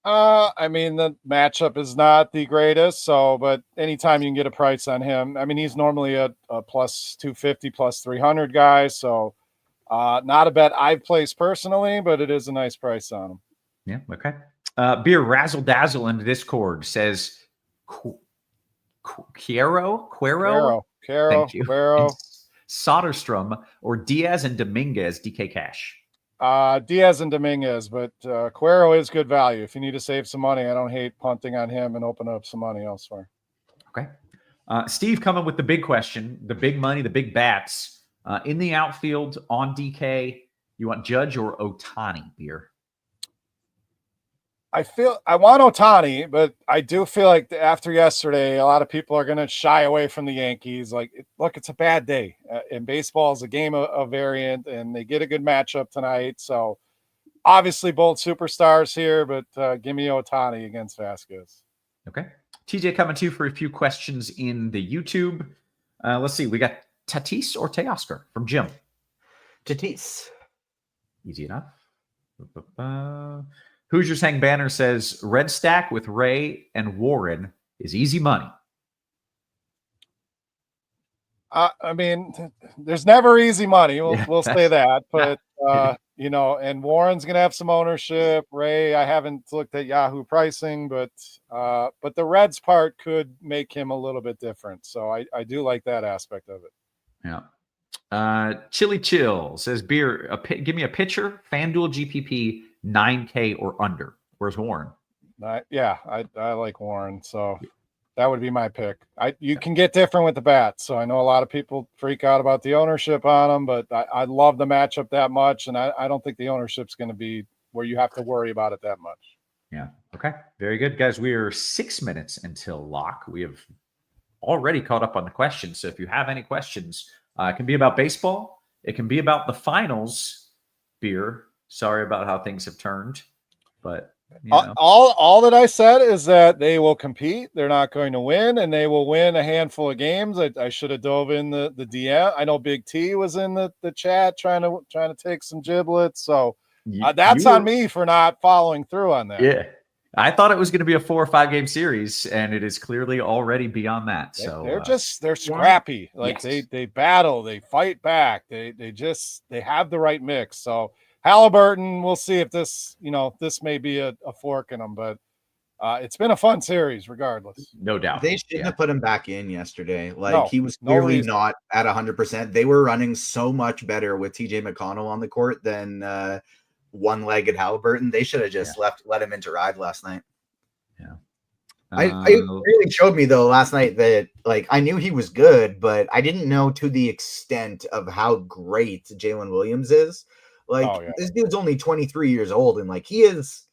I mean, the matchup is not the greatest, but anytime you can get a price on him, I mean, he's normally a plus 250, plus 300 guy. So not a bet I've placed personally, but it is a nice price on him. Yeah. Okay. Beer Razzle Dazzle in the Discord says Cuero. Thank you. Cuero. Soderstrom or Diaz and Dominguez, DK cash. Diaz and Dominguez, but Cuero is good value. If you need to save some money, I don't hate punting on him and open up some money elsewhere. Okay. Steve coming with the big question, the big money, the big bats. In the outfield on DK, you want Judge or Ohtani, Beer? I want Ohtani, but I do feel like after yesterday, a lot of people are going to shy away from the Yankees. Look, it's a bad day. And baseball is a game of variant, and they get a good matchup tonight. So obviously both superstars here, but give me Ohtani against Vasquez. Okay. TJ coming to you for a few questions in the YouTube. Let's see. We got Tatis or Teoscar from Jim. Tatis. Easy enough. Hoosiers Hang Banner says red stack with Ray and Warren is easy money. I mean, there's never easy money. We'll say that, but and Warren's going to have some ownership. Ray, I haven't looked at Yahoo pricing, but the Reds part could make him a little bit different. So I do like that aspect of it. Yeah. Chili Chill says Beer, give me a pitcher, FanDuel GPP 9K or under. Where's Warren? I like Warren, so that would be my pick. You can get different with the bats, so I know a lot of people freak out about the ownership on them, but I love the matchup that much, and I don't think the ownership's going to be where you have to worry about it that much. Yeah. Okay. Very good, guys. We are 6 minutes until lock. We have already caught up on the questions, so if you have any questions, it can be about baseball. It can be about the finals. Beer. Sorry about how things have turned, but all that I said is that they will compete. They're not going to win, and they will win a handful of games. I should have dove in the DM. I know Big T was in the chat trying to take some giblets. So that's on me for not following through on that. Yeah. I thought it was going to be a 4 or 5 game series, and it is clearly already beyond that. So they're scrappy. Yes. They battle, they fight back. They have the right mix. So Halliburton, we'll see if this may be a fork in them, but it's been a fun series regardless. No doubt. They shouldn't have put him back in yesterday. Like No, he was no clearly reason. not at 100%. They were running so much better with TJ McConnell on the court than one-legged Halliburton. They should have just let him into ride last night. Yeah. It really showed me though last night that like I knew he was good, but I didn't know to the extent of how great Jalen Williams is. Like this dude's only 23 years old, and like he is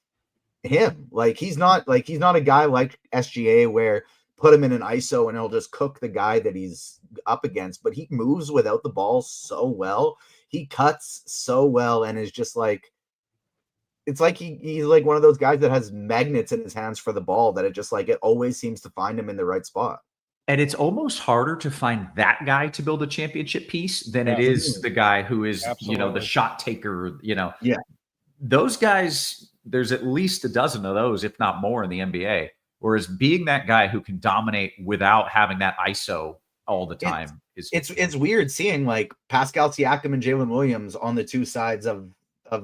him. Like he's not a guy like SGA where put him in an ISO and he'll just cook the guy that he's up against. But he moves without the ball so well. He cuts so well and is just like. It's like he's like one of those guys that has magnets in his hands for the ball that it always seems to find him in the right spot. And it's almost harder to find that guy to build a championship piece than it is the guy who is, the shot taker, Yeah. Those guys, there's at least a dozen of those, if not more in the NBA. Whereas being that guy who can dominate without having that ISO all the time it's weird seeing like Pascal Siakam and Jalen Williams on the two sides of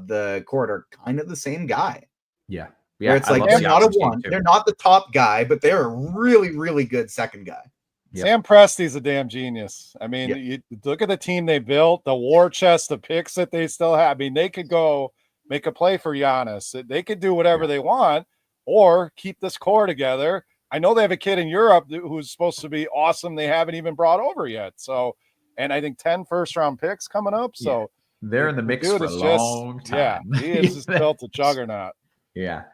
the court are kind of the same guy. Yeah. Where it's like they're not a one, they're not the top guy, but they're a really, really good second guy. Yep. Sam Presti's a damn genius. I mean, you look at the team they built, the war chest, the picks that they still have. I mean, they could go make a play for Giannis. They could do whatever they want or keep this core together. I know they have a kid in Europe who's supposed to be awesome. They haven't even brought over yet. So, and I think 10 first-round picks coming up. So, they're in the mix for a long time. Yeah, he is just built a juggernaut. Yeah.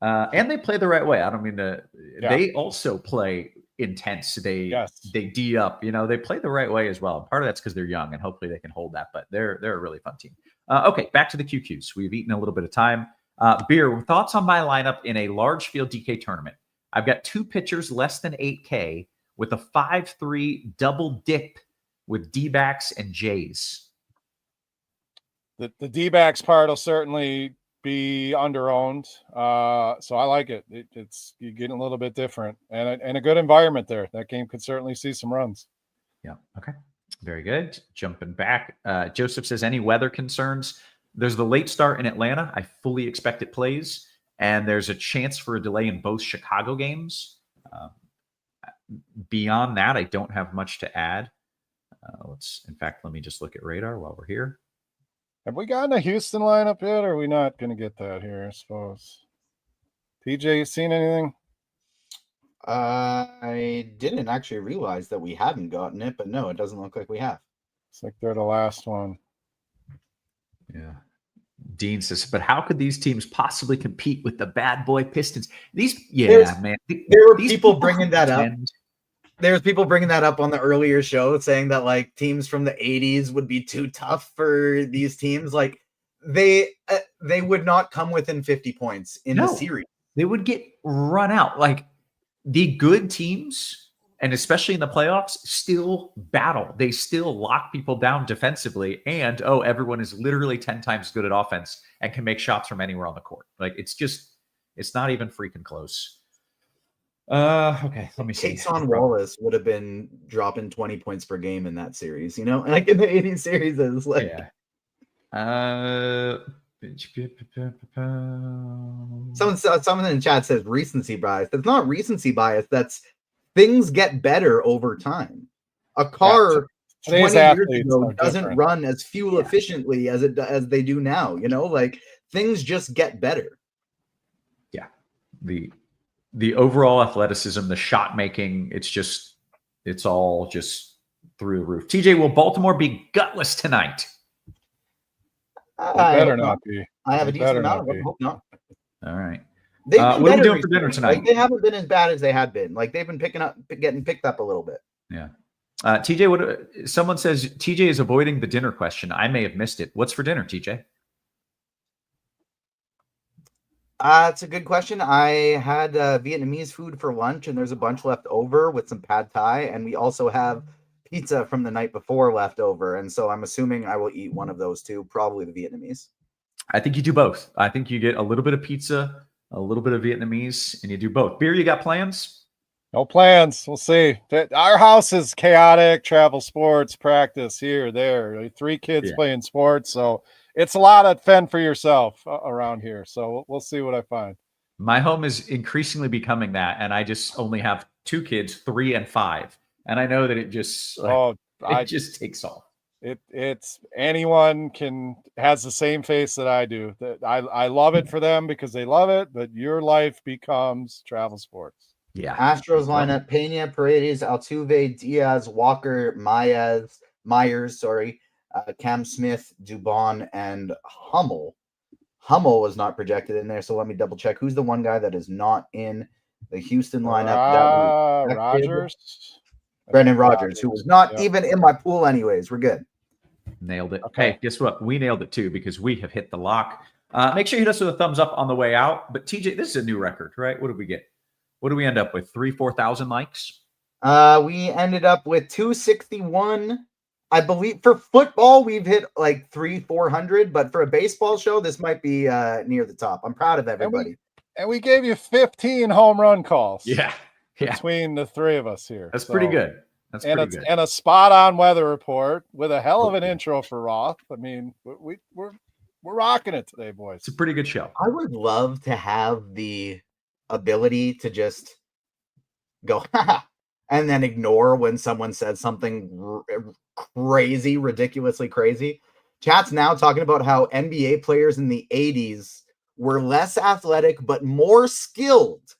And they play the right way. I don't mean to. They also play intense. They D up. They play the right way as well. And part of that's because they're young, and hopefully they can hold that. But they're a really fun team. Okay, back to the QQs. We've eaten a little bit of time. Beer, thoughts on my lineup in a large field DK tournament? I've got two pitchers less than 8K with a 5-3 double dip with D-backs and Jays. The D-backs part will certainly be under-owned. So I like it. It's you're getting a little bit different and a good environment there. That game could certainly see some runs. Yeah. Okay. Very good. Jumping back. Joseph says, any weather concerns? There's the late start in Atlanta. I fully expect it plays. And there's a chance for a delay in both Chicago games. Beyond that, I don't have much to add. Let me just look at radar while we're here. Have we gotten a Houston lineup yet, or are we not going to get that here, I suppose? TJ, you seen anything? I didn't actually realize that we hadn't gotten it, but no, it doesn't look like we have. It's like they're the last one. Yeah. Dean says, but how could these teams possibly compete with the bad boy Pistons? There were people bringing that up. There's people bringing that up on the earlier show, saying that like teams from the 80s would be too tough for these teams. Like they would not come within 50 points in the series. They would get run out. Like the good teams, and especially in the playoffs, still battle. They still lock people down defensively. And, everyone is literally 10 times good at offense and can make shots from anywhere on the court. Like it's not even freaking close. Okay, let me see. Kason Wallace would have been dropping 20 points per game in that series, like in the 80 series. It's like, someone in the chat says recency bias. That's not recency bias. That's things get better over time. A car 20 years ago doesn't run as fuel efficiently as they do now. Like things just get better. Yeah, the overall athleticism, the shot making, it's all just through the roof. TJ, will Baltimore be gutless tonight? Better not be. I have a decent amount of them. Hope not. All right. What are we doing for dinner tonight? Like, they haven't been as bad as they had been. Like they've been getting picked up a little bit. Yeah. TJ, someone says TJ is avoiding the dinner question. I may have missed it. What's for dinner, TJ? It's a good question. I had Vietnamese food for lunch, and there's a bunch left over with some pad thai, and we also have pizza from the night before left over. And so I'm assuming I will eat one of those two, probably the Vietnamese. I think you do both. I think you get a little bit of pizza, a little bit of Vietnamese, and you do both. Beer, you got plans? No plans. We'll see. Our house is chaotic. Travel, sports, practice here, there. 3 kids playing sports, so it's a lot of fend for yourself around here. So we'll see what I find. My home is increasingly becoming that, and I just only have 2 kids, 3 and 5, and I know that it just it just takes off. It's anyone has the same face that I do. That I love it for them because they love it, but your life becomes travel sports. Yeah. Astros lineup: Pena, Paredes, Altuve, Diaz, Walker, Myers, Cam Smith, Dubon, and Hummel. Hummel was not projected in there, so let me double check. Who's the one guy that is not in the Houston lineup? Rogers. Brendan Rodgers, who was not even in my pool anyways. We're good. Nailed it. Okay. Hey, guess what? We nailed it too because we have hit the lock. Make sure you hit us with a thumbs up on the way out. But TJ, this is a new record, right? What did we get? What do we end up with? 4,000 likes? We ended up with 261. I believe for football, we've hit like 400, but for a baseball show, this might be near the top. I'm proud of everybody. And we gave you 15 home run calls. Yeah. Between the 3 of us here. That's pretty good. That's pretty good. And a spot-on weather report with a hell of an intro for Roth. I mean, we're rocking it today, boys. It's a pretty good show. I would love to have the ability to just go and then ignore when someone says something crazy, ridiculously crazy. Chat's now talking about how NBA players in the 80s were less athletic but more skilled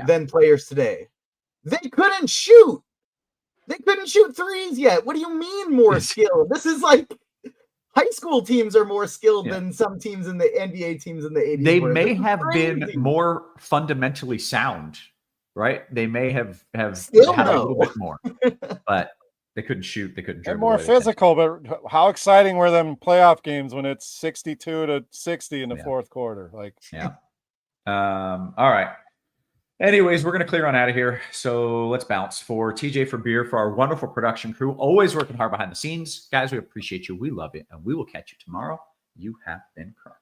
than players today. They couldn't shoot. They couldn't shoot threes yet. What do you mean more skilled? This is like high school teams are more skilled than some teams in the NBA teams in the 80s. They may have been more fundamentally sound, right? They may have had a little bit more, but they couldn't shoot. They couldn't dribble. And more physical, but how exciting were them playoff games when it's 62-60 in the fourth quarter? Like, all right. Anyways, we're going to clear on out of here. So let's bounce. For TJ, for Beer, for our wonderful production crew, always working hard behind the scenes. Guys, we appreciate you. We love it. And we will catch you tomorrow. You have been crunched.